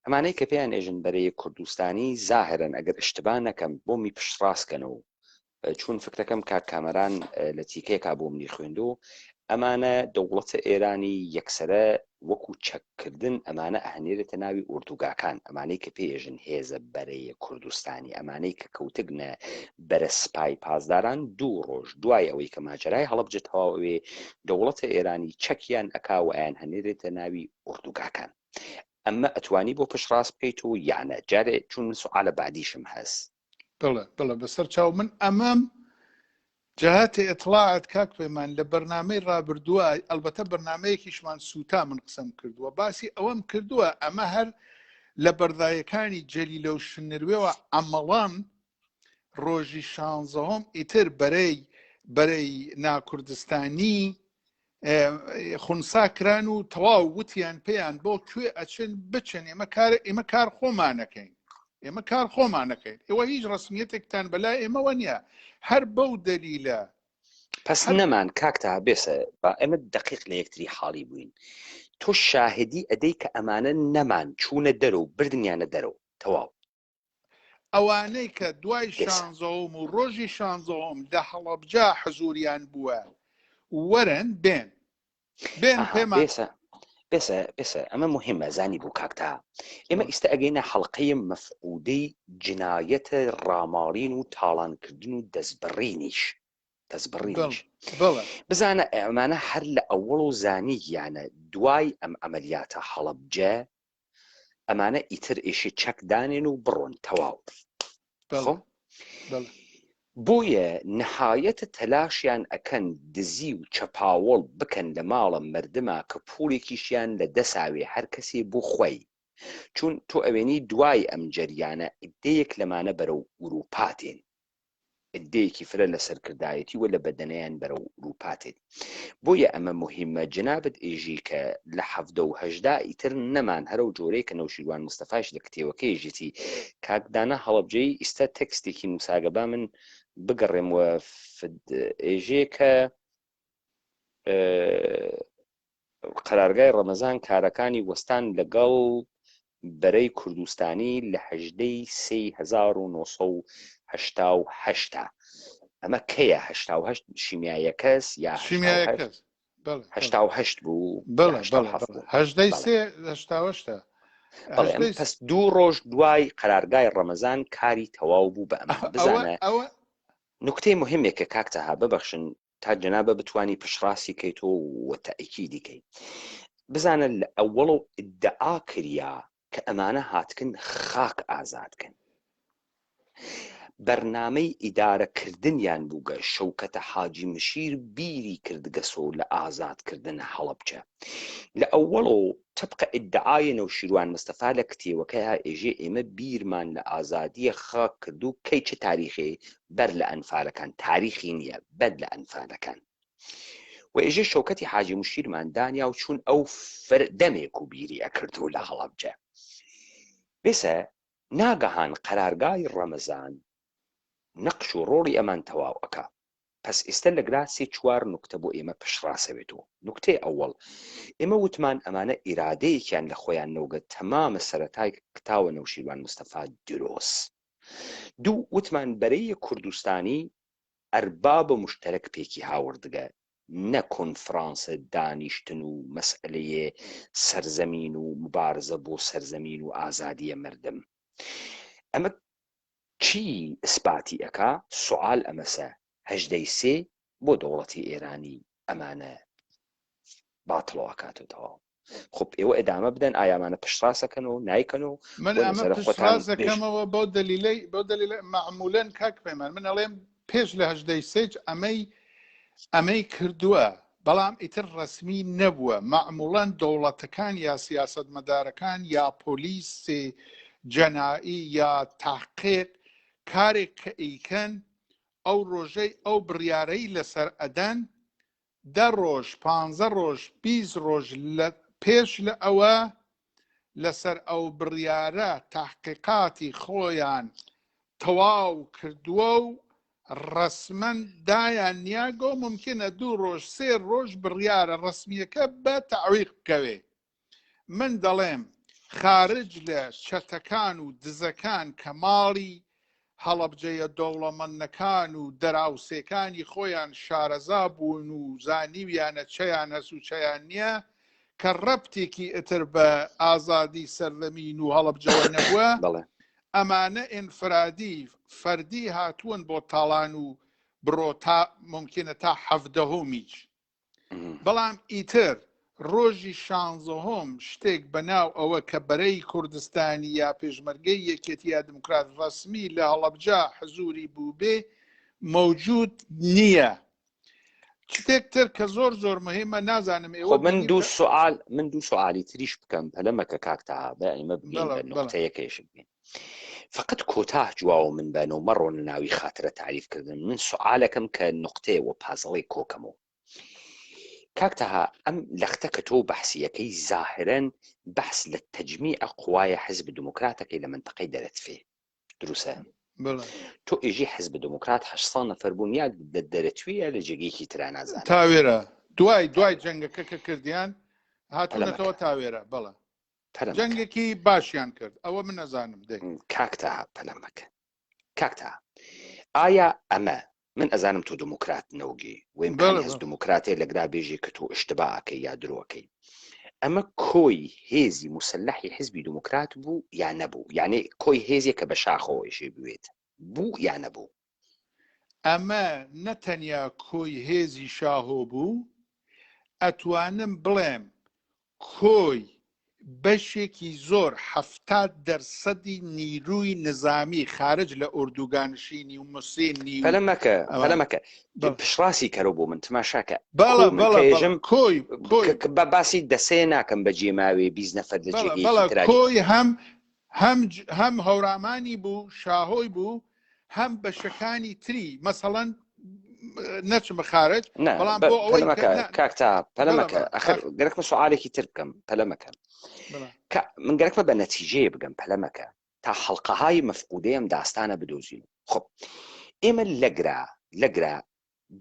ئەمانەی کە پێیان ئێژن بەرەی کوردستانی زاهرن ئەگەر اشتبان نەکەم بۆمی پشتڕاستکەنەوە چون فکرەکەم کات کامەران لە تیکەیەکا بۆ منی خوێندو ئەمانە دەوڵەتە ئێرانی یەکسرە وەکو چەککردن ئەمانە ئەهەنێرێتە ناوی ئوردوگاکان، ئەمانەی کە پێژن هێزە بەرەیە کوردستانی، ئەمانەی کە کەوتگنە بەرە سپای پازداران 2 ڕۆژ دوای ئەوەی کە ماجرای هەڵەبجە تەواوێ دەوڵەتە ئێرانی چەکیان ئەکا و ئایان هەنێرێتە ناوی ئوردوگاکان. ئەمە ئەتوانی بۆ پشتڕاست بکەیت و یانە جارێ چون سوالە بعدیشم هەست. بڵێ بەسەر چاو من ئەمەم جهاتی ئەطلاعات کاک پەیمان لە بەرنامەی ڕابردووە، ئەلبەتە بەرنمەیەکیشمان سوتا من قسەم کردووە، باسی ئەوەم کردووە ئەمە هەر لە بەردایەکانی جەلیلە و شنروێەوە ئەمەڵام ڕۆژی 16 ئیتر بەرەی ناکوردستانی خونسا کران و تەواو وتیان پێیان بۆ کوێ ئەچن بچن، ئێمە کار خۆمانەکەین، ئێمە کار خۆمانەکەین، ئێوە هیچ ڕسمیەتێکتان بەلای ئێمەوە نییە. هەر بەو دەلیلە پس نەمان کاکتا بێسە با ئەمە دقیق لە یەکتری حاڵی بووین. تۆ شاهدی ئەدەی کە ئەمانە نەمان چوونە دەرە و بردنیانە دەرەوە تەواو. ئەوانەی کە دوای 16 و ڕۆژی 16 لە هەڵەبجا حزوریان بووە وەرن بێن پێمان بێسە ئەمە مهمە زانی بوو کاکتا. ئێمە ئێستا ئەگەینە حەڵقەی مەفعودەی جنایەتە ڕاماڵین و تاڵانکردن و دەستبڕینیش بزانە ئەمانە هەر لە ئەوڵ و زانی یانە دوای ئەم ئەمەلیاتە هەڵەبجە ئەمانە ئیتر ئێشی چەکدانێن و بڕۆن تەواو. بۆیە نەهایەتە تەلاشیان ئەکەن دزی و چەپاوەڵ بکەن لە ماڵە مردما کە پوڵێکیشیان لە دەساوێ هەر کەسێ بۆ خۆی، چون تۆ ئەوێنی دوای ئەم جەریانە ئیدەیەک لەمانە بەرەو ئوروپاتێن، ئیدەیەکی فرە لە سەرکردایەتی وە لە بەدەنەیان بەرەو ئوروپاتێن. بۆیە ئەمە مهمە جنابەت ئێژی کە لە 1970 ئیتر نەمان هەرە و جۆرەی کە نەوشیروان مستەفاش لە کتێوەکەیژیتی کاکدانە هەڵەبجەی ئیستا تەکستێکی نووساگەبا من بگەڕێمەوە ئێژێ کە قەرارگای ڕەمەزان کارەکانی وەستان لەگەڵ بەرەی کوردستانی لە 1980 ئەمە کەیە 1970 شیمیایە کەس یا 1970 بوو پس 2 ڕۆژ دوای قەرارگای ڕەمەزان کاری تەواو بوو بە ئەمە. بزانە نکتەی مهمێکە کاکتەها ببەخشن تا جەنابە بتوانی پشڕاستی کەیتەوە و تەئیکی دیکەی. بزانە لە ئەوڵ ئیدعا کریا کە ئەمانە هاتکن خاک ئازادکن، بەرنامەی ئیدارەکردنیان بووگە شەوکەتە حاجی مشیر بیری کردگەسۆ لە ئازادکردنە هەڵەبجە. لە ئەوڵ و تبقە ئیدعای نەوشیروان مستەفا لە کتێوەکەیە ئێژێ ئێمە بیرمان لە ئازادیە خاک کردو کەی چه تاریخێ بەر لە ئەنفالەکان تاریخی نییە بەر لە ئەنفالەکان و ئێژێ شەوکەتی حاجی مشیرمان دانیا و چون ئەو دەمێک و بیری ئەکردو لە هەڵەبجە. بێسە ناگەهان قەرارگای ڕەمەزان نەقش و ڕۆڵی ئەمان تەواو ئەکا. پس ئێستا لەگرا 3-4 نکتە بۆ ئێمە پشڕاسەوێتەوە. نکتەی ئەوڵ ئێمە وتمان ئەمانە ئیرادەیەکیان لە خۆیان نەوگە تەمامە سەرەتای کتاوە نەوشیروان مستەفا دروست. 2 وتمان بەرەی کوردستانی ئەربابە مشتەرەک پێکی هاوردگە نە کۆنفرانسە دانیشتن و مەسئلەیە سەرزەمین و مبارزە بۆ سەرزەمین و ئازادیە مردم. ئەمە چی ئسپاتی ئەکا؟ سوال ئەمەسە 1970 بۆ دەوڵەتی ئێرانی ئەمانە باتڵەوە کاتەوە. خب ئێوە ئەدامە بدەن ئایامانە پشتڕاستەکەن و نایکەن و من ئەمە پشتڕاستەکەمەوە بۆ دلیلەی معمولەن کاک پەیمان من ئەڵێم پێش لە 1970 ئەمەی کردووە بەڵام ئیتر ڕسمی نەبووە. معموڵەن دەوڵەتەکان یا سیاسەتمەدارەکان یا پۆلیس جەنایی یا تاقیق کارێک کە ئیکەن ئەو ڕۆژەی ئەو بڕیارەی لەسەر ئەدەن 10 ڕۆژ 15 ڕۆژ 20 ڕۆژ پێش لە ئەوە لەسەر ئەو بڕیارە تاقیقاتی خۆیان تەواو کردووە و ڕسمەن دایان نیاگۆ ممکنە 2 ڕۆژ 3 ڕۆژ بڕیارە ڕسمیەکە بە تەعویق بکەوێ. من دەڵێم خارج لە چەتەکان و دزەکان کە ماڵی هەڵەبجەیە دەوڵەمەندەکان و دەراوسێکانی خۆیان شارەزا بوون و زانیویانە چیان هەست و چیان نییە کە ڕەبتێکی ئتر بە ئازادی سەردەمین و هەڵەبجەوە نەبووە ئەمانە ئینفرادی فەردی هاتوون بۆ تاڵان و بڕۆ تا ممکنە تا حەڤدەهۆمیچ بەڵام ئیتر ڕۆژی 16 شتێک بەناو ئەوە کە بەرەی کوردستانی یا پێشمەرگەی یەکێتیە دموکرات ڕەسمی لە هەڵەبجە حزوری بوو بێ مەوجود نییە. شتێکتر کە زۆر زۆر مهمە نازانم ئێوە من دوو سوالی تریش بکەم پەلەمەکە کاکتەها بە ئێمە بگەین بە نقطەیەکەیەش بین فقط کۆتاه جواوە من بەنەوە مەڕۆن ناوی خاترە تعریفکردن من سوالەکەم کە نقطەیەوە پازڵی کۆکەمەوە کاکتەها ئەم لەختە کە تۆ بەحسیەکەی زاهرەن بەحس لە تەجمیع قوایە حزب دموکراتەکەی لە منتەقەی دەرەتفێ دروستە تۆ ئێژی حزب دموکرات 800 نەفەر بوون یا دەرەتویە لە جێگەیەکی ترا نازانم تاوێرە دوای جەنگەکە کە کردیان هاتوونەتەوە تاوێرە بەڵێ جەنگێکی باشیان کرد ئەوە من نەزانم کاکتەها پەلەمەکە کاکتەها ئایا ئەمە من ئەزانم تۆ دموکرات نەوگی وێمکانی هەست دموکراتێ لەگرا بێژی کە تۆ ئشتباکەی یا درۆکەی ئەمە کۆی هێزی مسلحی حزبی دموکرات بوو یا نەبوو یعنی کۆی هێزیە کە بە شاخەوەیشی بوێت بوو یا نەبوو ئەمە نەتەنیا کۆی هێزی شاهۆ بوو ئەتوانم بڵێم کۆی بەشێکی زۆر 70% نیروی نظامی خارج لە ئوردوگانشینی و مسێنی پەلەمەکە پشڕاستی کەرەوە بۆ من تماشاکە کۆی بە باسی دەسێ ناکەم بە جێماوێ 20 نەفەر لە جێگەی کۆی هەم هەورامانی بوو شاهۆی بوو هەم بەشەکانی تری مەسەڵەن نەچمە خارج بەڵام بۆ ئەوەی کاکتا پەلەمەکە ئەخر گەرەکمە سوالێکی تر بکەم پەلەمەکە من گەرەکمە بە نەتیجەیە بگەم پەلەمەکە تا حەڵقەهای مەفقودەیەم داستانە بدۆزین خۆ ئێمە لەگرا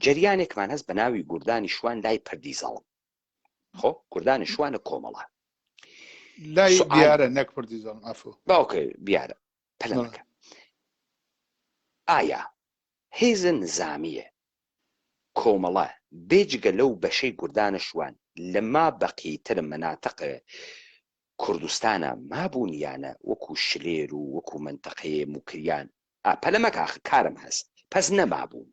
جریانێکمان هەست بە ناوی گوردانی شوان لای پەردی زەڵم خۆ گوردانی شوانە کۆمەڵە لای بیارە نەک پەردی زەڵم ئەفۆ باوکەی بیارە پەلەمەکە ئایا هێزە نظامیە کۆمەڵە بێجگە لەو بەشەی گوردانە شوان لەما بەقیتر مناتەق کوردستانە مابوون یانە وەکو شلێر و وەکو منتەقەیە موکریان پەلەمەکە کارم هەست پەس نەمابوون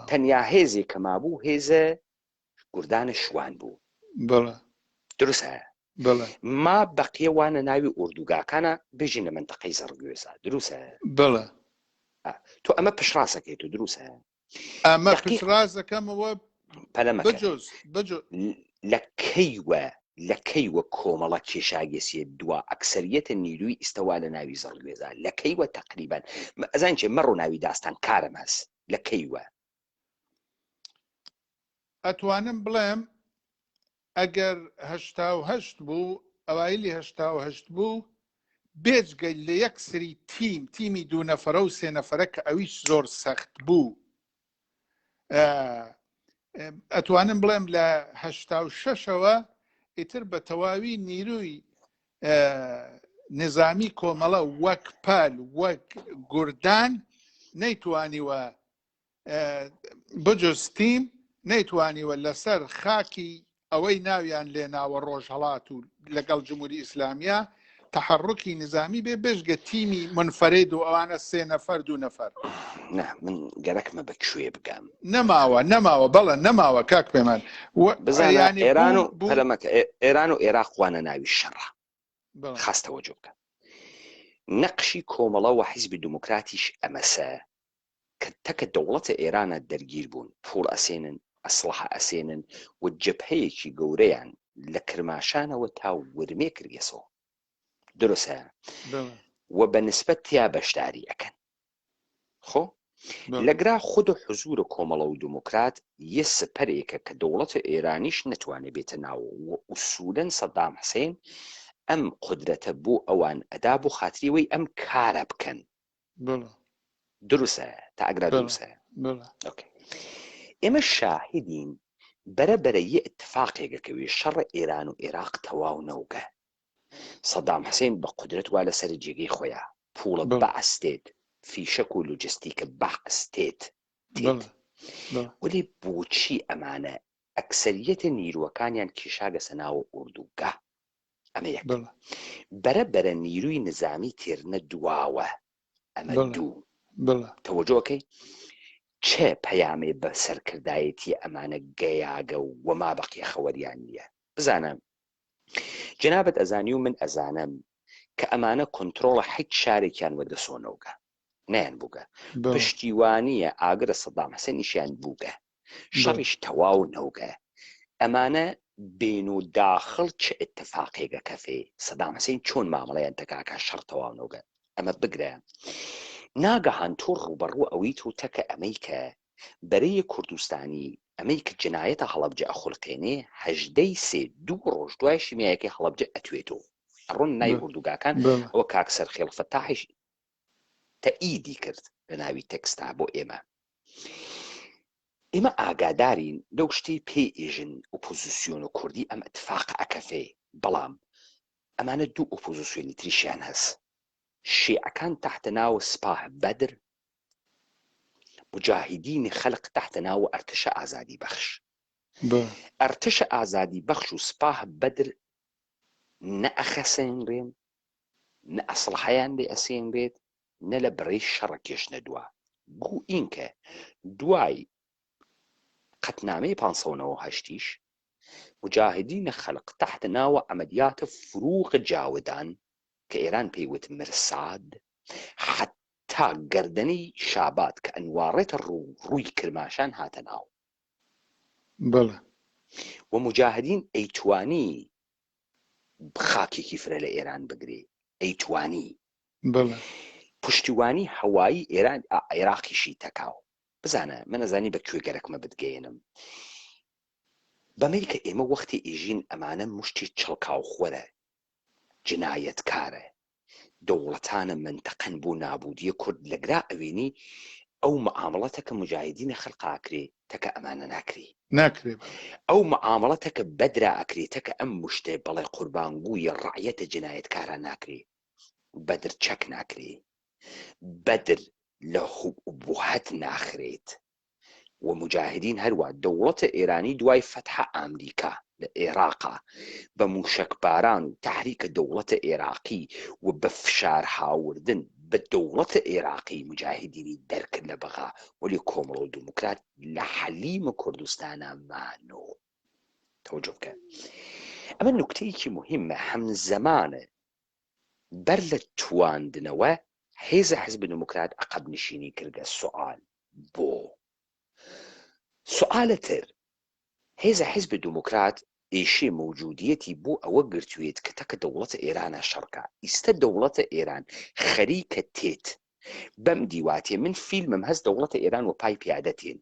تەنیا هێزێک کە مابوو هێزە گوردانە شوان بوو دروستە ما بەقیە وانە ناوی ئوردوگاکانە بێژین لە منتەقەی زەڕگوێزە دروستە تۆ ئەمە پشڕاسەکەی تو دروستە ئەمە پشڕازەکەمەوە پەلەمەکە لەکەیوە کۆمەڵە کێشاگەسیە دووە ئەکسەریەتە نیروی ئیستەوا لە ناوی زەڕگوێزە لەکەیوە تەقریبان ئەزان چێ مەڕۆ ناوی داستان کارم هەست لەکەیوە ئەتوانم بڵێم ئەگەر 88 بوو ئەوایلی 88 بوو بێجگەی لە یەک سری تیمی 2 نەفەرە و 3 نەفەرە کە ئەویش زۆر سەخت بوو ئەتوانم بڵێم لە 86ەوە ئیتر بە تەواوی نیروی نظامی کۆمەڵە وەک پال وەک گوردان نەیتوانیوە بجوز تیم نەیتوانیوە لەسەر خاکی ئەوەی ناویان لێ ناوە ڕۆژهەڵات و لەگەڵ جمهوری ئیسلامیە تحرکی نظامی بێ بێژگە تیمی منفەرید و ئەوانە 3 نەفەر 2 نەفەر من گەرەکمە بەکوێ بگەم نەماوە بەڵێ نەماوە کاک پێمان بزانە ئێران و پەلەمەکە ئێران و عێراق خوانە ناوی شەڕە خاستەوە جۆ بکە نەقشی کۆمەڵە و حیزبی دموکراتیش ئەمەسە کە تەکە دەوڵەتە ئێرانە دەرگیر بوون پوڵ ئەسێنن ئەسلحە ئەسێنن و جەبهەیەکی گەورەیان لە کرماشانەوە تا ورمێ کردێسەوە دروستە و بە نسبەت تیا بەشداری ئەکەن خۆ لەگرا خود و حزور کۆمەڵە و دموکرات یە سپەرێکە کە دەوڵەتە ئێرانیش نەتوانێت بێتە ناوە و ئوسوولەن سەدام حوسێن ئەم قودرەتە بۆ ئەوان ئەدا بۆ خاتریەوەی ئەم کارە بکەن دروستە تا ئەگرا دروستە ئێمە شاهدین بەرەبەرە یە ئتفاقێکەکەوی شەڕ ئێران و عێراق تەواو نەوگە سەدام حوسێن بە قودرەت وا لەسەر جێگەی خۆیان پوڵە بەعستێت فیشەک و لوجستیکە بەحس تێت وەلی بۆچی ئەمانە ئەکسەریەتە نیروەکانیان کێشاگە سەناوە ئوردوگا ئەمە یەک بەرە نیروی نظامی تێرنە دواوە ئەمە دوو تەوەجۆکەی چه پەیامێ بە سەرکردایەتی ئەمانە گەیاگە و وەما بەقیە خەوەریان نییە بزانم جەنابەت ئەزانی و من ئەزانم کە ئەمانە کۆنتڕۆڵە هیچ شارێکیان وەدەسۆنەوەگە نیان بووگە پشتیوانیە ئاگرە سەدام حسێنیشیان بووگە شەڕیش تەواو نەوگە ئەمانە بین و داخڵ چه اتفاقێگە کەفێ سەدام حسێن چۆن مامەڵەیان تەکاکە شەڕ تەواو نەوگە ئەمە بگرە ناگەهان تۆ ڕوبەڕوو ئەوەی تۆ تەکە ئەمەی کە بەرەی کوردستانی ئەمەی کە جنایەتە هەڵەبجە ئەخولقێنێ هەژدەی سێ دوو ڕۆژ دوای شیمایەکی هەڵەبجە ئەتوێتەوە ئەڕۆن نای ئوردوگاکان ئەوە کاکسەر خێڵفەتاحیش تەئیدی کرد لە ناوی تەکستا بۆ ئێمە ئاگادارین لەو شتەی پێ ئێژن ئۆپۆزیسیۆن و کوردی ئەم ئەتفاق ئەکەفێ بەڵام ئەمانە دوو ئۆپۆزیسیۆنی تریشیان هەست شیعەکان تحت ناو سپاه بەدر مجاهدینی خەلق تحت ناو ئەرتشە ئازادی بەخش ئەرتشە ئازادی بەخش و سپاه بەدر نە ئەخەسێنرێن نە ئەسلحەیان لێ ئەسێنرێت نە لە بڕێی شەڕە کێشنە دووە گوو ئینکە دوای قەتنامەی 508 مجاهدینە خەلق تحت ناوە ئەمەلیاتە فروغ جاودان کە ئێران پێیوت مرساد حتا گەردەنەی شابات کە ئەنوارێتە ڕووی کرماشان هاتە ناو و مجاهدین ئەیتوانی خاکێکی فرە لە ئێران بگرێ ئەیتوانی پشتیوانی هەوایی ئێران عێراقیشی تەکاو بزانە من نەزانی بە کوێ گەرەکمە بتگەێنم بەمەی کە ئێمە وەختی ئێژین ئەمانە مشتی چڵکاوخۆرە جنایەتکارە دەوڵەتانە منتەقەن بۆ نابودیە کورد لەگرا ئەوێنی ئەو مەعامڵەتە کە مجاهدینە خەلقاکرێ تەکە ئەمانە ناکرێ ئەو مەعامڵەتە کە بەدرا ئەکرێتە کە ئەم مشتێ بەڵێ قوربانگوویە ڕعیەتە جنایەتکارە ناکرێ بەدر چەک ناکرێ بەدر لە حوبوهەت ناخرێت و مجاهدین هەروە دەوڵەتە ئێرانی دوای فەتحە ئەمریکا لە عێراقا بە موشەکباران و تحریکە دەوڵەتە عێراقی و بە فشار هاوردن بە دەوڵەتە عێراقی مجاهدینی دەرکرد لە بەغا وەلی کۆمەڵە و دموکرات لە حەلیمە کوردستانە مانۆ تەوەجۆ بکە ئەمە نوکتەیەکی مهمە هەمزەمانە بەر لە تواندنەوە هێزە حزب دموکرات عەقەب نشینی کردە سوال بۆ سوالەتر هێزە حزب دموکرات ئێشێ موجودیەتی بۆ ئەوە گرتوێت کە تەکە دەوڵەتە ئێرانە شەڕکە ئیستە دەوڵەتە ئێران خەریکە تێت بەم دیواتێ من فیلمم هەست دەوڵەتە ئێران و پای پیادەتێن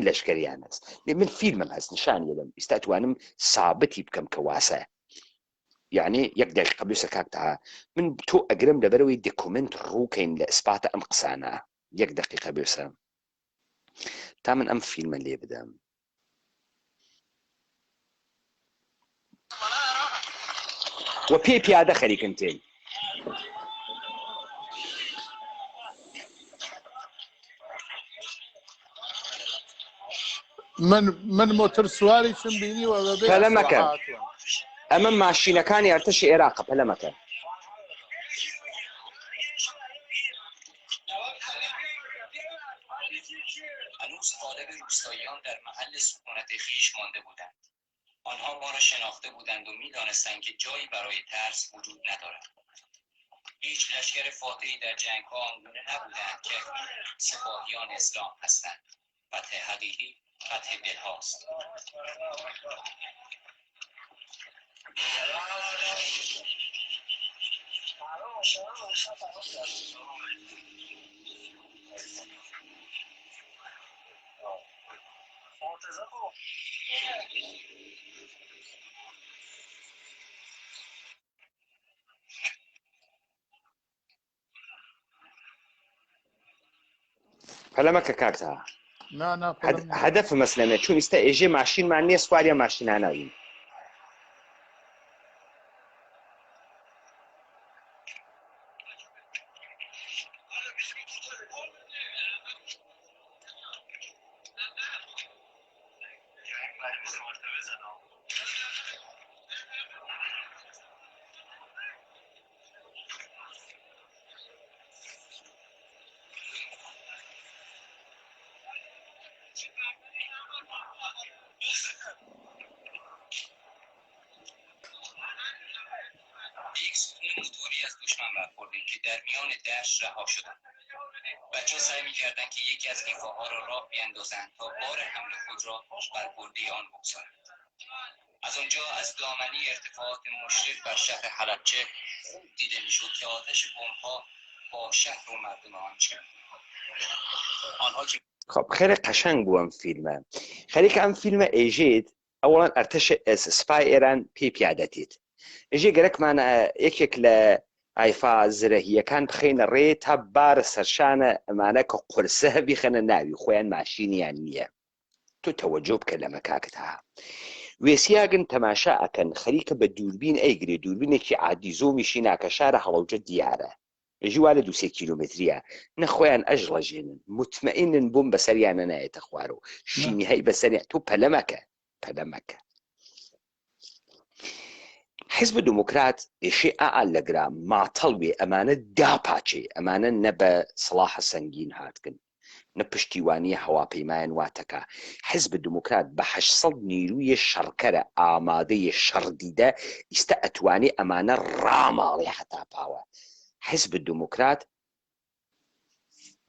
لەشکریان هەست من فیلمم هەست نیشانیە لەم ئیستا توانم سابتی بکەم کە واسە یعنی یەک دقیقە بێسە کاکتە من تۆ ئەگرم لەبەرەوەی دکومنت ڕووکەین لە ئەسپاتە ئەم قسانە یەک دقیقە بێسە تا من ئەم فیلمە لێ بدەم و پێی پیادە خەریکن تێن من مۆتۆر سواری چم بینیوە پەلەمەکە ئەمە ماشینەکانی ئەرتەشی عێراقە پەلەمەکە هنوز غالب روستاییان در محل سکونت خویش مانده بودند. آنها ما را شناخته بودند و می‌دانستند که جایی برای ترس وجود ندارد. هیچ لشکر فاتحی در جنگ‌ها آنگونه نبودند که سپاهیان اسلام هستند. فتح حقیقی فتح دل‌هاست. پەلەمەکە کاکتە هەدەف مەسلەمێ چون ئێستا ئێژێ ماشینمان نییە سواریە ماشینانەوین یک ستون موتوری از دشمن برخوردیم که در میان دشت رها شدند. بچه‌ها سعی می‌کردند که یکی از قیفاها را راه بیندازند تا بار حمل خود را بر گرده آن بگذارند. از آنجا از دامنی ارتفاعات مشرف بر شهر حلبچه دیده می‌شد که آتش بمب‌ها با شهر و مردم آن چه آنها که خب خیلی قشنگ بوو ئەم فیلمە خەریکە ئەم فیلمە ئێژێت ئەوڵان ئەرتەش سپای ئێران پێی پیادەتێت ئێژێ گەرەکمانە یەکێک لە ئایفا زرەهیەکان بخەینە ڕێ تا بارە سەرشانە ئەمانە کە قورسە بیخەنە ناوی خۆیان ماشینیان نییە تۆ تەوەجۆ بکە لەمە کاکتها وێسیاگن تەماشا ئەکەن خەریکە بە دووربین ئەیگرێ دووربینێکی عادی زۆمیشی ناکە شارە هەڵەوجە دیارە ژوا لە 2 کیلومتریە نەخۆیان ئەژڵەژێنن مطمئنن بووم بەسەریانە نایێتە خوارەوە شینی هەی بەسەریان تۆ پەلەمەکە حزب دموکرات ئێشێ ئال لەگرا ماتەڵوێ ئەمانە داپاچێ ئەمانە نە بە سڵاحە سەنگین هاتکن نە پشتیوانی هەواپەیمایان واتەکە حزب دموکرات بە 800 نیرویە شەڕکەرە ئامادەیە شەڕدیدە ئیستا ئەتوانێ ئەمانە ڕاماڵێ هەتا پاوە حزب دموکرات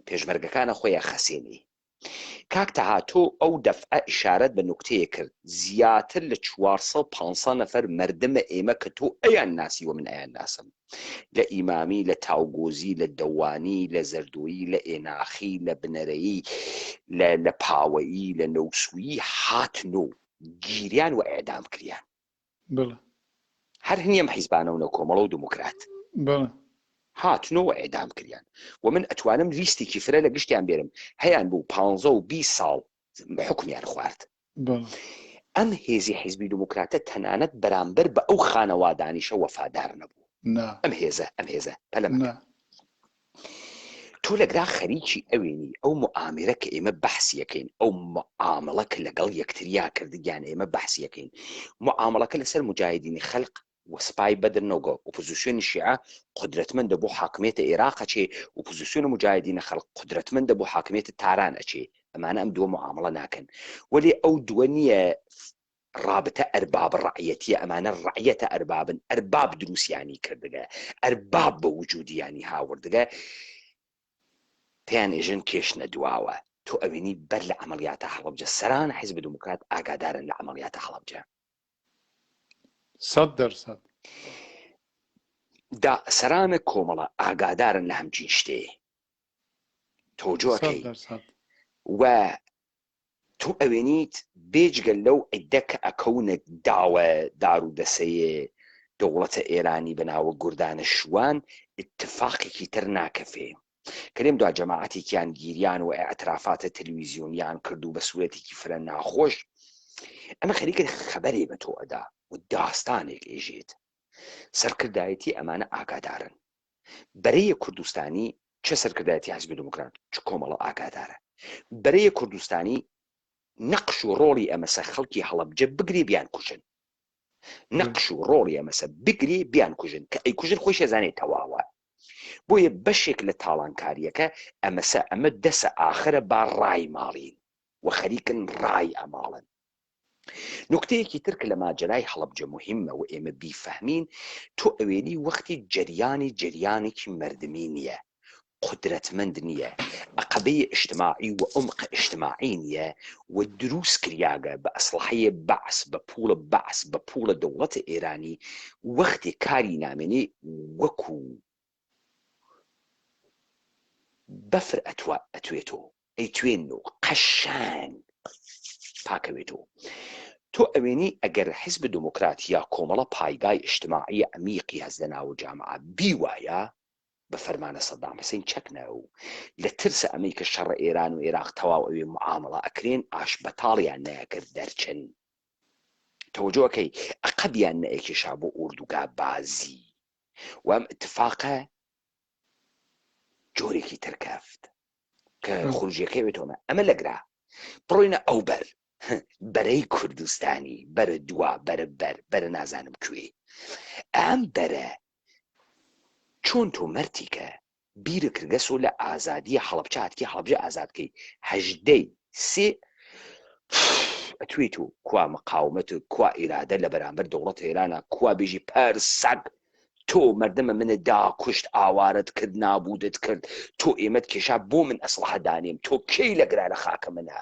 پێشمەرگەکانە خۆیان خەسێنی کاک تەهاتۆ ئەو دەفعە ئیشارەت بە نوکتەیە کرد زیاتر لە 450 نەفەر مردمە ئێمە کە تۆ ئەیان ناسیوە من ئەیان ناسم لە ئیمامی لە تاوگۆزی لە دەوانی لە زەردۆیی لە ئێناخی لە بنەرەیی لە پاوەیی لە نەوسویی هاتنۆ گیریان و ئێدام کریان هەر هەنیەم حیزبانە و نەکۆمەڵە و دموکرات هاتنەوە ئێدام کریان و من ئەتوانم لیستێکی فرە لە گشتیان بێرم هەیان بوو 15 و 20 ساڵ حکمیان خوارد ئەم هێزی حیزبی دموکراتە تەنانەت بەرامبەر بە ئەو خانەوادانیشە وەفادار نەبوو ئەم هێزە پەلەمەکە تۆ لەگرا خەریکی ئەوێنی ئەو معاملە کە ئێمە بەحسیەکەین ئەو معاملە کە لەگەڵ یەکتریا کردگیان ئێمە بەحسیەکەین معاملەکە لەسەر مجاهدینی خەلق وسپای بەدرنەوەگە ئۆپۆزیسیۆنی شیعە قدرەتمەندە بۆ حاکمیێتە عێراق ئەچێ ئۆپۆزیسیۆنە مجاهدینە خەلق قدرەتمەندە بۆ حاکمیێتە تاران ئەچێ ئەمانە ئەم دووە معاملە ناکەن وەلێ ئەو دووە نییە رابطە ئەرباب ڕعیەتیە ئەمانە ڕعیەتە ئەربابن ئەرباب دروستیانی کردگە ئەرباب بە وجودیانی هاوردگە پێیان ئێژن کێشنە دواوە تۆ ئەوێنی بەر لە عەمەلیاتە هەڵەبجە سەرانە حیزب دموکرات ئاگادارن لە عەمەلیاتە هەڵەبجە 100% سەرانە کۆمەڵە ئاگادارن لە هەمچین شتێ تۆجۆکەی و تۆ ئەوێنیت بێجگەل لەو عیددە کە ئەکەونە داوە دارودەسەیە دەوڵەتە ئێرانی بەناوە گوردانە شوان اتفاقێکی تر ناکەفێ کەلێم دوا جەماعەتێکیان گیریان و ئەترافاتە تەلەڤیزیۆنیان کرد و بە سوورەتێکی فرە ناخۆش ئەمە خەریکە خەبەرێ بە تۆ ئەدا و داستانێک ئێژێت سەرکردایەتی ئەمانە ئاگادارن بەرەیە کوردستانی چه سەرکردایەتی حیزبی دموکرات چ کۆمەڵە ئاگادارە بەرەیە کوردستانی نەقش و ڕۆڵی ئەمەسە خەڵکی هەڵەبجە بگرێ بیان کوژن نەقش و ڕۆڵی ئەمەسە بگرێ بیان کوژن کە ئەی کوژن خۆی شێزانێت تەواوە بۆیە بەشێک لە تاڵانکاریەکە ئەمەسە ئەمە دەسە ئاخرە با ڕای ماڵین و خەریکن ڕای ئەماڵن نکتەیەکی تر کە لە ماجرای هەڵەبجە مهمە و ئێمە بیفەهمین تۆ ئەوێنی وەختی جەریانێکی مردمی نییە قدرەتمەند نییە عەقەبەی ئیجتیماعی و عومق ئیجتیماعی نییە و دروست کریاگە بە ئەسلحەیە بەعس بە پوڵە بەعس بە پوڵە دەوڵەتە ئێرانی وەختی کاری نامێنێ وەکو بەفر ئەتوێتەوە ئەیتوێنەوە قەشنگ پاکەوێتەوە تۆ ئەوێنی ئەگەر حیزب دموکرات یا کۆمەڵە پایگای ئیجتیماعی عەمیقی هەست لەناو جامعە بیوایە بە فەرمانە سەدام حوسێن چەکنەوە لە ترسە ئەمەی کە شەڕە ئێران و عێراق تەواو ئەوێ معامڵە ئەکرێن ئاش بەتاڵیان نەیەکرد دەرچن تەوەجۆکەی عەقەبیان نەئەکێشا بۆ ئوردوگا بازی و ئەم اتفاقە جۆرێکی ترکەفت کە خوروجیەکەی بێتەوە ئەمە لەگرا بڕۆینە ئەوبەر بەرەی کوردستانی بەرە دوا بەرە نازانم کوێ ئەم بەرە چۆن تۆ مەرتیکە بیرە کردگەسۆ لە ئازادیە هەڵەبجاتکی هەڵبجە ئازادکەی هەژدەی سێ ئەتوێت و کوا مقاومەت و کوا ئیرادە لە بەرامبەر دەوڵەت ئێرانە کوا بێژی پەر سەگ تۆ مردمە منە دا کوشت ئاوارت کرد نابودت کرد تۆ ئێمەت کێشا بۆ من ئەسڵحە دانێم تۆ کەی لە گرانە خاکە منە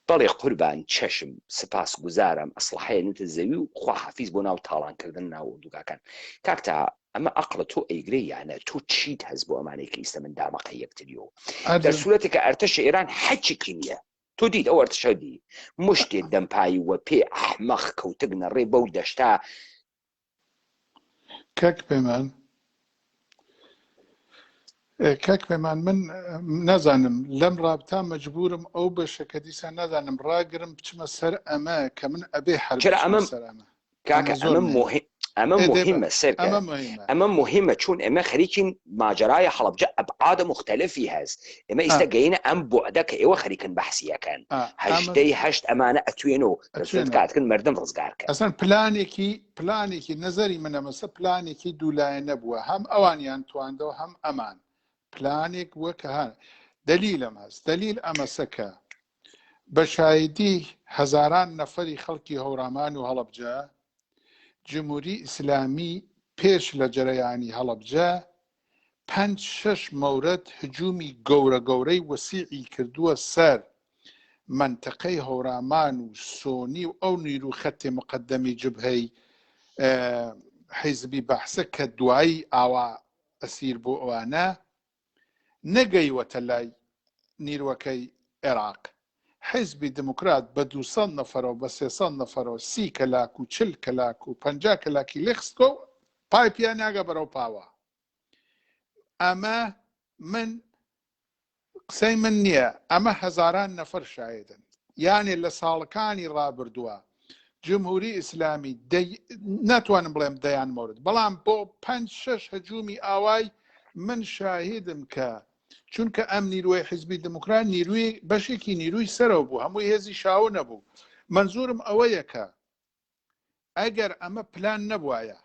بەڵێ قوربان چەشم سپاس گوزارم ئەسڵحەیە نوتە زەوی و خوا حافیز بۆ ناو تاڵانکردن ناو دووگاکان کاکتا ئەمە ئەقڵە تۆ ئەیگرێ یانە تۆ چیت هەز بۆ ئەمانەی کە ئیستا من دامەقە یەکتریۆ دەرسوورەتێکە ئەرتەشە ئێران حەچێکی نییە تۆ دیت ئەو ئەرتەشە دی مشتێ دەمپایی وە پێ ئەحمەق کەوتگنە ڕێ بەو دەشتا کاک پەیمان من نازانم لەم رابطە مەجبورم ئەو بەشەکە دیسان نازانم ڕاگرم بچمە سەر ئەمە کە من ئەبێ چرا ئەمە مهمە سەرکە ئەمە مهمە چون ئێمە خەریکین ماجرای هەڵەبجە ئەبعادە مختلفی هەست ئێمە ئیستا گەینە ئەم بوعدە کە ئێوە خەریکن بەحسیەکەن هەژدەی هەشت ئەمانە ئەتوێنەوە دەستێت کاتکن مردم ڕزگارکە ئەسەن پلانێکی نەزەری منە مەسە پلانێکی دوولایە نەبووە هەم ئەوانیان تواندەوە هەم ئەمان پلانێک وەکە هەن دلیلم هەست دلیل ئەمەسەکە بە شایدی هەزاران نەفەری خەڵکی هەورامان و هەڵەبجە جمهوری ئیسلامی پێش لە جەرەیانی هەڵەبجە 5-6 مەورد هجوومی گەورەی وەسیعی کردووە سەر منتەقەی هەورامان و سۆنی و ئەو نیرو خەتێ مقدەمی جبهەی حیزبی بەحسە کە دوایی ئاوا ئەسیر بۆ ئەوانە نەگەیوەتە لای نیروەکەی عێراق حیزبی دموکرات بە 200 نەفەرەوە بە 300 نەفەرەوە 30 کەلاک و 40 کەلاک و 50 کەلاکی لێخستۆ پای پیان ناگە بەرەو پاوە ئەمە من قسەی من نییە ئەمە هەزاران نەفەر شایدن یانێ لە ساڵەکانی ڕابردووە جمهوری ئیسلامی ناتوانم بڵێم دەیان مورد بەڵام بۆ 5-6 هەجوومی ئاوای من شاهدم کە چونکە ئەم نیروی حیزبی دموکرات نیروی بەشێکی نیروی سەرەوە بوو هەمووی هێزی شاو نەبوو منزورم ئەوەیە کە ئەگەر ئەمە پلان نەبوایە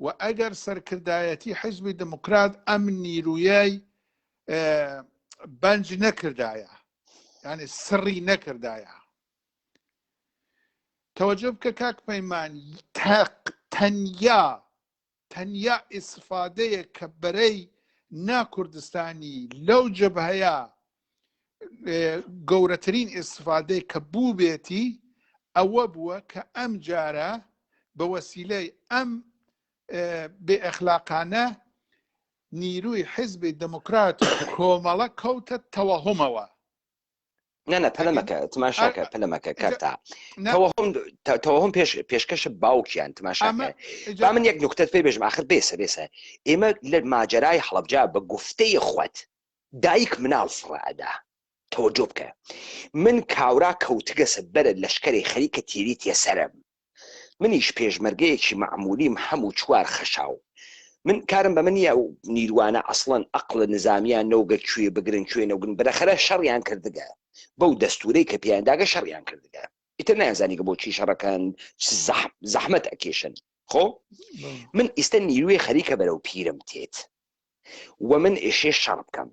و ئەگەر سەرکردایەتی حیزبی دموکرات ئەم نیرویای بەنج نەکردایە یعنی سڕی نەکردایە تەوەجە بکە کاک پەیمان تەنیا ئیسفادەیە کە بەرەی ناکوردستانی لەو جەبهەیە گەورەترین ئیسفادەی کە بوو بێتی ئەوە بووە کە ئەم جارە بە وەسیلەی ئەم بێ ئەخلاقانە نیروی حیزبی دموکرات کۆمەڵە کەوتە تەوەهومەوە نە پەلەمەکە تماشاکە پەلەمەکە کاتا تەوەهم پێشکەشە باوکیان تماشاکە با من یەک نوکتەت پێ بێژم ئاخر بێسە ئێمە لە ماجرای هەڵەبجا بە گوفتەی خۆت دایک مناڵ فڕەدا تەوەجۆ بکە من کاورا کەوتگەسە بەرە لەشکەری خەریکە تیریتیە سەرم منیش پێشمەرگەیەکی معمولیم هەموو چوار خەشاو من کارم بە منیە و نیروانە ئەسڵەن ئەقڵە نظامیان نەوگە کوێ بگرن کوێ نەوگرن بەرەخەرە شەڕیان کردگە بەو دەستورەی کە پێیانداگە شەڕیان کردگە ئیتر نازانیگە بۆچی شەڕەکان زەحمەت ئەکێشن خۆ من ئیستە نیروی خەریکە بەرەو پیرم تێت و من ئێشێ شەڕ بکەم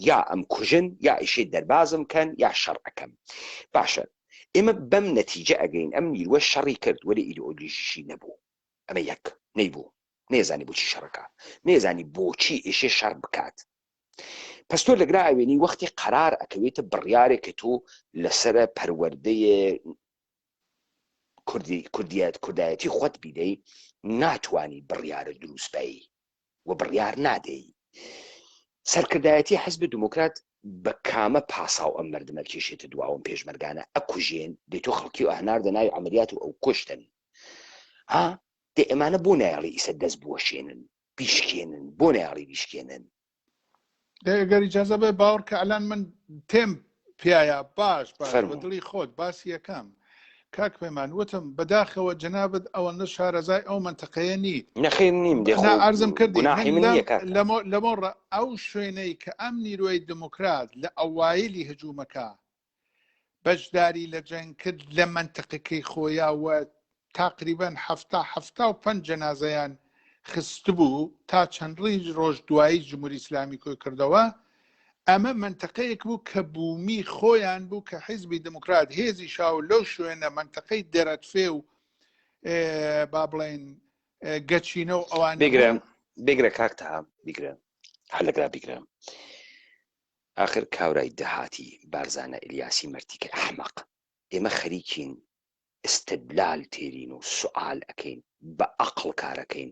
یا ئەم کوژن یا ئیشێ دەربازم کەن یا شەڕ ئەەکەم باشە ئێمە بەم نەتیجە ئەگەین ئەم نیروە شەڕی کرد وەلی ئیدئۆلۆژیشی نەبوو ئەمە یەک نەیبوو نێزانی بۆچی شەڕەکە نێزانی بۆچی ئێشێ شەڕ بکات پس تۆ لەگرا ئەوێنی وەختی قەرار ئەکەوێتە بڕیارێکە تۆ لەسرە پەروەردەیە کوردایەتی خۆت بیدەی ناتوانی بڕیارە دروستبایی و بڕیار نادەی سەرکردایەتی حیزب دموکرات بە کامە پاساو ئەم مردمە کێشێتە دواوەم پێشمەرگانە ئەکوژێن دێت تۆ خەڵکی و ئەهناردە ناوی عەمەلیات و ئەو کوشتن ها دێ ئێمانە بۆ نایڵی ئیسە دەست بوەشێنن بیشکێنن بۆ نایڵی بیشکێنن ئەگەر ئیجازە بێ باوەڕ کە ئەلان من تێم پیایە باش بە دڵی خۆت باسی یەکەم کاک پەیمان وتم بەداخەوە جەنابەت ئەوەندە شارەزای ئەو منتەقەیە نیت نەخێر نیم ئەرزم کردی لەمۆڕە ئەو شوێنەی کە ئەم نیروی دموکرات لە ئەوایلی هجوومەکە بەشداری لە جەنگ کرد لە منتەقەکەی خۆیەوە تقریبان هەفتا و پەنج جەنازەیان خست بوو تا چەند ڕۆژ دوایی جمهوری ئیسلامی کۆی کردەوە. ئەمە منتەقەیەک بوو کە بوومی خۆیان بوو کە حیزبی دموکرات هێزی شاو لەو شوێنە منتەقەی دەرەتفێ و با بڵێن گەچینە و ئەوان بگرە کاکتە بگرە هەلەگرا بگرە. آخر کاورای دەهاتی بارزانە ئیلیاسی مەرتیکە ئەحمەق. ئێمە خەریکین استدلال تێرین و سوال ئەەکەین بە عەقڵ کارەکەین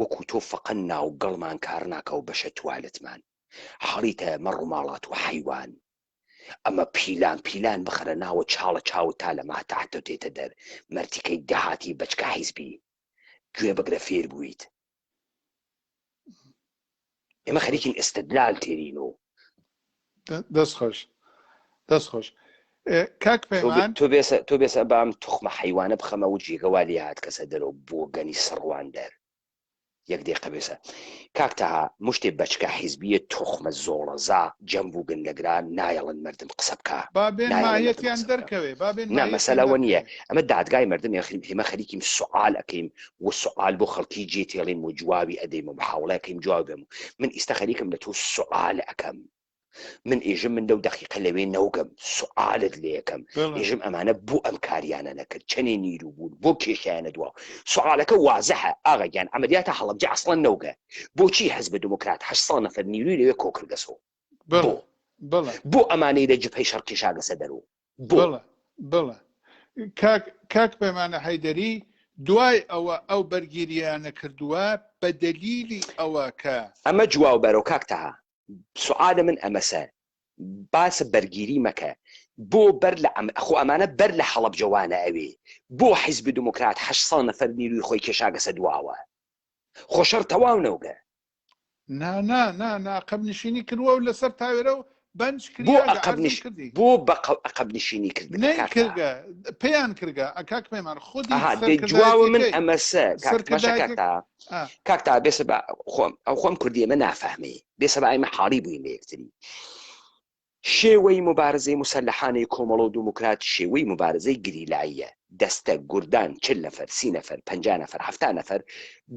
وەکو تۆ فەقەن ناو گەڵمان کار ناکە و بەشە توالتمان حەڵیتە ئەمە ڕووماڵات و حەیوان. ئەمە پیلان بخەرە ناوە چاڵە چاوت تا لە ماتەحتە تێتە دەر مەرتیکەی دەهاتی بەچکە حیزبی گوێ بگرە فێر بوویت. ئێمە خەریکین استدلال تێرین و دەستخۆش کاک پەیمان تۆ بێسە بام توخمە حەیوانە بخەمە و جێگەوالی هات کەسە دەرەوە بۆ گەنی سڕوان دەر یەک دقیقە بێسە کاکتەها مشتێ بەچکە حیزبیە توخمە زۆڵەزا جەمبووگن لەگرا نایەڵن مردم قسە بکە بابێنمایەتیان دەرکەوێ نا مەسەلەوە نییە ئەمە دادگای مردم ئێمە خەریکیم سوال ئەەکەیم و سوال بۆ خەڵکی جێ تێڵین و جوابی ئەدەیم و محاوڵەکەیم جواب بێم من ئیستا خەریکم لە تۆ سوال ئەەکەم من ئێژم من لەو دەقیقە لەوێ نەوگەم سوالت لێ یەکەم ئێژم ئەمانە بۆ ئەم کاریانە نەکرد چەنێ نیرو بوون بۆ کێشیانە دوا سوالەکە وازەحە ئاغاگیان ئەمەلیاتە هەڵەبجە ئەسڵەن نەوگە بۆچی حیزب دموکرات 800 نەفەر نیروی لەوێ کۆ کردەسەوە بۆ ئەمانەی لە جبهەی شەرقی شاگەسە دەرەوە بڵێ کاک پەیمانە حەیدەری دوای ئەوە ئەو بەرگیریانە کردووە بە دەلیلی ئەوە کە ئەمە جواو بەرەو کاکتەها سوالە من ئەمەسە باسە بەرگیری مەکە بۆ بەر لە خۆ ئەمانە بەر لە حەڵەب جوانە ئەوێ بۆ حیزب دموکرات 800 نەفەر نیروی خۆی کێشاگەسە دواوە خۆشەر تەواو نەوگە نا عەقەبنشینی کردووە و لەسەر تاوێرە و بەنج کردی بۆ بە عەقەبنشینی کردگە پێیان کردگە کاک پەیمان خودی جواوە من ئەمەسە کاکتا بێسە بە خۆم کوردی ئەمە نافەهمێ بێسە بە ئەمە حاڵی بووین لە یەکتری شێوەی مبارزەی موسەلەحانەی کۆمەڵە و دموکرات شێوەی مبارزەی گریلاییە دەستە گوردان 40 نەفەر 30 نەفەر 50 نەفەر 70 نەفەر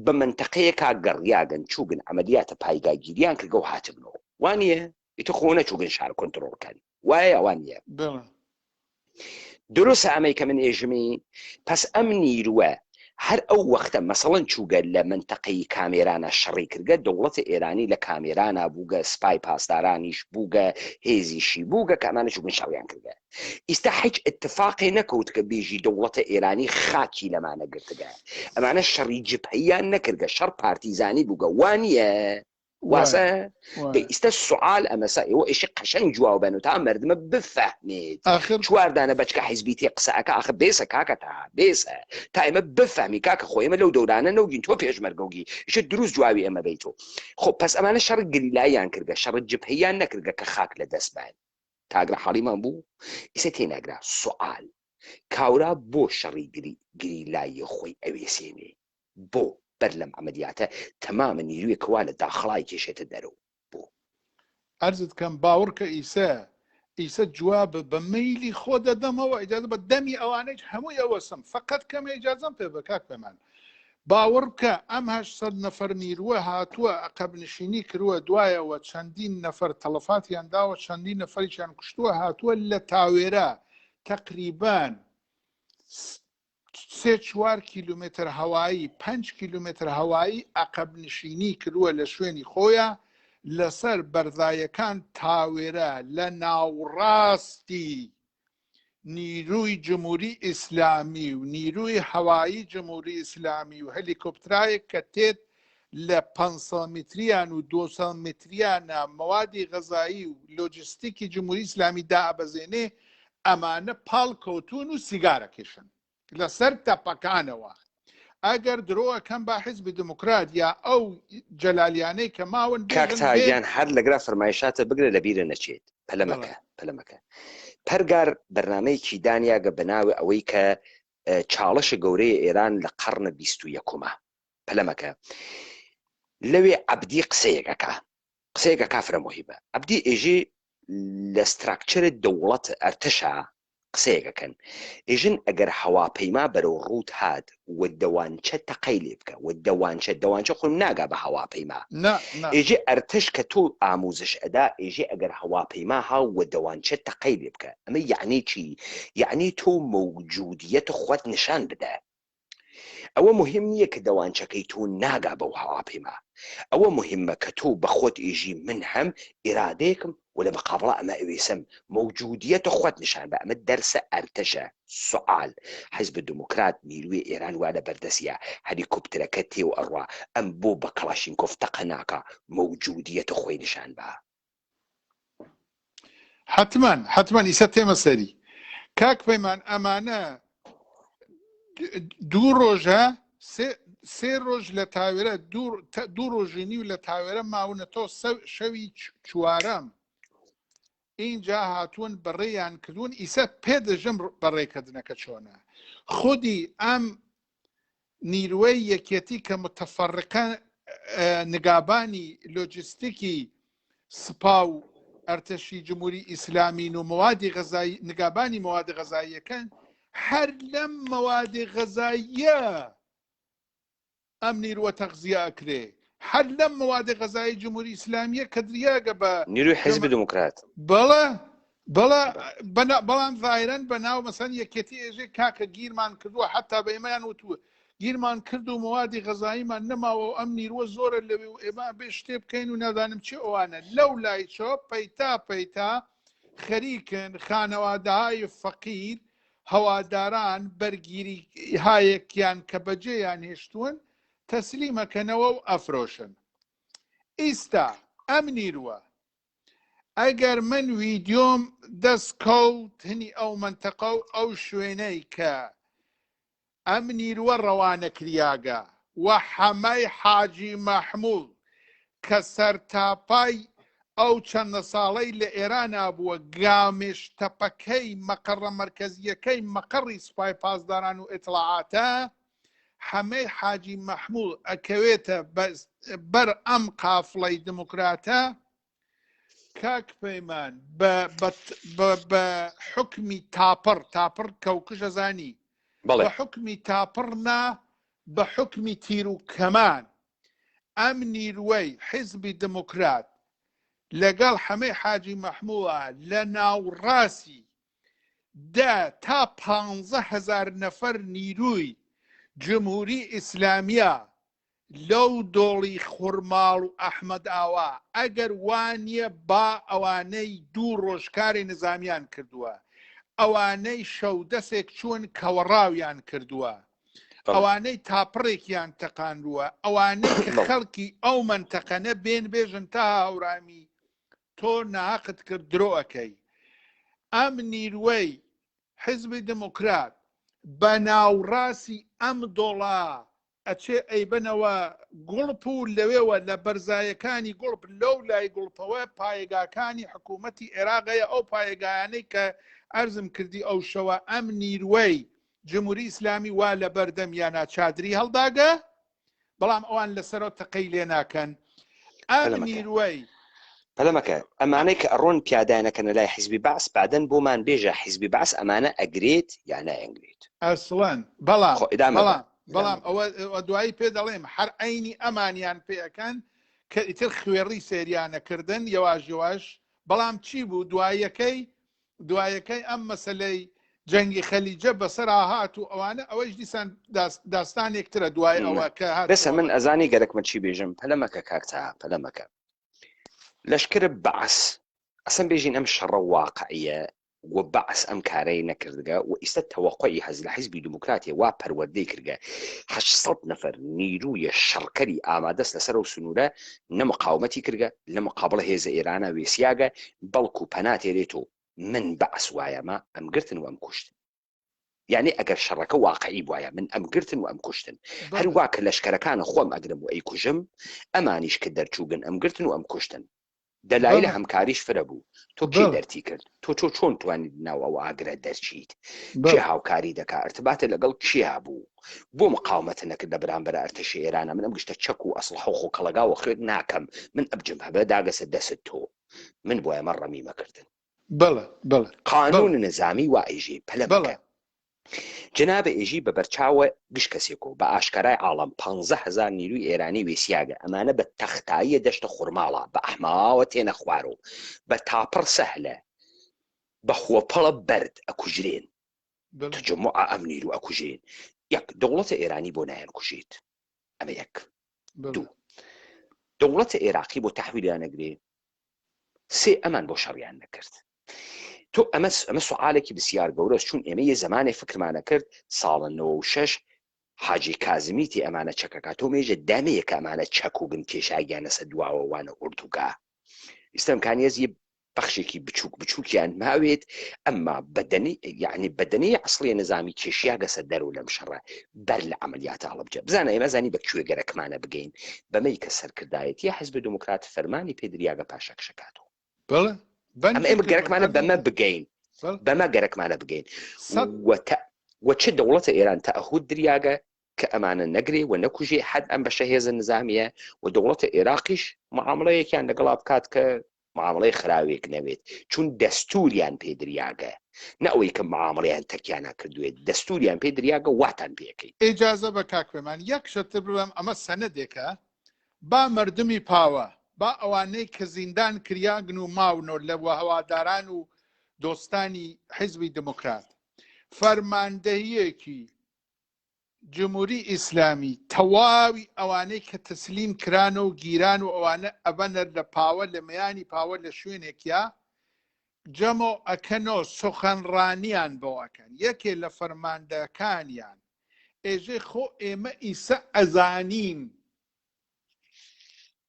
بە منتەقەیەکا گەڕیاگەن چووگن ئەمەلیاتە پایگاگیریان کردگە و هاتبنەوە وانە ئیتە خۆ نەچووگن شار کۆنتڕۆڵکەن وایە ئەوان نییە دروستە ئەمەی کە من ئێژمی پس ئەم نیروە هەر ئەو وەختە مەسەڵەن چووگە لە منتەقەی کامێرانە شەڕی کردگە دەوڵەتی ئێرانی لە کامێرانە بووگە سپای پاسدارانیش بووگە هێزیشی بووگە کە ئەمانە چووگن شاویان کردگە ئیستا هیچ اتفاقی نەکەوت کە بێژی دەوڵەتە ئێرانی خاکی لەمانە گرتگە ئەمانە شەڕی جبهەییان نەکردگە شەڕ پارتیزانی بووگە وانە واسە ئیستا سوال ئەمەسا ئێوە ئێشی قەشەنگ جواب بەن و تا مردمە بفەهمێت چواردانە بەچکە حیزبی تێ قسەکە ئاخە بێسە کاکە تا بێسە تا ئێمە بفەهمی کاکە خۆ ئێمە لەو دەورانە نەوگین تۆ پێشمەرگەوگی ئیشە دروست جوابی ئەمە بیتۆ خۆ پس ئەمانە شەڕ گریلاییان کردگە شەڕ جبهەییان نەکردگە کە خاک لە دەست بان تاگرە حاڵیمان بوو ئیسە تێنەگرا سوال کاورا بۆ شەڕی گریلایی خۆی ئەوێسێنێ بۆ بەر لەم ئەمەلیاتە تەمامە نیروی کەوا لە داخڵای کێشێتە دەرەوە بۆ عەرزت کەم باوەڕکە ئیسە جواب بە مەیلی خۆ دەدەمەوە ئیجازە بە دەمی ئەوانەی هەمووی ئەوەسم فقط کەمە ئیجازەم پێ بە کاک پەیمان باوەڕ بکە ئەم 800 نەفەر نیروە هاتووە عەقەبنشینی کردووە دوایەوە چەندین نەفەر تەڵەفاتیان داوە چەندین نەفەریشیان کوشتووە هاتووە لە تاوێرە تەقریبان 3-4 کیلومتر هەوایی 5 کیلومتر هەوایی عەقەبنشینی کردووە لە شوێنی خۆیە لەسەر بەرزایەکان تاوێرە لە ناوڕاستی نیروی جمهوری ئیسلامی و نیروی هەوایی جمهوری ئیسلامی و هەلیکۆپترایەک کە تێت لە 500 متریان و 200 متریانە مەوادی غەزایی و لۆجستیکی جمهوری ئیسلامی دابەزێنێ ئەمانە پاڵ کەوتون و سیگارەکێشن لەسەر تەپەکانەوە ئەگەر درۆەکەم با حیزبی دموکرات یا ئەو جەلالیانەی کە ماون کاکتاگیان هەر لەگرا فەرمایشاتە بگرە لە بیرە نەچێت پەلەمەکە پەرگار بەرنامەیەکی دانیاگە بەناوی ئەوەی کە چاڵەشە گەورەی ئێران لە قەرنە 21 پەلەمەکە لەوێ عەبدی قسەیەکە کافرە مۆهیبە عەبدی ئێژێ لە ستراکچەرە دەوڵەت ئەرتەشە قسەیەکەکەن ئێژن ئەگەر هەواپەیما بەرەو ڕوت هات و دەوانچە تەقەی لێ بکە و دەوانچە خۆم ناگا بە هەواپەیما ئێژێ ئەرتش کە تۆ ئاموزش ئەدا ئێژێ ئەگەر هەواپەیما هاو و دەوانچە تەقەی لێ بکە ئەمە یعنی چی؟ یعنی تۆ مەوجودیەت خۆت نیشان بدە. ئەوە مهم نییە کە دەوانچەکەی تۆ ناگا بەو هەواپەیما، ئەوە مهمە کە تۆ بەخۆت ئێژی من هەم ئێرادەیەکم و لە بەقابڵە ئەمە ئەوێسم مەوجودیەتە خۆت نیشان بە. ئەمە دەرسە ئەرتەشە. سوال حیزب دموکرات نیروی ئێران وا لە بەردەستیە هەلیکۆپتەرەکە تێو ئەڕوا ئەم بۆ بە کڵاشینکۆف تەقە ناکە مەوجودیەتە خۆی نیشان بە. حتمما ئیسە تێمە سەری کاک پەیمان ئەمانە دوو ڕۆژە سێ ڕۆژ لە تاوێرە دوو ڕۆژینی و لە تاوێرە ماونە تۆ شەوی چوارەم اینجا هاتوون بەڕێیان کردوون ئیسە پێدەژم بەڕێکردنەکە چۆنە خودی ئەم نیروەی یەکێتی کە متەفەڕقە نگابانی لۆجستیکی سپا و ئەرتەشی جمهوری ئیسلامین و موادی غەزایی نگابانی موادی غەزاییەکەن هەر لەم موادی غەزاییە ئەم نیروە تەغزیە ئەکرێ هەر لەم موادی غەزایی جمهوری ئیسلامیە کە دریاگە بە نیروی حیزب دموکرات بەڵام ظاهرەن بە ناو مەسەن یەکێتی ئێژێ کاکە گیرمان کردووە حتا بە ئێمەیان وتووە گیرمان کرد و موادی غەزاییمان نەماوە و ئەم نیروە زۆرە لەوێ و ئێمە بێ شتێ بکەین و نازانم چی ئەوانە لەو لایچۆ پەیتا خەریکن خانەوادەهای فەقیر هەواداران بەرگیری هایەکیان کە بەجێیان هێشتوون تەسلیمەکەنەوە و ئەفرۆشن. ئیستا ئەم نیروە ئەگەر من ویدیۆم دەست کەوتنی ئەو منتەقە و ئەو شوێنەی کە ئەم نیروە ڕەوانە کریاگە و حەمای حاجی مەحموود کە سەرتاپای ئەو چەندە ساڵەی لە ئێرانە بووە گامێشتەپەکەی مەقەڕە مەرکەزیەکەی مەقەڕی سوپای پاسداران و ئیتڵاعاتە حەمەی حاجی مەحموود ئەکەوێتە بەر ئەم قافڵەی دموکراتە کاک پەیمان بە حکمی تاپڕ کەوکشە زانی بە حکمی تاپڕنا بە حکمی تیر و کەمان ئەم نیروەی حیزبی دموکرات لەگەڵ حەمەی حاجی مەحموودە لە ناوڕاستی تا 15,000 نەفەر نیروی جمهوری ئیسلامیە لەو دۆڵی خوڕماڵ و ئەحمەد ئاوا ئەگەر وانە با ئەوانەی دوو ڕۆژکاری نظامیان کردووە ئەوانەی شەودەسێک چوون کەوەڕاویان کردووە ئەوانەی تاپڕێکیان تەقاندووە ئەوانەی کە خەڵکی ئەو منتەقەنە بێن بێژن تا هاورامی تۆ ناقت کرد درۆەکەی ئەم نیروەی حیزبی دموکرات بە ناوڕاستی ئەم دۆڵا ئەچێ ئەیبنەوە گوڵپ و لەوێوە لە بەرزایەکانی گوڵپ لەو لای گوڵپەوە پایگاکانی حکوومەتی عێراقەیە ئەو پایگایانەی کە ئەرزم کردی ئەو شەوە ئەم نیروەی جمهوری ئیسلامی وا لە بەردەمیانە چادری هەڵداگە بەڵام ئەوان لەسەرەوە تەقەی لێ ناکەن ئەم نیروەی پەلەمەکە ئەمانەی کە ئەڕۆن پیادانەکەنە لای حیزبی باس بعدەن بۆمان بێژە حیزبی باس ئەمانە ئەگرێت یا نایەنگرێت ئەسڵەن بەڵام ئەوە دوایی پێ دەڵێم هەر عینی ئەمانیان پێەکەن کە ئیتر خوێڕی سێریانەکردن یەواژ بەڵام چی بوو دوایەکەی ئەم مەسلەی جەنگی خەلیجە بەسەر هات و ئەوانە ئەوەش دیسان داستانێکترە دوای ئەوە کە بەسە من ئەزانی گەرەکمە چی بێژم پەلەمەکە کاکتا پەلەمەکە لەشکرە بەعس ئەسەن بێژین ئەم شەڕە واقعیە و بەعس ئەم کارەی نەکردگە و ئیستا تەوەقعی هەز لە حیزبی دموکراتی وا پەروەردەی کردگە 800 نەفەر نیرویە شەڕکەری ئامادەست لەسەر و سنوورە نەمقاومەتی کردگە لە مقابڵە هێزە ئێرانە وێسیاگە بەڵکو پەناتێرێتەوە من بەعس وایەمە ئەم گرتن و ئەم کوشتن یعنی ئەگەر شەڕەکە واقعی بواە من ئەم گرتن و ئەم کوشتن هەرووا کە لەشکەرەکانە خۆم ئەگرم و ئەی کوژم ئەمانیش کە دەرچووگن ئەم گرتن و ئەم کوشتن دەلایلە هەمکاریش فرە بوو تۆ کێ دەرتی کرد تۆ چۆن توانیت ناو ئەو ئاگرە دەرچیت کێ هاوکاری دەکا ارتباتە لەگەڵ کێ بوو بۆ مقاومەتە نەکرد لە بەرامبەر ئەرتەشی ئێرانە من ئەم گشتە چەک و ئەسڵحە و خۆکەڵەگا و خوێت ناکەم من ئەبجم هەبە داگەسە دەست تۆ من بۆ ئەمە ڕەمیمەکردن بڵێ قانون نظامی و ئێژی پەلەمەکە جنابە ئێژی بە بەرچاوە گشت کەسێکۆ بە ئاشکرای عاڵم 15,000 نیروی ئێرانی وێسیاگە ئەمانە بە تەختاییە دەشتە خوڕماڵە بە ئەحماوە تێنە خوارەوە بە تاپڕ سەهلە بە خۆپەڵە بەرد ئەکوژرێن تجمع ئەم نیرو ئەکوژێن یەک دەوڵەتە ئێرانی بۆ نایەن کوژێت ئەمە یەک دوو دەوڵەتە عێراقی بۆ تەحویلیان نەگرێ سێ ئەمان بۆ شەڕیان نەکرد تۆ ئەمە سوعالێکی بسیار گەورە چون ئێمە یە زمانێ فکرمانە کرد ساڵە 96 حاجی کازمیتی ئەمانە چەکەکە تۆ مێژە دامەیە کە ئەمانە چەک و بن کێشاگیانە سە دواوە وانە ئوردوگا ئیسلامکانیەزی بەخشێکی بچووکیان ماوێت ئەمما یعنی بەدەنەی ئەسڵی نظامی کێشیاگە سە دەرەوە لەم شەڕە بەر لە عملیاتە هەڵبجە بزانە ئێمە زانی بە کوێ گەرەکمانە بگەین بەمەی کە سەرکردایەتی حیزب دموکرات فەرمانی پێدریاگە پاشەکشەکاتەوە ئەمە گەرەکمانە بەمە بگەین بەمە گەرەکمانە بگەین وە چه دەوڵەتە ئێران تەعهود دریاگە کە ئەمانە نەگرێ و نەکوژێ حد ئەم بەشە هێزە نظامیە و دەوڵەتە عێراقیش معامڵەیەکیان لەگەڵا بکات کە معامڵەی خراوێک نەوێت چون دەستوریان پێدریاگە نەوەی کە معامڵیان تەکیانە کردوێت دەستوریان پێدریاگە واتان پێکەیت ئیجازە بە کاکوێمان یەک شتر بڵێم ئەمە سەنەدێکە با مردمی پاوە با ئەوانەی کە زیندان کریاگن و ماونۆ لە هەواداران و دۆستانی حیزبی دموکرات فەرماندەهیەکی جمهوری ئیسلامی تەواوی ئەوانەی کە تەسلیم کرانە و گیران و ئەوانە ئەبەنە لە پاوە لە مەیانی پاوە لە شوێنێکیا جەمۆ ئەکەنەوە سخەنڕانیان بەوەکەن یەکێ لە فەرماندەکانیان ئێژێ خۆ ئێمە ئیسە ئەزانین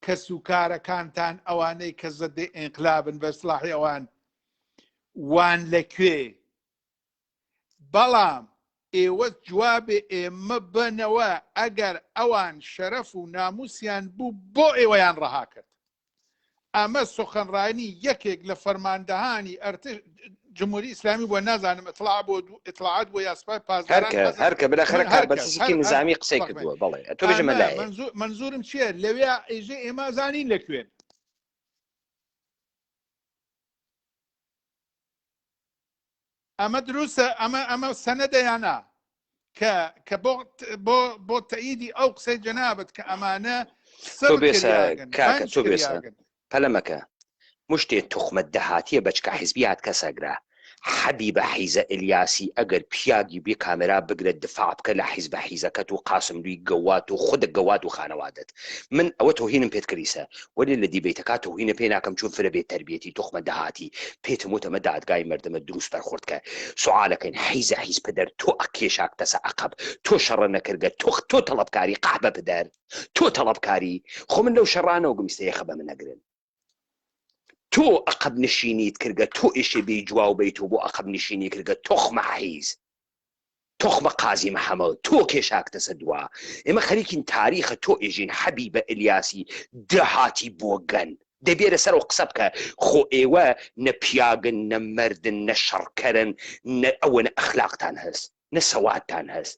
کە سوکارەکانتان ئەوانەی کە زەدەی ئینقلابن بە سڵاحی ئەوان وان لەکوێ بەڵام ئێوە جوابێ ئێمە بنەوە ئەگەر ئەوان شەرەف و ناموسیان بوو بۆ ئێوەیان ڕەها کرد ئەمە سخەنڕانی یەکێک لە فەرماندەهانی جمهوری ئیسلامی بۆ نازانم ئیطلاعات بۆ یاسپای پازداران هەرکە بەلاخەرە کاربەرسێکی نظامی قسەی کردووە بەڵێ تۆ بێژە مەلایە منزورم چییە لەوێ ئێژێ ئێمە زانین لەکوێن ئەمە دروستە ئەمە سەنەدەیانە کە بۆ تەئیدی ئەو قسەی جەنابەت کە ئەمانە پەلەمەکە مشتێ توخمە دەهاتیە بەچکە حیزبیات کەسەگرا حەبیبە حیزە ئلیاسی ئەگەر پیاگی بێ کامێرا بگرێت دفاع بکە لە حیزبە حیزەکەت و قاسملووی گەوات و خودە گەوات و خانەوادت من ئەوە تۆهینم پێت کریسە وەلی لە دیبێتەکە تۆهینە پێ ناکەم چون فرە بێت تربیەتی توخمە دەهاتی پێتم وتەمە دادگای مردمە دروست بەرخوردکە سوالەکەین حیزە حیز پدەر تۆ ئەکێشاک تەسە عقب تۆ شەڕە نەکردگە تۆ تەڵەبکاری قەحبە بدەر تۆ تەڵەبکاری خۆ من لەو شەڕانەوە گمیستەیەخە بە من نەگرن تۆ ئەقب نشینیت کردگە تۆ ئێشێ بێ جواو بیت و بۆ ئەقب نشینی کردگە تۆخمە حیز تۆخمە قازی محەمەد تۆ کێشاکتە سە دوا ئێمە خەریکین تاریخە تۆ ئێژین حەبیبە ئلیاسی دەهاتی بۆ گەن دەبێرە سەر و قسە بکە خۆ ئێوە نە پیاگن نە مردن نە شەڕکەرن نە ئەوە نە ئەخلاقتان هەست نە سەواتتان هەست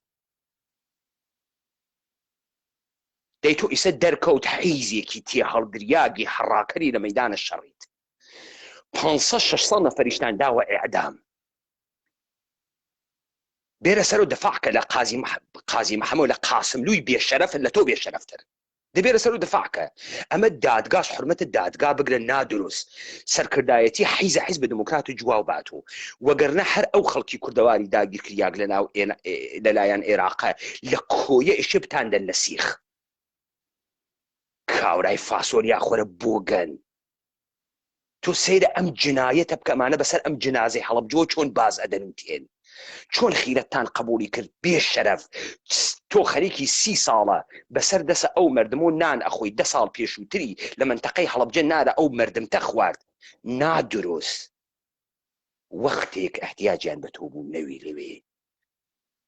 دەی تۆ ئیسە دەرکەوت حیزێکی تێ هەڵگریاگی حڕاکەری لە مەیدانە شەڕیت 500-600 نەفەریشتان داوە ئیعدام بێرە سەر و دەفاعکە لە قازی محەمەد لە قاسملووی بێشەرەف لە تۆ بێشەرەفتر دەبێرە سەر و دەفاعکە ئەمە دادگاش حرمەتە دادگا بگرە نادروست سەرکردایەتی حیزە حیزب دموکرات و جواو باتوو وەگەرنە هەر ئەو خەڵکی کوردەواری داگیرکریاک لەلایەن عێراقە لە کۆیە ئیشە بتاندەن لە سیخ کاورای فاسۆلیا خۆرە بۆگەن تۆ سەیرە ئەم جنایەتە بکەمانە بەسەر ئەم جنازەی هەڵەبجۆ چۆن باز ئەدەنوتێن چۆن خیرەتتان قبولی کرد بێ شەرەف تۆ خەریکی 30 ساڵە بەسەر دەسە ئەو مردم و نان ئەخۆی 10 ساڵ پێشووتری لە منتەقەی هەڵەبجە نادە ئەو مردمتە خوارد نادروست وەختێک احتیاجیان بە تۆ بوو نەوی لەوێ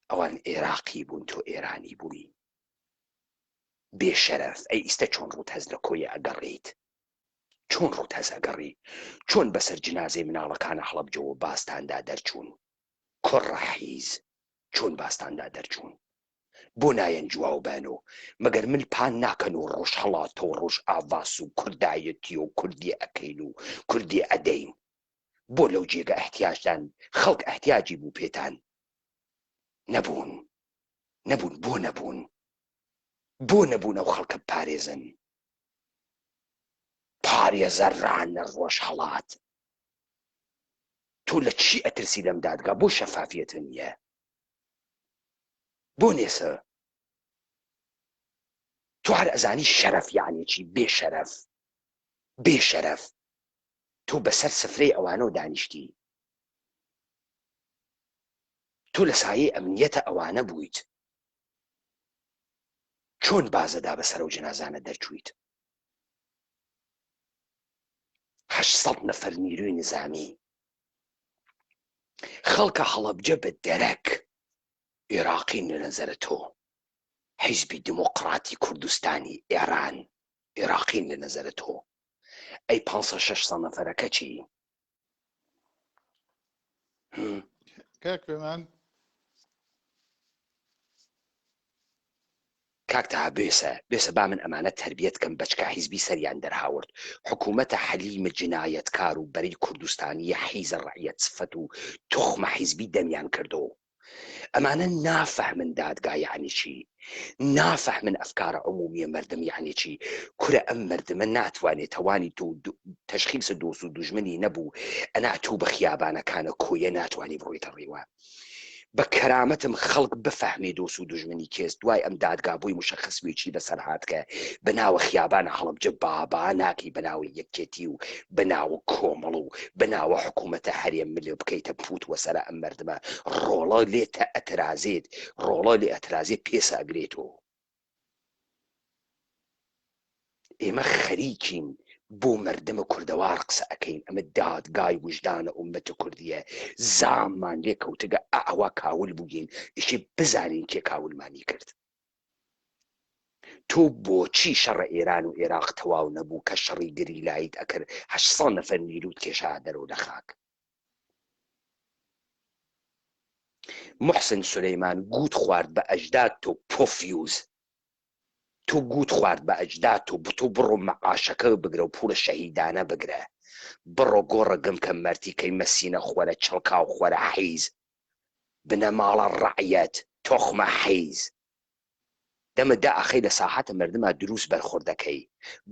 ئەوان عێراقی بوون تۆ ئێرانی بووی بێشەرەف ئەی ئیستە چۆن ڕوت هەز لە کۆیە ئەگەڕێیت چۆن ڕوت هەز ئەگەڕی چۆن بەسەر جنازەی مناڵەکانە هەڵەبجەوە باستاندا دەرچوون کوڕە حیز چۆن باستاندا دەرچوون بۆ نایەن جواو بانۆ مەگەر من پان ناکەن و ڕۆژ هەڵاتەوە ڕۆژ ئاواس و کوردایەتی و کوردی ئەکەین و کوردی ئەدەین بۆ لەو جێگە احتیاجدان خەڵک احتیاجی بوو پێتان نەبوون بۆ نەبوون ئەو خەڵکە پارێزن پارێزە ڕانە ڕۆژ هەڵات تۆ لە چی ئەترسی لەم دادگا بۆ شەفافیەتە نییە بۆ نێسە تۆ هەر ئەزانی شەرەف یعنی چی بێشەرەف تۆ بەسەر سفرەی ئەوانە و دانیشتی تۆ لە سایەی ئەمنیەتە ئەوانە بوویت چۆن بازەدا بەسەر ئەو جەنازانە دەرچوویت 800 نەفەر نیروی نظامی خەڵکە هەڵەبجە بە دەرەک عێراقین لە نەزەرە تۆ حیزبی دموقراتی کوردستانی ئێران عێراقین لە نەزەرە تۆ ئەی 500 نەفەرەکە چی کاک پێمان کاکتە بێسە با من ئەمانە تربیەت کەم بەچکە حیزبی سەریان دەرهاورد حکوومەتە حەلیمە جنایەتکار و بەرەی کوردستانیە حیزە ڕەعیەت سفەت و تۆخمە حیزبی دەمیان کردو ئەمانە نافەهمن دادگا یعنی چی نافەهمن ئەفکارە عمومیە مردم یعنی چی کورە ئەم مردمە ناتوانێت توانی تۆ تەشخیص دۆست و دوژمنی نەبوو ئەناتوو بە خیابانەکانە کۆیە ناتوانانی بڕۆیتە ڕێوە بە کەرامەتم خەڵک بفەهمێ دۆست و دوژمنی کێس دوای ئەم دادگا بۆی مشەخصوێکی بەسەر هاتکە بەناوە خیابانە هەڵەبجە بابا ناکەی بەناوی یەکێتی و بەناوە کۆمەڵ و بەناوە حکوومەتە هەرێم ملێ بکەیتە پووت وەسەرە ئەم مردمە ڕۆڵە لێتە ئەترازێت ڕۆڵە لێ ئەترازێت پێساگرێتەوە ئێمە خەریکین بۆ مردمە کوردەوار قسە ئەەکەین ئەمە دادگای وجدانە ئومەتە کوردیە زاممان لێ کەوتگە ئەوە کاول بووگین ئیشی بزانین کێ کاولمانی کرد تۆ بۆچی شەڕە ئێران و عێراق تەواو نەبوو کە شەڕی گریلایت ئەکرد 800 نەفەر نیروت کێشا دەرەوە لە خاک محسن سولەیمان گوت خوارد بە ئەجداد تۆ پۆفیوز تۆ گوت خوارد بە ئەجداد تۆ بڕۆ مەعاشەکە بگرە و پوڵە شەهیدانە بگرە بڕۆ گۆڕە گەم کە مەرتیکەی مەسینە خۆرە چڵکا و خۆرە حەیز بنە ماڵە ڕەعیەت تۆخمە حەیز دەمە دا ئەخەی لە ساحەتە مردمە دروست بەرخۆردەکەی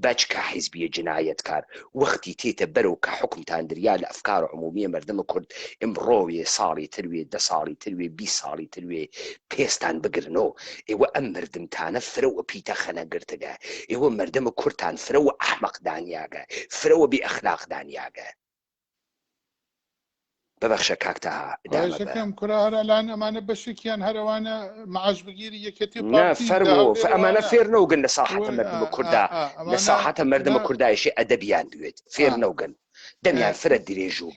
بەچکە حیزبیە جنایەتکار وەختی تێتە بەرەو کە حکومتان دریا لە ئەفکار عمومیە مردمە کورد ئمڕۆوێ ساڵی تروێ 10 ساڵی تروێ 20 ساڵی تروێ پێستان بگرنەوە ئێوە ئەم مردمتانە فرەوە پیتە خەنەگرتگە ئێوە مردمە کورتان فرەوە ئەحمەق دانیاگە فرەوە بێ ئەخلاق دانیاگە ببەخشە کاکتەها شەکەم کوراهەرەلان ئەمانە بەشێکیان هەرەوانە معاش بگیری یەکەتی فەرموو ئەمانە فێر نەوگن لە ساحەتە مردمە کووردا لە ساحەتە مردمە کوردایشی ئەدەبیان دوێت فێر نەوگن دەمیان فرە درێژ و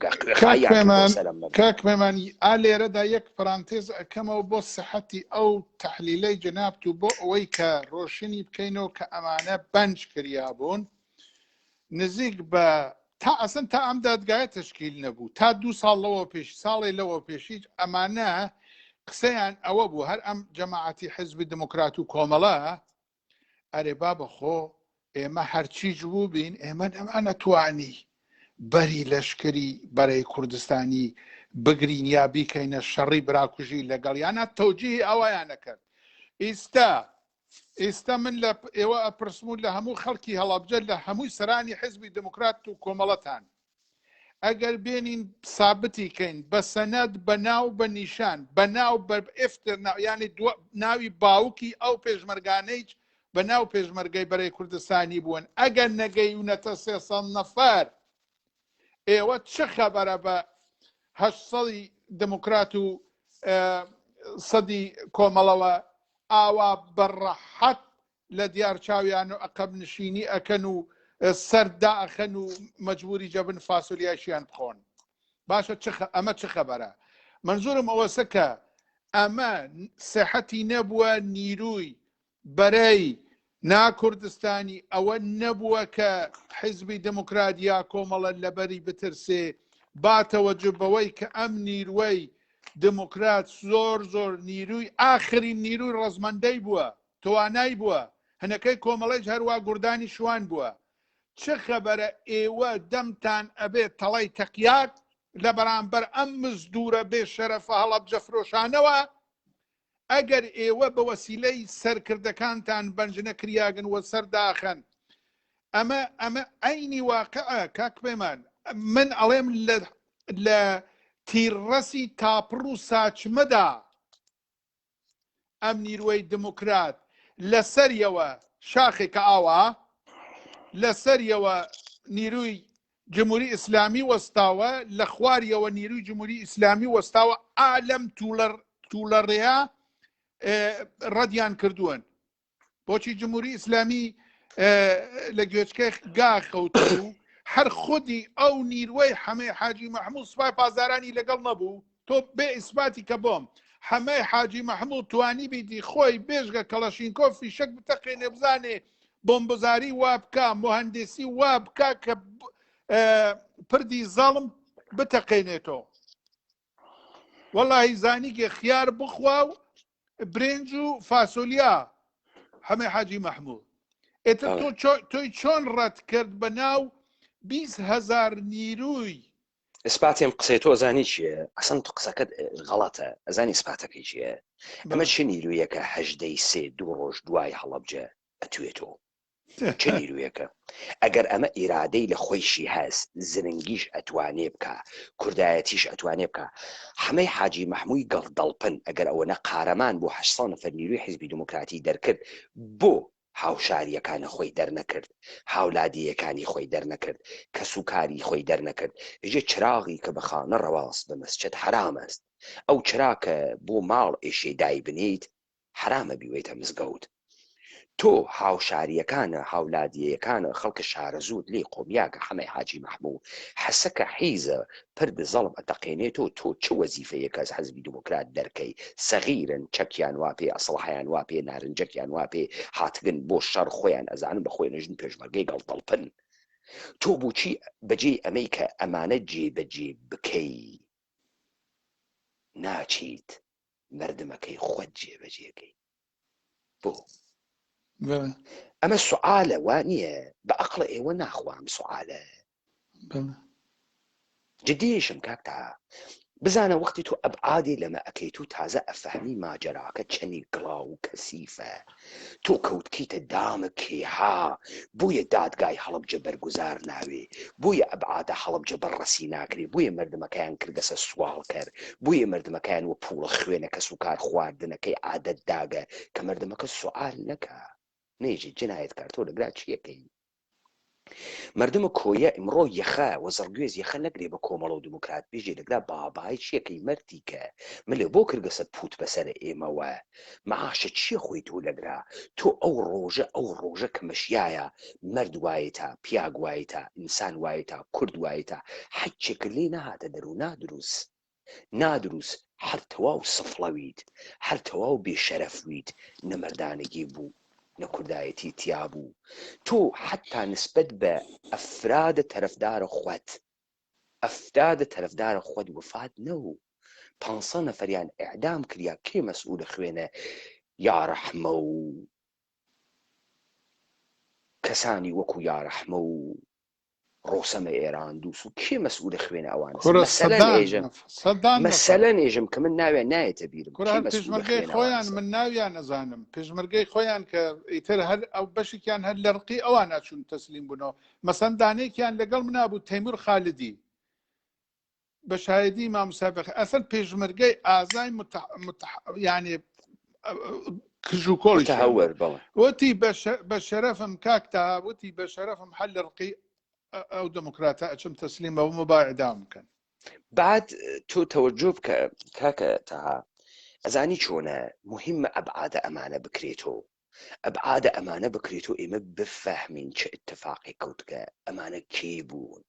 کاک پەیمانی ئا لێرەدا یەک پرانتێز ئەکەمەوە بۆ سەحەتی ئەو تەحلیلەی جەنابت و بۆ ئەوەی کە ڕۆشنی بکەینەوە کە ئەمانە بەنج کریا بوون نزیک بە تا ئەسن تا ئەم دادگایە تشکیل نەبوو تا 2 ساڵ لەوە پێش ساڵی لەوە پێشی ئەمانە قسەیان ئەوە بوو هەر ئەم جەماعەتی حیزبی دموکرات و کۆمەڵە ئەرێ با بەخۆ ئێمە هەرچیش بوو بین ئێمە نەمانەتوانی بەری لەشکری بەرەی کوردستانی بگرین یا بیکەینە شەڕی براکوژی لەگەڵ یانە تەوجیهی ئەوەیان نەکرد ئێستا من لە ئێوە ئەپرسمون لە هەموو خەڵکی هەڵەبجە لە هەمووی سەرانی حیزبی دموکرات و کۆمەڵەتان ئەگەر بێنین سابتی کەین بە سەنەد بەناو بە نیشان بەناو بە ئفتر ینی ناوی باوکی ئەو پێشمەرگانەی بەناو پێشمەرگەی بەرەی کوردستانی بوون ئەگەر نەگەیونەتە 300 نەفەر ئێوە چ خەبەرە بە 800 دموکرات و 100 کۆمەڵەوە ئاوا بەڕەحەت لە دیار چاویان و ئەقەب نشینی ئەکەن و سەردا ئەخەن و مەجبوری جەبن فاسولیاشیان بخۆن باشە ئەمە چ خەبەرە منزورم ئەوەسە کە ئەمە سەحەتی نەبووە نیروی بەرەی ناکوردستانی ئەوە نەبووە کە حیزبی دموکرات یا کۆمەڵە لەبەری بترسێ باتەوەجه بەوەی کە ئەم نیروەی دموکرات زۆر نیروی ئاخرین نیروی ڕەزمەندەی بووە توانای بووە هەنەکەی کۆمەڵەیش هەروە گوردانی شوان بووە چه خەبەرە ئێوە دەمتان ئەبێت تەڵای تەقیات لە بەرامبەر ئەم مزدورە بێ شەرەفە هەڵەبجە فرۆشانەوە ئەگەر ئێوە بە وەسیلەی سەرکردەکانتان بەنجنە کریاگن وە سەرداخەن ئەمە عینی واقعە کاک پێمان من ئەڵێم لە تیرڕەسی تاپڕ و ساچمەدا ئەم نیروەی دموکرات لەسەریەوە شاخێکە ئاوا لەسەریەوە نیروی جمهوری ئیسلامی وەستاوە لە خواریەوە نیروی جمهوری ئیسلامی وەستاوە ئالەم توولە ڕێیا ڕەدیان کردووەن بۆچی جمهوری ئیسلامی لە گوێچکە گاخەوت و هەر خودی ئەو نیروەی حەمەی حاجی مەحموود سوپای پازارانی لەگەڵ نەبوو تۆ بێ ئیسباتی کە بۆم حەمەی حاجی مەحموود توانی بیدی خۆی بێژگە کەڵەشینکۆف فیشەک بتەقێنێ بزانێ بۆمبزاری وا بکە مهندسی وا بکە کە پردی زەڵم بتەقێنێتەوە وەڵاهی زانیگێ خیار بخوا و برنج و فاسۆلیا حەمەی حاجی مەحموود ئێتر تۆی چۆن ڕەت کرد بە ناو 20,000 نیروی ئسپاتێم قسەی تۆ زانی چییە؟ ئەسەن تو قسەکەت غەڵەتە ئەزانی سپاتەکەی چییە؟ ئەمە چه نیرویەکە 2 ڕۆژ دوای هەڵەبجە ئەتوێتەوە چه نیرویەکە؟ ئەگەر ئەمە ئیرادەی لە خۆیشی هەست زرنگیش ئەتوانێ بکە کوردایەتیش ئەتوانێ بکە حەمەی حاجی مەحموودی گەڵدەڵپن ئەگەر ئەوە نە قارەمان بۆ 800 نەفەر نیروی حیزبی دموکراتی دەرکرد بۆ هاوشاریەکانە خۆی دەرنەکرد هاولادیەکانی خۆی دەرنەکرد کە سوکاری خۆی دەرنەکرد ژێ چراغی کە بەخانە ڕەواست بە مەسجد حرام است ئەو چراکە بۆ ماڵ ئێشێ دای بنیت حرامە بیوێتە مزگەوت تۆ هاوشاریەکانە هاولادیەکانە خەڵکە شارەزوود لێ قۆمیاکە حەمەی حاجی مەحموود حەسەکە حیزە پرد زەڵم ئەتەقێنێتەوە تۆ چه وەزیفەیەکە ئەس حەزبی دموکرات دەرکەی سەغیرن چەکیان وا پێ ئەسڵحیان وا پێ نارنجەکیان وا پێ هاتگن بۆ شەڕ خۆیان ئەزانن بە خۆی نەژن پێشمەرگەی گەڵتەڵپن تۆ بۆچی بەجێ ئەمەی کە ئەمانە جێبەجێ بکەی ناچیت مردمەکەی خۆت جێبەجێکەی بۆ ئەمە سوعالە وانییە بە ئەقڵ ئێوە ناخوام سوعالە جدیشم کاکتا بزانە وەختی تۆ ئەبعادی لەمە ئەەکەیت و تازە ئەفەهمی ماجەراکە چەنی گڵاو و کەسیفە تۆ کەوتکیتە دامە کێها بۆیە دادگای هەڵەبجە بەرگوزار ناوێ بۆیە ئەبعادە هەڵەبجە بەڕەسی ناکرێ بۆیە مردمەکەیان کردەسە سوال کرد بۆیە مردمەکەیان وە پوڵە خوێنەکە سوکار خواردنەکەی عادەت داگە کە مردمەکە سوال نەکە نێژی جنایەت کارتۆ لەگرا چیەکەی مردمە کۆیە ئمڕۆ یەخە وەزەرگوێز یەخە نەگرێ بە کۆمەڵە و دموکرات بێژێ لەگرا بابای چیەکەی مەردی کە ملێ بۆ کردگەسە پوت بەسەر ئێمەوە مەعاشە چییە خۆی تۆ لەگرا تۆ ئەو ڕۆژە کە مەشیایە مرد وایەتە پیاگ وایەتە ئینسان وایەتە کورد وایەتە حەجێکرد لێ نەهاتە دەرو نادروست هەر تەواو سفڵەویت هەر تەواو بێشەرەفویت نەمەردانگی بوو نەکوردایەتی تیا بوو تۆ حتا نسبەت بە ئەفرادە تەرەفدارە خۆت وفات نەبوو 500 نەفەریان ئیعدام کریا کێ مەسئولە خوێنە یاڕەحمە و کەسانی وەکو یاڕەحمە و ڕۆسەمە ئێران دووس و کێ مەسئولە خوێنە ئەوانە مەسەلە نێژم کە من ناویان نایەتە بیرم پێشمەرگەی خۆیان من ناویان نەزانم پێشمەرگەی خۆیان کە ئیتر هەر ئەو بەشێکیان هەر لە ڕقی ئەوان ناچوون تەسلیم بوونەوە مەسەن دانەیەکیان لەگەڵ منابوو تەیمور خالدی بە شایدی مام سابق ئەسەر پێشمەرگەی ئازای یعنی کژوکۆڵی وتی بە شەرەفم کاکتا وتی بە شەرەفم هەر لە ڕقی ئەو دموکراتە ئەچم تەسلیم بەوە مەبا ئیعدام بکەن بعد تۆ تەوەجۆ بکە کاکە تەها ئەزانی چۆنە مهمە ئەبعادە ئەمانە بکرێتەوە ئەبعادە ئەمانە بکرێتەوە ئێمە بفەهمین چه اتفاقی کەوتکە ئەمانە کێ بوون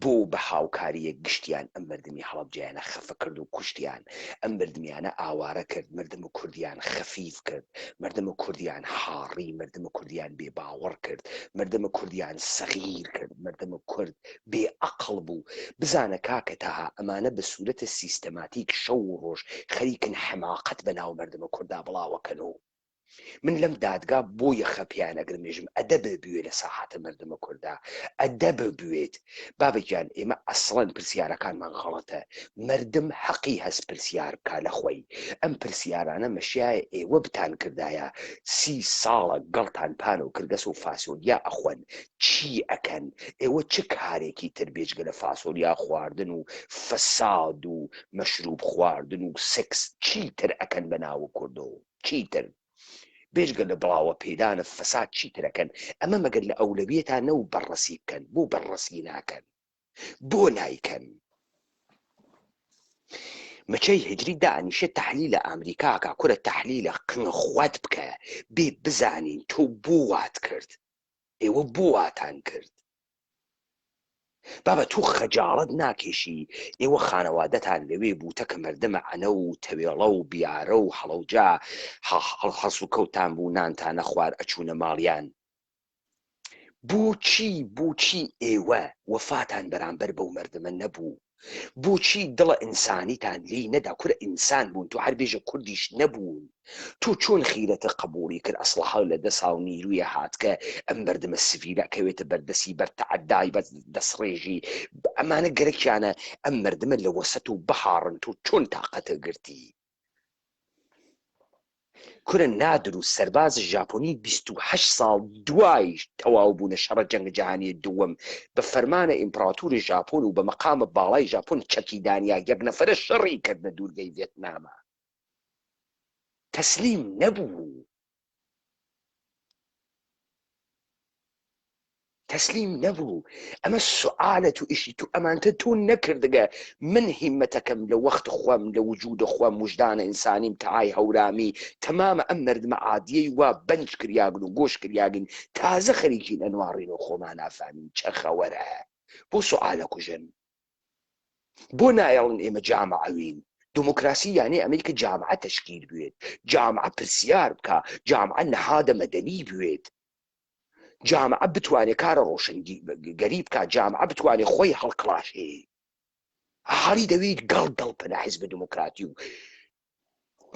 بۆ بە هاوکاریە گشتیان ئەم مردمی هەڵەبجەیانە خەفە کرد و کوشتیان ئەم مردمیانە ئاوارە کرد مردم و کوردیان خەفیف کرد مردم و کوردیان هاڕی مردم و کوردیان بێباوەڕ کرد مردم و کوردیان سەغیر کرد مردم و کورد بێ ئەقڵ بوو بزانە کاکە تاها ئەمانە بە سوورەتە سیستەماتیک شەو و ڕۆژ خەریکن حماقەت بەناو مردم و کووردا بڵاوەکەنەوە من لەم دادگا بۆ یەخە پیان ئەگرمێژم ئەدە ببوێ لە ساحاتە مردمە کووردا ئەدە ببوێت بابەگیان ئێمە ئەسڵەن پرسیارەکانمان غەڵەتە مردم حەقی هەست پرسیار بکە لە خۆی ئەم پرسیارانە مەشیایە ئێوە بتان کردایە 30 ساڵە گەڵتان پانە و کردەس و فاسۆلیا ئەخۆن چی ئەکەن ئێوە چ کارێکی تر بێجگە لە فاسۆلیا خواردن و فەساد و مەشروب خواردن و سکس چی تر ئەکەن بە ناو کوردەوە چی تر بێژگە لە بڵاوە پێدانە فەساد چی ترەکەن ئەمە مەگەر لە ئەولەویەتانە و بەڕەسی بکەن بۆ بەڕەسی ناکەن بۆ نایکەن مەچەی هجری دانیشە تەحلیل لە ئەمریکاکە کورە تەحلیل لە قنخوات بکە بێ بزانین تۆ بۆ وات کرد ئێوە بۆ واتان کرد بابە تو خەجاڵت ناکێشی ئێوە خانەوادەتان لەوێ بوو تەکە مردمە ئەنە و تەوێڵە و بیارە و هەڵەوجا هەڵ و کەوتان بوو نانتانە خوار ئەچوونە ماڵیان بۆچی ئێوە وەفاتان بەرامبەر بەو مردمە نەبوو بۆچی دڵە ئینسانیتان لی نەدا کورە ئینسان بوون تو هەربێژە کوردیش نەبوون تو چۆن خیرەتە قبولی کرد ئەسڵحە لە دە ساڵ نیرویە هاتکە ئەم بەردەمە سڤیلە کەوێتە بەردەسی بەرتەعەدای بە دەسڕێژی ئەمانە گەرەکیانە ئەم مردمە لە وەسەت و بەهاڕن تو چۆن تاقەتە گرتی کورە نادر و سەرباز ژاپۆنی 28 ساڵ دوای تەواو بوونە شەڕە جەنگە جیهانی دووەم بە فەرمانە ئیمپراتوری ژاپۆن و بە مەقامە باڵای ژاپۆن چەکی دانیا یەک نەفەرە شەڕی کردنە دوورگەی ڤێتنامە تەسلیم نەبوو تەسلیم نەبوو ئەمە سوالەت و ئیشی تو ئەمانتە تۆ نەکردگە من هیمەتەکەم لە وەخت خۆم لە وجودە خۆم وجدانە ئینسانیم تەعای هەورامی تەمامە ئەم مردمە عادیەی وا بەنج کریاگن و گۆش کریاگن تازە خەریکین ئەنوارڕین و خۆمان نافامین چە خەوەرە بۆ سوالە کوژن بۆ نایەڵن ئێمە جامعەوین دموکراسی یانێ ئەمریکا جامعە تەشکیل بوێت جامعە پرسیار بکە جامعە نەهادە مەدەنی بوێت جامعە بتوانێت کارە ڕۆشنگەری بکە جامعە بتوانێت خۆی هەڵکڵاشێ هەڵی دەوێت گەڵ دڵپەنە حیزب دموکراتی و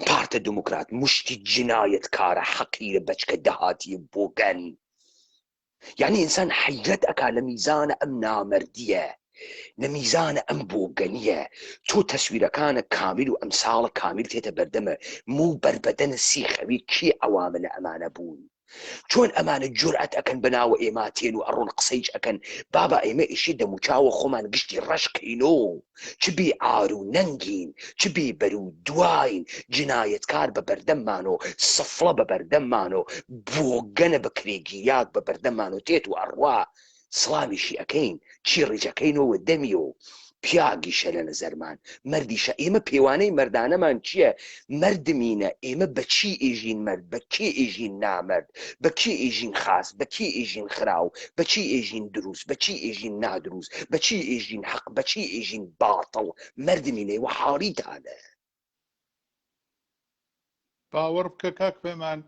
پارتە دموکرات مشتی جنایەت کارە حەقیرە بەچکە دەهاتی بۆگەن یعنی ئینسان حەیرەت ئەکا لە میزانە ئەم نامەردیە لە میزانە ئەم بۆگەنیە تۆ تەسویرەکانە کامیل و ئەم ساڵە کامیل تێتە بەردەمە موو بربەدەنە سیخەوی کێ ئەوامە لە ئەمانە بوون چۆن ئەمانە جورئەت ئەکەن بەناوە ئێمە تێن و ئەڕۆن قسەیج ئەکەن بابا ئێمە ئیشی دەموچاوە خۆمان گشتی ڕەشکەینۆ چ بێ ئار و نەنگین چ بێ بەر و دواین جنایەتکار بە بەردەممانۆ سفڵە بە بەردەممانۆ بۆگەنە بە کرێگیریاک بە بەردەممان و تێت و ئەڕوا سڵامیشی ئەەکەین چی ڕێجەکەینەوە دەمی و پیاگیشە لە نەزەرمان مردیشە ئێمە پێوانەی مردانەمان چییە مردمینە ئێمە بەچی ئێژین مرد بەکێ ئێژین نامرد بەکێ ئێژین خاس بەکێ ئێژین خراو بەچی ئێژین دروست بەچی ئێژین نادروست بەچی ئێژین حەق بەچی ئێژین باتڵ مردمینەی وە حاڵیتانە باوەڕ بکە کاک پێمان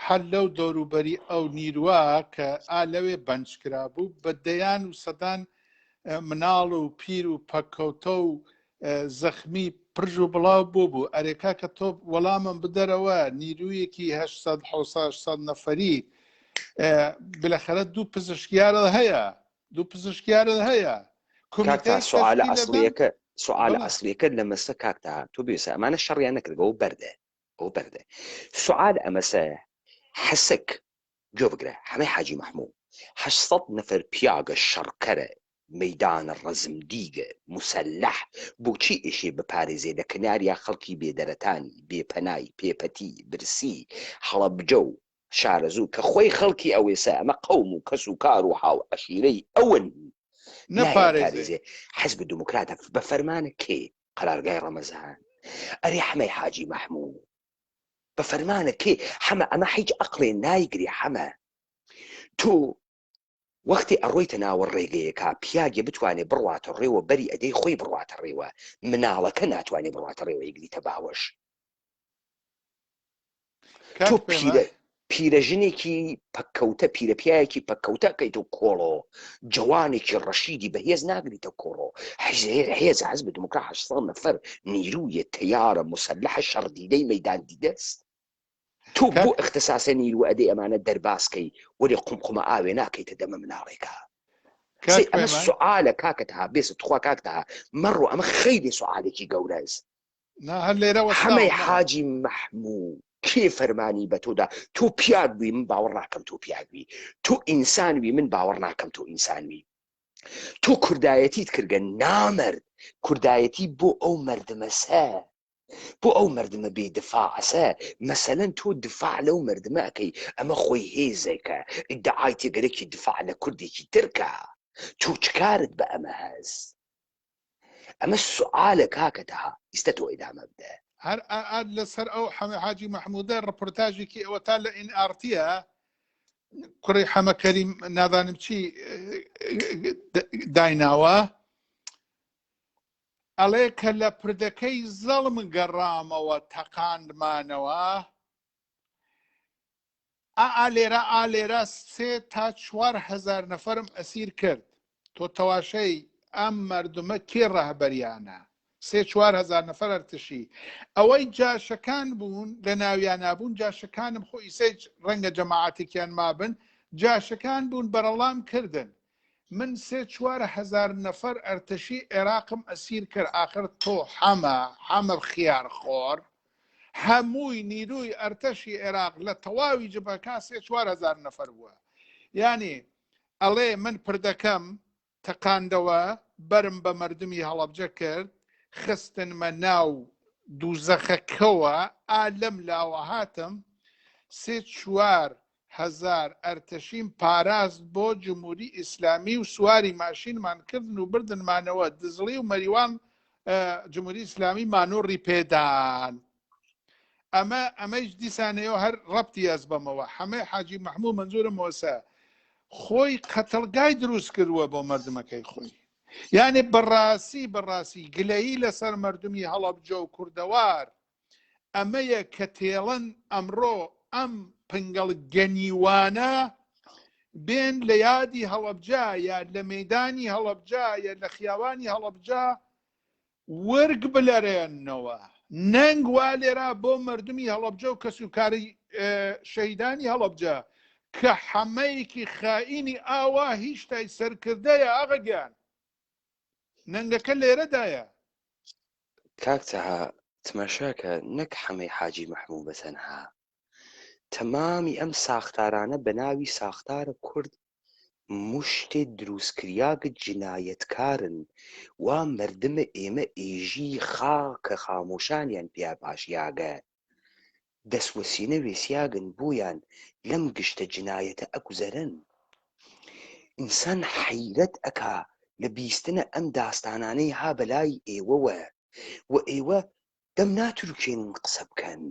هەر لەو دەوروبەری ئەو نیروە کە ئالەوێ بەنجکرا بوو بە دەیان و سەدان مناڵ و پیر و پەکەوتە و زەخمی پرژ و بڵاو بوو ئەرێکا کە تۆ وەڵامم بدەرەوە نیرویەکی 800 نەفەری بلەخەرە دوو پزیشکیارت هەیە کاکتا سوالە ئەسڵیەکە لە مەسە کاکتا تۆ بێسە ئەمانە شەڕیان نەکردەوە بەردە سوال ئەمەسە حەسک جۆ بگرە هەمەی حاجی مەحموود 800 نەفەر پیاگە شەڕکەرە مەیدانە ڕەزمدیگە مسلح بۆچی ئێشێ بپارێزێ لە کناریا خەڵکی بێدەرەتانی بێپەنای پێپەتی برسی هەڵەبجە و شارەزوو کە خۆی خەڵکی ئەوێسە ئەمە قەوم و کەس و کار و هاو عەشیرەی ئەون نەپارێزێ حیزب دموکراتە بە فەرمانە کێ قەرارگای ڕەمەزان ئەرێ حەمەی حاجی مەحموود بە فەرمانە کێ حەمە ئەمە هیچ عەقڵێ نایگری حەمە تۆ وەختی ئەڕۆیتە ناوە ڕێگەیەکە پیاگێ بتوانێت بڕواتە ڕێوە بەری ئەدەی خۆی بڕواتە ڕێوە مناڵەکە ناتوانێت بڕواتە ڕێوە یەکگریتە باوەش تۆ پیرەژنێکی پەککەوتە پیرەپیایەکی پەککەوتە ئەکەیت و کۆڵۆ جوانێکی ڕەشیدی بەهێز ناگریتە کۆڕۆ هێز حیزب دموکرات 800 نەفەر نیرویە تەیارە مسلحە شەڕدیدەی مەیدان دیدەست تۆ بۆ اختصاسە نیرو ئەدەی ئەمانە دەرباسکەی وەری قومقمە ئاوێ ناکەیتە دەمە مناڵێکە ئەمە سوعالە کاکەتها بێست خوا کاکتها مەڕۆ ئەمە خەیلی سوعالێکی گەورەز هەمەی حاجی مەحموود کێ فەرمانی بە تۆدا تۆ پیاوی من باوەڕ ناکەم تۆ پیاوی تۆ ئینسانوی من باوەڕ ناکەم تۆ ئینسانوی تۆ کوردایەتیت کردگە نامەرد کوردایەتی بۆ ئەو مەردمەسە بۆ ئەو مردمە بێدفاعسە مەسەلەن تۆ دفاع لەو مردمە ئەەکەی ئەمە خۆی هێزێکە ئیدعای تێگەرێکی دفاع لە کوردێکی ترکە تۆ چکارت بە ئەمە هەز ئەمە سوعالە کاکەتەها ئیستە تۆ ئیدامە بدە هەر لەسەر ئەو حاجی مەحموودە ڕپۆرتاژێکی ئەوە تا لە NRTە کوڕی حەمەکەریم نازانم چی دایناوە ئەڵێ کە لە پردەکەی زەڵم گەڕامەوە تەقاندمانەوە ئالێرە 3 تا 4,000 نەفەرم ئەسیر کرد تۆ تەواشەی ئەم مردمە کێ ڕاهبەریانە 3-4,000 نەفەر ئەرتشی ئەوەی جاشەکان بوون لە ناویان نابوون جاشەکانم خۆی سێج ڕەنگە جەماعەتێکیان مابن جاشەکان بوون بەرەڵام کردن من 3-4,000 نەفەر ئەرتشی عێراقم ئەسیر کرد ئاخر تۆ حەمە خیارخۆر هەمووی نیروی ئەرتەشی عێراق لە تەواوی جبهەکە 3-4,000 نەفەر بووە یعنی ئەڵێ من پردەکەم تەقاندەوە بەرم بە مردمی هەڵەبجە کرد خستنمە ناو دووزەخەکەوە ئالەم لاوە هاتم 3-4,000 ئەرتەشیم پاراست بۆ جمهوری ئیسلامی و سواری ماشینمان کردن و بردنمانەوە دزڵی و مەریوان جمهوری ئیسلامی مانۆڕی پێدان ئەمەش دیسانەوە هەر ڕەبتی ئەس بەمەوە هەمەی حاجی مەحموود منزورم وەسە خۆی قەتڵگای دروست کردووە بۆ مردمەکەی خۆی یعنی بەڕاستی گلەیی لەسەر مردمی هەڵەبجە و کوردەوار ئەمەیە کە تێڵەن ئەمڕۆ ئەم پنگەڵ گەنیوانە بێن لە یادی هەڵەبجە یا لە مەیدانی هەڵەبجە یا لە خیاوانی هەڵەبجە ورگ بلەرێنەوە نەنگ وا لێرا بۆ مردمی هەڵەبجە و کەسوکاری شەیدانی هەڵەبجە کە حەمەیەکی خائینی ئاوا هیچ تای سەرکردەیە ئاغەگیان نەنگەکە لێرەدایە کاکتەها تماشاکە نەک حەمەی حاجی مەحموود بەتەنها تەمامی ئەم ساختارانە بە ناوی ساختارە کورد مشتێ دروستکریاگە جنایەتکارن وا مردمە ئێمە ئێژی خاکە خامۆشانیان پیا پاشیاگە دەستوەسینە وێسیاگن بۆیان لەم گشتە جنایەتە ئەگوزەرن ئینسان حەیرەت ئەکا لە بیستنە ئەم داستانانەی ها بەلای ئێوەوە و ئێوە دەم ناتروکێنن قسە بکەن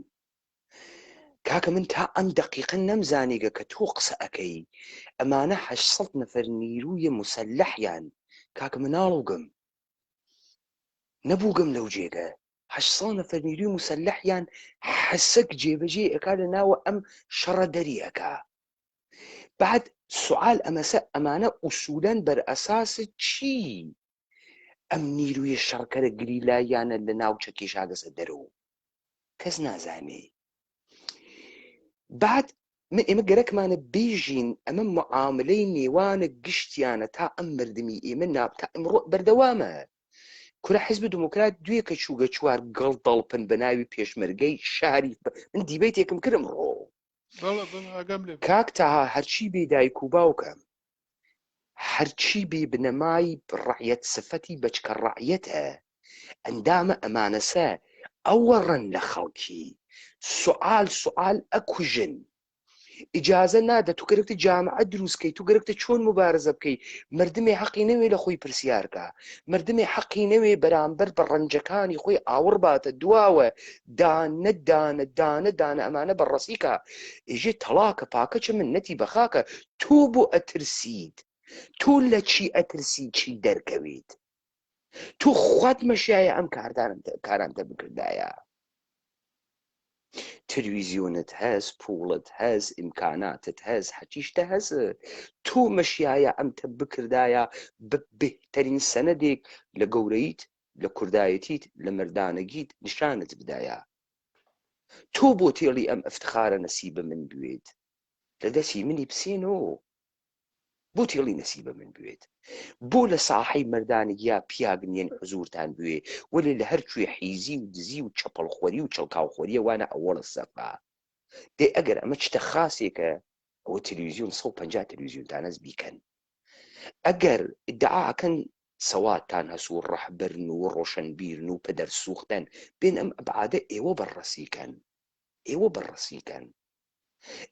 کاکە من تا ئەم دقیقە نەمزانێگە کە تۆ قسە ئەەکەی ئەمانە 800 نەفەر نیرویە مسلحیان کاکە مناڵوگەم نەبووگەم لەو جێگە 800 نەفەر نیروی مسلحیان حەسەک جێبەجێ ئەکا لە ناوە ئەم شەڕە دەریەکە بعد سوال ئەمەسە ئەمانە ئوسوولەن بەرئەساس چی ئەم نیرویە شەڕکەرە گریلاییانە لە ناوچە کێشاگەسە دەرەوە کەس نازانێ بعد ئێمە گەرەکمانە بێژین ئەمە معاملەی نێوانە گشتیانە تا ئەم مردمی ئێمە تا ئەمڕۆ بەردەوامە کورە حیزب دموکرات دوێکە چووگە چوار گەڵ دەڵپن بە ناوی پێشمەرگەی شاری من دیبەیتێکم کردم ڕۆ کاک تاها هەرچی بێ دایک و باوکەم هەرچی بێ بنەمای ڕعیەت سفەتی بەچکە ڕعیەتە ئەندامە ئەمانەسە ئەوەڕەن لە خەڵکی سوال ئەکوژن ئیجازە نادە تو گەرەکتە جامعە دروستکەی تو گەرەکتە چۆن مبارزە بکەی مردمێ حەقی نەوێ لە خۆی پرسیارکە مردمێ حەقی نەوێ بەرامبەر بە ڕەنجەکانی خۆی ئاوڕ باتە دواوە دانە ئەمانە بەڕەسیکە ئێژێ تەڵاکە پاکەچە من نەتی بەخاکە تۆ بۆ ئەترسید تۆ لە چی ئەترسی چی دەرکەویت تۆ خوات مەشایە ئەم کارانتە بکردایە تلویزیۆنت هەز پوڵت هەز ئیمکاناتت هەز هەچیشتە هەز تۆ مەشیایە ئەمتە بکردایە بە بهترین سەنەدێک لە گەورەیت لە کوردایەتیت لە مردانەگیت نیشانت بدایە تۆ بۆ تێڵی ئەم ئەفتخارە نەسیبە من بوێت لە دەستی منی بسێنەوە بۆ تێڵی نەسیبە من بوێت بۆ لە ساحەی مەردانگیا پیاگنێن حزورتان بوێ وەلێ لە هەرکوێ حیزی و دزی و چەپەڵخۆری و چڵکاوخۆریە وانە ئەوەڵە سەفا دێ ئەگەر ئەمە چتە خاسێکە ئەوە تەلەڤیزیۆن 150 تەلەڤیزیۆنتانەز بیکەن ئەگەر ئیدعاکەن سەواتتان هەسوو ڕەحبرن و ڕۆشنبیرن و پەدەر سوختن بێن ئەم ئەبعادە ئێوە بەڕەسیکەن ئێوە بەڕەسیکەن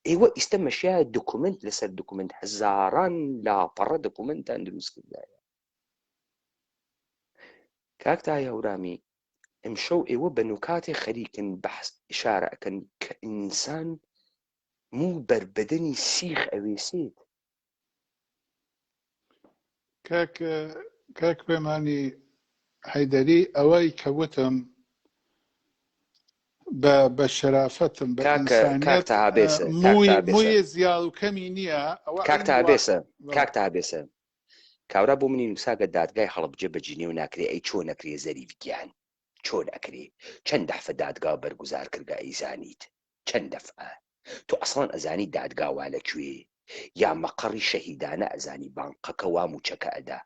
ئێوە ئیستە مەشیایە دکومنت لەسەر دکومنت هەزاران لاپەڕە دکومنتان دروست کردایە کاکتای هەورامی ئەمشەو ئێوە بە نوکاتێ خەریکن بەحس ئشارە ئەکەن کە ئینسان موو بربەدەنی سیخ ئەوێسێت کاک پەیمانی حەیدەری ئەوەی کە وتم بە شەرافتم بە ئینسانیەت مووی زیاد و کەمی نییە کاک تابێسە کاورا بۆ منی نووساگە دادگای هەڵبجە بەجینێ و ناکرێ ئەی چۆن نەکرێ زەریف گیان چۆن ئەکرێ چەند دەفە دادگا بەرگوزار کردگە ئەیزانیت چەند دەفە تۆ ئەسڵان ئەزانی دادگاوا لەکوێ یا مەقڕی شەهیدانە ئەزانی بانقەکە وا موچەکە ئەدا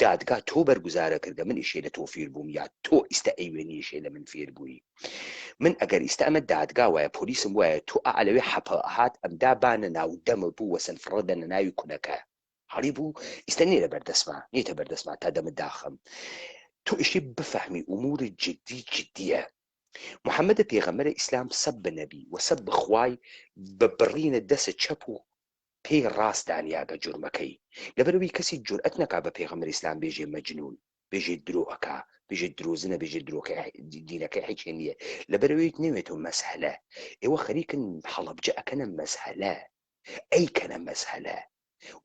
دادگا تۆ بەرگوزارە کردە من ئیشێ لە تۆ فێر بووم یا تۆ ئیستە ئەیوێنیشێ لە من فێر بووی من ئەگەر ئیستە ئەمە دادگا وایە پۆلیسم وایە تۆ ئالەوێ حەپە هات ئەمدا بانە ناو دەمە بوو وەسەن فڕەدەنە ناوی کونەکە هەڵی بوو ئیستە نێرە بەردەسما نیتە بەردەسما تا دەمە داخم تۆ ئیشی بفەهمی ئومورە جدیە محەممەدە پێغەمبەرە ئیسلام سەب بە نەبی و سەب بخوای بە بڕینە دەسە چەپ و پێی ڕاستدانیاگە جورمەکەی لەبەرەوەی کەسی جورئەت نەکا بە پێغەمبەر ئیسلام بێژێ مەجنون بێژێ درۆ ئەکا بێژێ درۆزنە بێژێ درۆکەی دینەکەی هیچ نییە لەبەرەوەی نەوێتەوە مەسهەلە ئێوە خەریکن هەڵەبجە ئەکەنە مەسهەلە ئەیکەنە مەسهەلە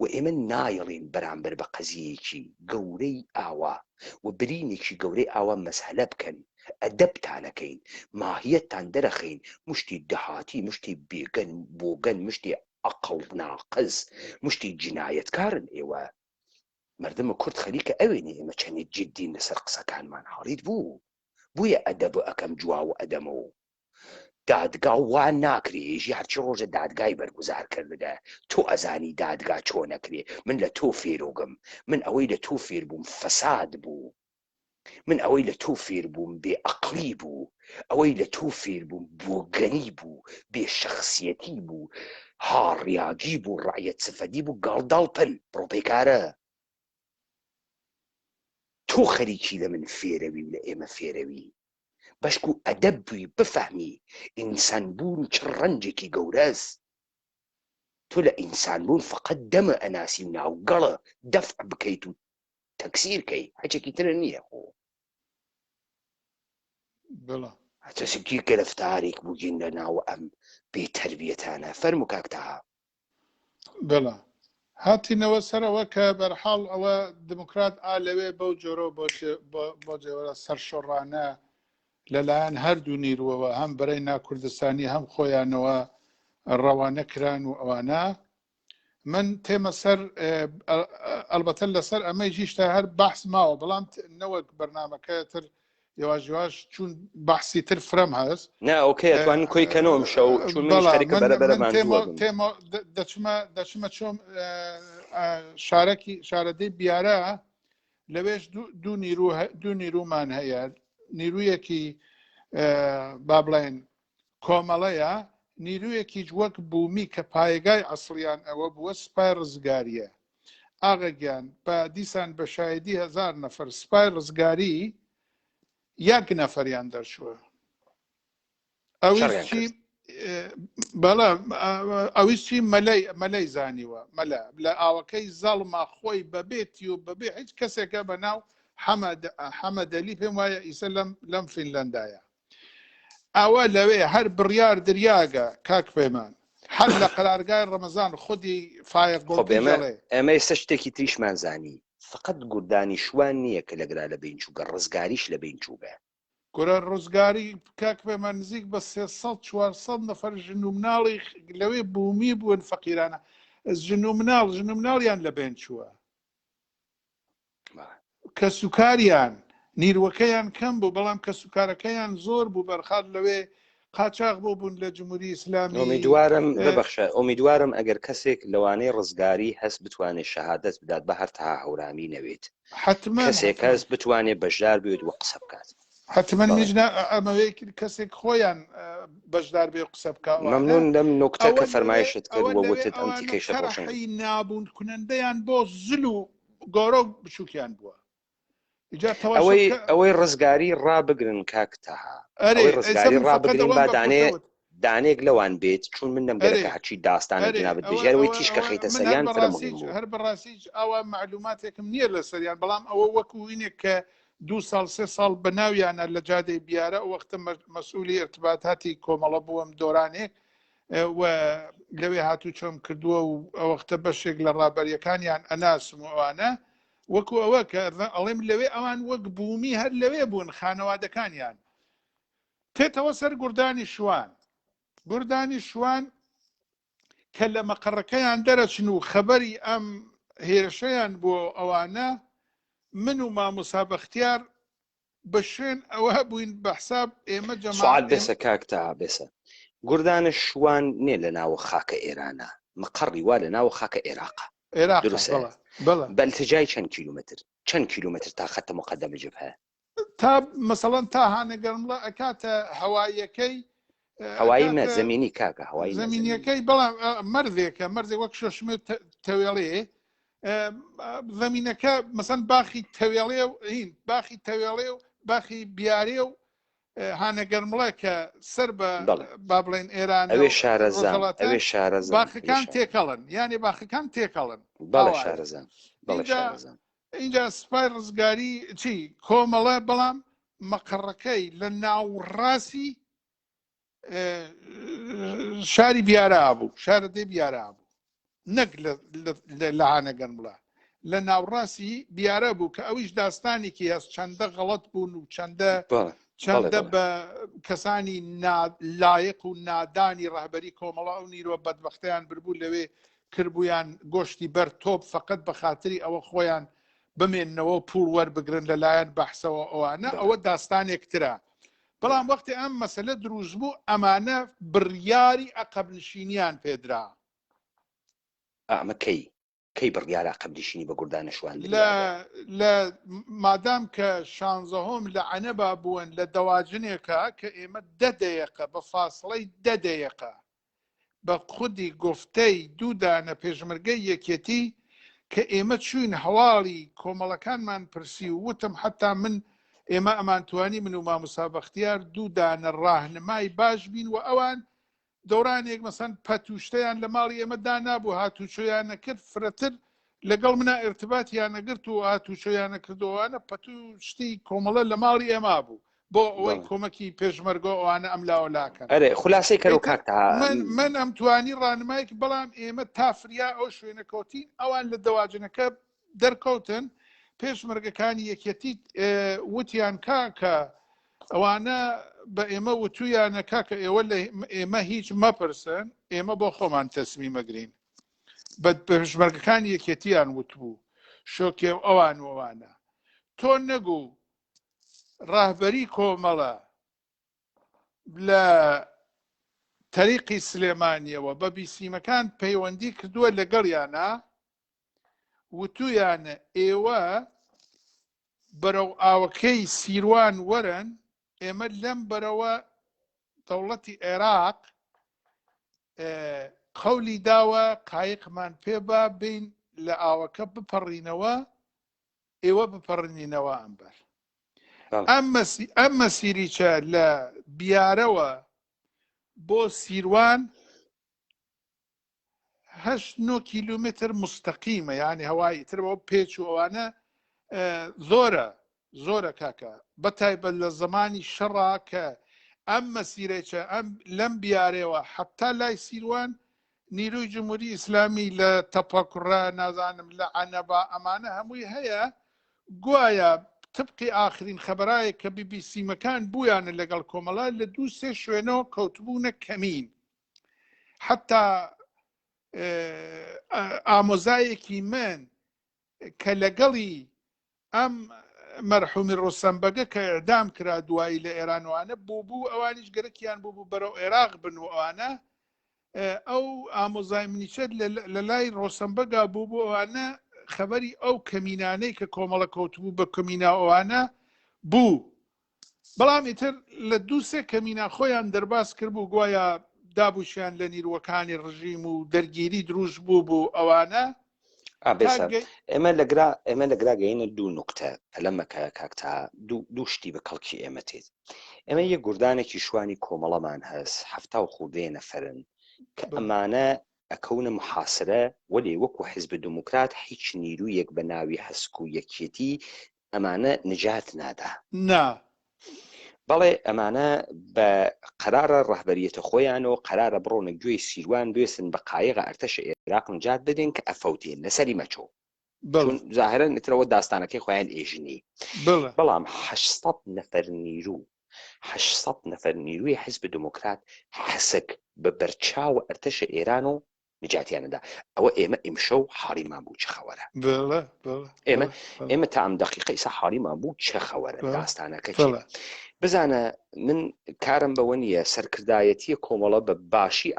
و ئێمە نایڵین بەرامبەر بە قەزیەکی گەورەی ئاوا و برینێکی گەورەی ئاوا مەسهەلە بکەن ئەدەبتانەکەین ماهیەتتان دەرەخین مشتی دەهاتی مشتی بێگەن بۆگەن مشتی ئەقڵ ناقز مشتی جینایەتکارن ئێوە مردمە کورد خەریکە ئەوێنێ ئێمە چەندێک جددین لەسەر قسەکانمان هەڵیت بوو بوویە ئەدەب ئەکەم جواوە ئەدەمەوە دادگا وان ناکرێ ژی هەرچی ڕۆژە دادگای بەرگوزار کردە تۆ ئەزانی دادگا چۆ نەکرێ من لە تۆ فێرۆگم من ئەوەی لە تۆ فێر بووم فەساد بوو من ئەوەی لە تۆ فێر بووم بێ ئەقلی بوو ئەوەی لە تۆ فێر بووم بۆگەنی بوو بێ شەخسیەتی بوو هاڕیاگی بوو ڕعیەت سفەدی بوو گاڵداڵپن بڕۆپێکارە تۆ خەریکی لە من فێرەوی و لە ئێمە فێرەوی بەشک و ئەدەب بووی بفەهمی ئینسان بوون چ ڕەنجێکی گەورەس تۆ لە ئینسان بوون فقط دەمە ئەناسی و ناوگەڵە دەفع بکەیت و تەکسیرکەی هەچێکی ترە نییە خۆ هەچەسکی گرفتارێک بووگین لە ناو ئەم بێتەربیەتانە فەرموو کاکتەها بەڵا هاتینەوە سەرەوە کە بەرحاڵ ئەوە دموکرات ئالەوێ بەو جۆرە بۆ جێوەرە سەرشۆڕانە لەلایەن هەردوو نیروەوە هەم بەرەی ناکوردستانی هەم خۆیانەوە ڕەوانە کران و ئەوانە من تێمە سەر ئەلبەتە لەسەر ئەمەی ژیشتا هەر بەحس ماوە بەڵام نەوەک بەرنامەکە تر یواژواش چون بەحسی تر فرەم هەست ئەوکەیەتوانین کۆی کەنەوەم شەو چون من خەریکە بەرەبەرەمان دەچمە چۆم شارەدەی بیارە لەوێش دوو نیرومان هەیە نیرویەکی با بڵێن کۆمەڵەیە نیرویەکیش وەک بوومی کە پایگای ئەسڵیان ئەوە بووە سوپای ڕزگاریە ئاغاگیان بە دیسان بە شایدی 1000 نەفەر سوپای ڕزگاری یەک نەفەریان دەرچووە ئەویستی مەلەی زانیوە مەلە لە ئاوەکەی زەڵما خۆی بەبێتی و بەبێ هیچ کەسێکە بەناو حەمەدەلی پێم وایە ئیسە لەم فینلەندایە ئەوە لەوێ هەر بڕیار دریاگە کاک پەیمان هەر لە قەرارگای ڕەمەزان خودی فایق بڵێ ئەمە ئێستا شتێکی تریشمان زانی فقط گوردانی شوان نییە کە لەگرا لە بین چووگە ڕزگاریش لە بین چووگە گورە ڕزگاری کاک پەیمان نزیک بە 300-400 نەفەر ژن و مناڵی لەوێ بوومی بوون فەقیرانە ژن و مناڵیان لە بین چووە کە سوکاریان نیروەکەیان کەم بوو بەڵام کە سوکارەکەیان زۆر بوو بەرخات لەوێ قاچاق بۆ بوون لە جمهوری ئیسلامی. ئۆمیدوارم ببەخشە ئۆمیدوارم ئەگەر کەسێک لەوانەی ڕزگاری هەست بتوانێت شەهادەت بدات بە هەر تا هەورامی نەوێت کەسێک کەس بتوانێت بەشدار بێت وە قسە بکات حتمما میجنا ئەمەوەی کەسێک خۆیان بەشدار بێ قسە بکات. مەمنون لەم نۆکتە کە فەرمایشت کرد وەوتت ئەم تیکەیشە ڕۆشن نابوون کنەندەیان بۆ زل و گۆرە و بچووکیان بووە ئەوەی ڕزگاری ڕابگرن کاکتەها ڕزگاری ڕابگرین با دانێک لەوان بێت چون من دەمگەرەکە هەچی داستانە جنابەت بژێرەوەی تیشکە خەیتە سەریان هەر بەڕاستی ئەوە معلوماتێکم نییە لە سەریان بەڵام ئەوە وەکوینێک کە 2 ساڵ 3 ساڵ بەناویانە لە جادەی بیارە وەختە مەسئولی ارتباطاتی کۆمەڵە بووەم دۆرانێک و لەوێ هاتوو چۆم کردووە و ئەوەختە بەشێک لە ڕابەریەکانیان ئەناسم و ئەوانە وەکو ئەوە کە ئەڵێم لەوێ ئەوان وەک بوومی هەر لەوێ بوون خانەوادەکانیان تێتەوە سەر گوردانی شوان کە لە مەقەڕەکەیان دەرەچن و خەبەری ئەم هێرشەیان بۆ ئەوانە من و مامۆستا بەختیار بە شوێن ئەوە بووین بە حساب ئێمە جەماعەت بێسە کاکتا بێسە گوردانە شوان نێ لە ناوە خاکە ئێرانە مەقەڕی وا لە ناوە خاکە عێراقە بەلتجای چەند کیلومتر تا خەتە مقەدەمە جبهە تا مەسەڵەن تا هانەگەرمڵە ئەکاتە هەواییەکەی هەوایی زەمینی کاکە هەوایی زەمینیەکەی بەڵام مەرزێکە مەرزێک وەک شەشمێ تەوێڵێ زەمینەکە مەسەن باخی تەوێڵێ و باخی تەوێڵێ و باخی بیارێ و هانەگەرمڵە کە سەر بە با بڵێن ئێران ئەوێ شارەزان باخەکان تێکەڵن یعنی باخەکان تێکەڵن اینجا سوپای ڕزگاری چی کۆمەڵە بەڵام مەقەڕەکەی لە ناوڕاستی شاری بیارە بوو شارەدەی بیارە بوو نەک لە هانەگەرمڵە لە ناوڕاستی بیارە بوو کە ئەویش داستانێکی هەست چەندە غەڵەت بوون و چەندە بە کەسانی لایق و نادانی ڕاهبەری کۆمەڵە و نیرۆ بەدبەختیان بربوو لەوێ کردبوویان گۆشتی بەر تۆپ فقط بە خاتری ئەوە خۆیان بمێننەوە پوڵ وەربگرن لەلایەن بەحسەوە ئەوانە ئەوە داستانێکترە بەڵام وەختی ئەم مەسەلە دروست بوو ئەمانە بڕیاری عەقەبنشینیان پێدرا ئەمە کەی بڕیارە عەقەبنشینی بە گوردانە شوان لە مادام کە 16هۆم لە عەنەبا بوون لە دەواجنێکە کە ئێمە 10 دقیقە بە فاسڵەی 10 دقیقە بە خودی گفتەی دوودانە پێشمەرگەی یەکێتی کە ئێمە چوین هەواڵی کۆمەڵەکانمان پرسی و وتم حتا من ئێمە ئەمانتوانی من و مامۆستا بەختیار دوودانە ڕاهنمای باش بین و ئەوان دەورانێک مەسەن پەتوشتەیان لە ماڵی ئێمە دانابوو هاتوچۆیانە کرد فرەتر لەگەڵ منە ئێرتباطیان نەگرت و هاتوچۆیانە کردووانە پەتوشتی کۆمەڵە لە ماڵی ئێمە بوو بۆ ئەوەی کۆمەکی پێشمەرگۆ ئەوانە ئەم لاوەلاکەن خولاسەی کەرو کاکتا من ئەم توانی ڕانمایك بەڵام ئێمە تافریا ئەو شوێنە کەوتین ئەوان لە دەواجنەکە دەرکەوتن پێشمەرگەکانی یەکێتی وتیان کاکە ئەوانە بە ئێمە وتویانە کاکە ئێوە لە ئێمە هیچ مەپرسن ئێمە بۆ خۆمان تەسمیمەگرین بە پێشمەرگەکانی یەکێتیان وتبوو شۆکێ ئەوانە تۆ نەگوو ڕاهبەری کۆمەڵە لە تەریقی سلێمانیەوە بە بیسیمەکان پەیوەندی کردووە لەگەڵیانە وتویانە ئێوە بەرەو ئاوەکەی سیروان وەرن ئێمە لەم بەرەوە دەوڵەتی عێراق قەولی داوە قایقمان پێبا بین لە ئاوەکە بپەڕینەوە ئێوە بپەڕنینەوە ئەمبەر ئەم مەسیریچە لە بیارەوە بۆ سیروان 8-9 کیلومتر مستەقیمە یعنی هەوایی ترەوە پێچ و ئەوانە زۆرە کاکە بەتایبەت لە زمانی شەڕا کە ئەم مەسیرێکە ئەم لەم بیارەوە حتا لای سیروان نیروی جمهوری ئیسلامی لە تەپەکوڕە نازانم لە عەنەبا ئەمانە هەمووی هەیە گوایە طبقی ئاخرین خەبەرایە کە بیبیسیمەکان بوویانە لەگەڵ کۆمەڵە لە 2-3 شوێنەوە کەوتبوونە کەمین حتا ئامۆزایەکی من کە لەگەڵی ئەم مەرحومی ڕۆسەمبەگە کە ئێعدام کرا دوایی لە ئێرانوانە بوو ئەوانیش گەرەکیان بوو بەرەو عێراق بن و ئەوانە ئەو ئامۆزای منیچەت لە لای ڕۆسەمبەگا بوو ئەوانە خەبەری ئەو کەمینانەی کە کۆمەڵە کەوتبوو بە کەمینا ئەوانە بوو. بەڵام ئیتر لە دووسێ کەمینا خۆیان دەرباز کرد بوو گوایە دابووشیان لە نیروەکانی ڕژیم و دەرگیری دروست بوو ئەوانە. ئێمە لەگرا گەینە دوو نوکتە پەلەمەکە کاکتا دوو شتی بە کەڵکی ئێمە تێت. ئێمە یە گوردانێکی شوانی کۆمەڵەمان هەست 70 خودێ نەفەرن کە ئەمانە ئەکەونە محاسرە وەلێ وەکو حیزب دموکرات هیچ نیرویەک بە ناوی هەسک و یەکێتی ئەمانە نجات نادا. بەڵێ ئەمانە بە قەرارە ڕەهبەریەتە خۆیانەوە قەرارە بڕۆنە گوێی سیروان بێسن بە قایقە ئەرتەشە عێراق نجات بدەین کە ئەفەوتێن لەسەری مەچۆ. ظاهرەن نترەوە داستانەکەی خۆیان ئێژنی. بەڵام 800 نەفەر نیرو 800 نەفەر نیروی حیزب دموکرات حەسک بە بەرچاوە ئەرتەشە ئێران و نجاتیانەدا. ئەوە ئێمە ئیمشەو حاڵیمان بوو چ خەوەرە. ئێمە تا ئەم دەقیقە ئیسا حاڵیمان بوو چه خەوەرە داستانەکە بزانە. من کارم بەوە نییە سەرکردایەتی کۆمەڵە بە باشی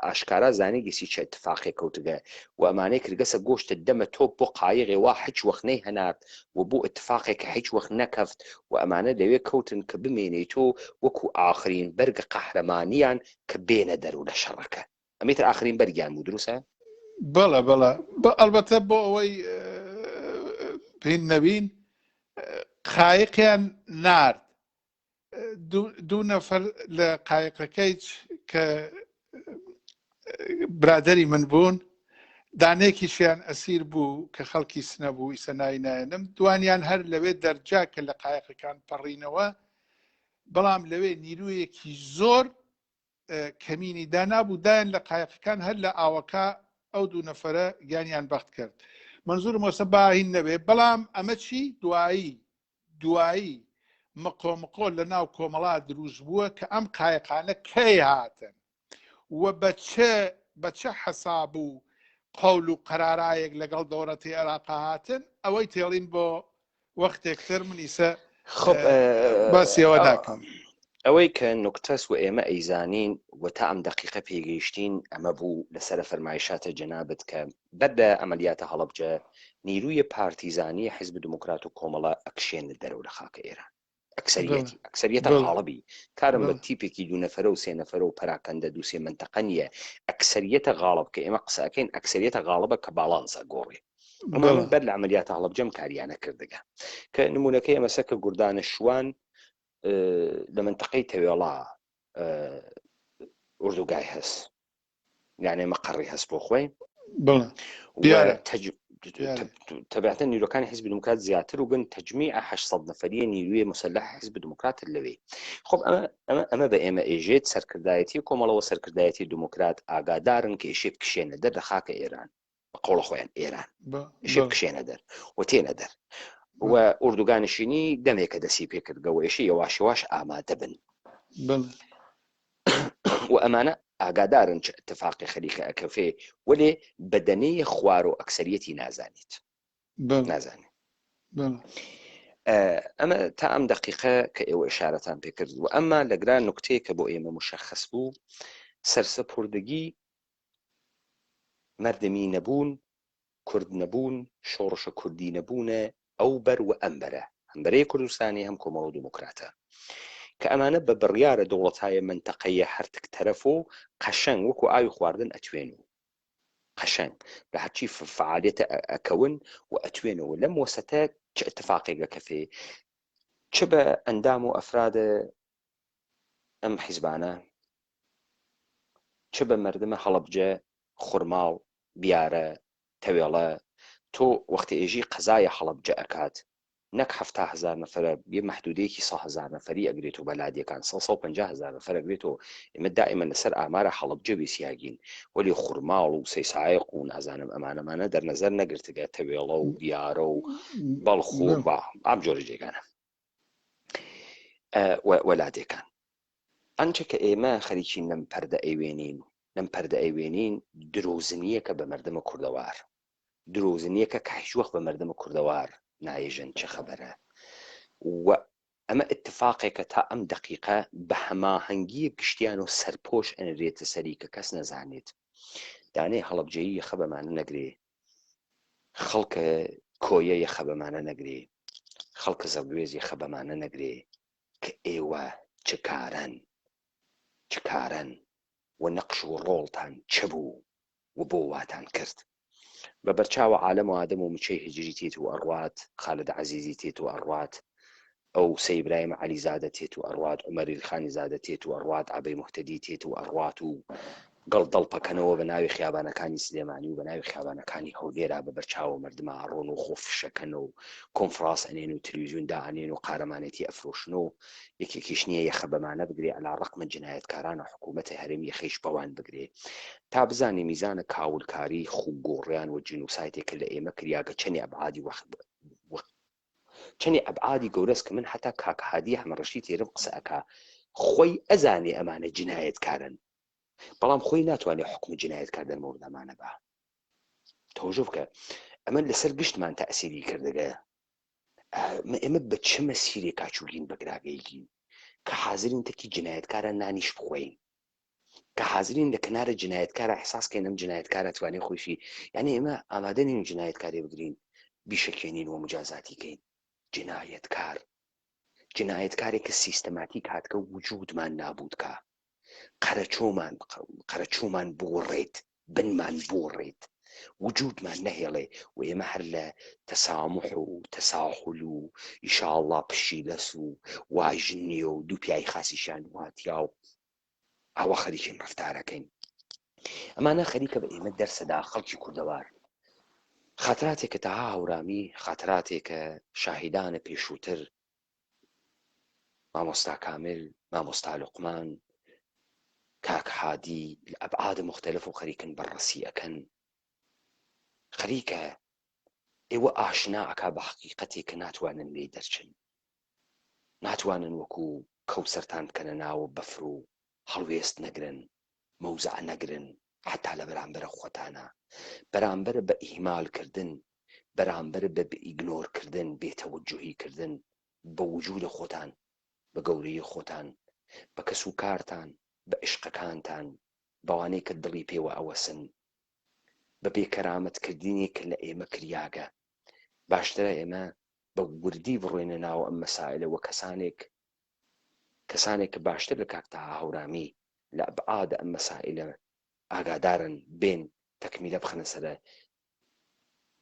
ئاشکارا زانێگیسی چه اتفاقی کەوتگە و ئەمانەی کردگەسە گۆشتە دەمە تۆ بۆ قایقێ وا هیچ وەخنەی هەنات و بۆ اتفاقێکە هیچ وەخت نەکەفت و ئەمانە لەوێ کەوتن کە بمێنێتۆ وەکو ئاخرین بەرگە قەحرەمانیان کە بێنە دەرو لە شەڕەکە. ئەمەتر ئاخرین بەرگیان بوو دروستە؟ بەڵێ ئەلبەتە بۆ ئەوەی پێین نەبین قایقیان نارد. دوو نەفەر لە قایقەکەی کە برادەری من بوون دانێکیشیان ئەسیر بوو کە خەڵکی سنە بوو ئیسە ناینایەنم دوانیان هەر لەوێ دەرجا کە لە قایقەکان پەڕینەوە. بەڵام لەوێ نیرویەکی زۆر کەمینی دانابوو دایان لە قایقەکان هەر لە ئاوەکە ئەو دوو نەفەرە گیانیان بەخت کرد. منزورم وەسە باهین نەبێ. بەڵام ئەمە چی دوایی مقۆمقۆ لە ناو کۆمەڵا دروست بووە کە ئەم قایقانە کەی هاتن و بە چه حەساب و قەول و قەرارایەک لەگەڵ دەوڵەتی عێراق هاتن ئەوەی تێڵین بۆ وەختێکتر من ئیسە باسیەوە ناکەم. ئەوەی کە نوکتەس و ئێمە ئەیزانین و تا ئەم دەقیقە پێگەیشتین ئەمە بوو لەسەر فەرمایشاتە جەنابەت کە بەردە ئەمەلیاتە هەڵەبجە نیرویە پارتیزانی حیزب دموکرات و کۆمەڵە ئەکشێنە دەرەوە لە خاکە ئێران. ئەکسەریەتە غاڵبی کارم بە تیپێکی دوو نەفەرە و سێ نەفەرە و پەراکەندە دووسێ منتەقە نیە. ئەکسەریەتە غاڵب کە ئێمە قسەکەین ئەکسەریەتە غاڵبە کە باڵانسە گۆڕێ بەر لە ئەمەلیاتە هەڵەبجەم کاریانە کردگە کە نمونونەکەی ئەمەسە کە گوردانە شوان لە منتەقەی تەوێڵا ئوردوگای هەست یانێ مەقەڕی هەست بۆ خۆی تەبیعەتەن نیرۆکانی حیزب دموکرات زیاتر و بن تەجمیع 800 نەفەریە نیروی مسلح حیزب دموکرات لەوێ. خۆب ئەمە بە ئێمە ئێژێت سەرکردایەتی کۆمەڵەوە سەرکردایەتی دموکرات ئاگادارن کە ئێشێ بکشێنە دەر لە خاکە ئێران بە قەوڵە خۆیان ئێران ئێشێ بکشێنە دەر و تێنە دەر و ئوردوگانشینی دەمێکە دەسی پێکردگەوە ئێشە یەواشەواش ئامادە بن و ئەمانە ئاگادارن چه اتفاقی خەریکە ئەکەفێ وەلێ بەدەنەی خوار و ئەکسەریەتی نازانیت. ئەمە تا ئەم دەقیقە کە ئێوە ئشارەتان پێکرد و ئەمما لەگرا نوکتەیە کە بۆ ئێمە مشەخص بوو سەرسەپوردگی مەردەمی نەبوون کورد نەبوون شۆڕشە کوردی نەبوونە ئەو بەر و ئەمبەرە هەمبەرەی کوردستانی هەم کۆمەڵە دموکراتە کە ئەمانە بە بڕیارە دەوڵەتایە منتەقەیە هەرتک تەرەف و قەشەنگ وەکو ئاوی خواردن ئەتوێن و قەشەنگ لە هەرچی فعالیەتە ئەکەون و ئەتوێنەوە لەم وەسەتە چه اتفاقێک ئەکەفێ چ بە ئەندام و ئەفرادە ئەم حیزبانە چ بە مەردمە هەڵەبجە خورماڵ بیارە تەوێڵە تۆ وەختی ئێژی قەزایە هەڵەبجە ئەکات نەک 700,000 نەفەرە بێ مەحدودەیەکی 100,000 نەفەری ئەگرێت و بەلادیەکان 150,000 نەفەر ئەگرێت و ئێمە دائیمە لەسەر ئامارە هەڵەبجە ویسیاگین وەلی خوورماڵ و سەیسایق و نازانم ئەمانەمانە دەرنەزەر نەگرتگە تەوێڵە و دیارە و بەڵخ و ئام جۆرە جێگانە وەلادیەکان ئەنچە کە ئێمە خەریکی لەم پەردە ئەیوێنین درۆزنیەکە بە مەردەمە کوردەوار درۆزنیەکە کە هیچ وەخت بە مەردەمە کوردەوار نایژن چه خەبەرە و ئەمە اتفاقێکە تا ئەم دقیقە بە هەماهەنگی گشتیان و سەرپۆش ئەنرێتە سەری کە کەس نەزانێت دانێ هەڵەبجەیی یەخە بەمانە نەگرێ خەڵکە کۆیە یەخە بەمانە نەگرێ خەڵکە زەڵگوێز یەخە بەمانە نەگرێ کە ئێوە چ کارن و نەقش و ڕۆڵتان چ بوو و بۆ واتان کرد بە بەرچاوە عالەم و ئادەم و مچەی هجری تێت و ئەڕوات خالد عەزیزی تێت و ئەڕوات ئەو سەیبراهیم عەلیزادە تێت و ئەڕوات عومەری خانی زادە تێت و ئەڕوات ئابەی موحتەدی تێت و ئەڕوات و گەڵدەڵپەکەنەوە بە ناوی خیابانەکانی سلێمانی و بە ناوی خیابانەکانی هەولێرا بە بەرچاوە مردمە ئاڕۆن و خۆفشەکەن و کۆنفراس ئەنێن و تەلەڤیزیۆن دائەنێن و قارەمانێتی ئەفرۆشن و یەکێکیش نییە یەخە بەمانە بگرێ عەلا ڕەقمە جنایەتکارانە حکوومەتی هەرێمی یەخەیش بەوان بگرێ تا بزانێ میزانە کاولکاری خوگۆڕیان و جینۆسایدێکە لە ئێمە کریاگە چەندی ئەبعادی گەورەست کە من حتا کاکەهادی هەمەڕەشی تێرم قسە ئەکا خۆی ئەزانێ ئەمانە جنایەتکارن بەڵام خۆی ناتوانێت حکم جنایەتکار دەرمەوردەمانە بە تەوەژۆ بکە ئەمە لەسەر گشتمان تەئسیری کردەگە ئێمە بە چ مەسیرێک کاچووگین بەگراگەیگین کە حازرین تەکی جنایەتکارە نانیش بخۆین کە حازرین لە کەنارە جنایەتکارە احساسکەین ئەم جنایەتکارە توانێ خۆشی یعنی ئێمە ئامادە نین جنایەتکارێ بگرین بیشەکێنین و مجازاتیکەین جنایەتکارێک کە سیستەماتیک هاتکە وجودمان نابود کە قەرەچوومان بۆڕێت بنمان بۆڕێت وجودمان نەهێڵێ و ئێمە هەر لە تەسامح و تەساحل و ئیشاءالله پشیلەس و واژنیە و دوو پیای خاسیشان واتیا و ئەوە خەریکین ڕەفتارەکەین ئەمانە خەریکە بە ئێمە دەرسەدا خەڵکی کوردەوار خاتراتێکە تا هاورامی خاتراتێکە شاهیدانە پێشووتر مامۆستا کامل مامۆستا لوقمان کاک حادی ئەبعاد مختلف و خەریکن بەڕەسی ئەکەن خەریکە ئێوە ئاشنا ئەکا بە حەقیقەتێک کە ناتوانن لێ دەرچن ناتوانن وەکو کەوسەرتان بکەنە ناوە بەفر و هەڵوێست نەگرن مەوزع نەگرن حتا لە بەرامبەرە خۆتانە بەرامبەر بە ئیهمالکردن بەرامبەر بە ئیگنۆرکردن بێتەوەجوهی کردن بە وجودە خۆتان بە گەورەی خۆتان بە کەس و کارتان بە عشقەکانتان بەوانەی کە دڵی پێوە ئەوەسن بە بێکەرامەتکردنی کە لە ئێمە کریاگە باشترە ئێمە بە وردی بڕۆینە ناو ئەم مەسائلەوە کەسانێک کە باشتر لە کاکتا هاورامی لە ئەبعاد ئەم مەسائلە ئاگادارن بێن تەکمیلە بخەنە سەرە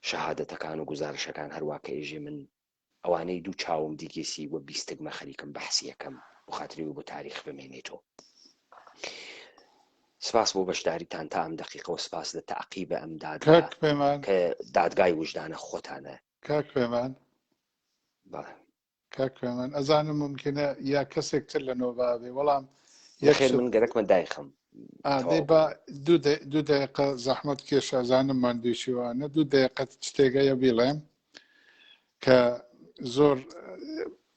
شەهادەتەکان و گوزارشەکان هەروە کە ئێژێ من ئەوانەی دوو چاوم دیگەسی وە بیستگمە خەریکم بەحسی یەکەم بۆ خاتری و بۆ تاریخ بمێنێتەوە سپاس بۆ بەشداریتان تا ئەم دقیقە و سپاس لە تەعقیبە ئەم دادگا کە دادگای وجدانە خۆتانە کاک پێمان ئەزانم ممکنە یا کەسێک تر لە نۆبابێ وەڵام یەخێر من گەرەکمە دایخم بە دوو دقیقە زەحمەت کێشە ئەزانم ماندووشیوانە دوو دقیقە شتێگەیە بیڵێم کە زۆر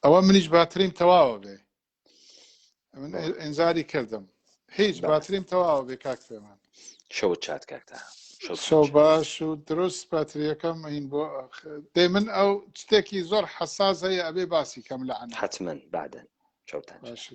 ئەوە منیش باتریم تەواوە بێ من ئینزاری کردم هیچ باتریم تەواوە بێ کاک پێمان شەوت چات کاکتا شەو باش و دروست باتریەکەم این بۆ دەی من ئەو شتێکی زۆر حەساس هەیە ئەبێ باسی کەم لە عەنە حتمەن بعدەن شەوتان باشە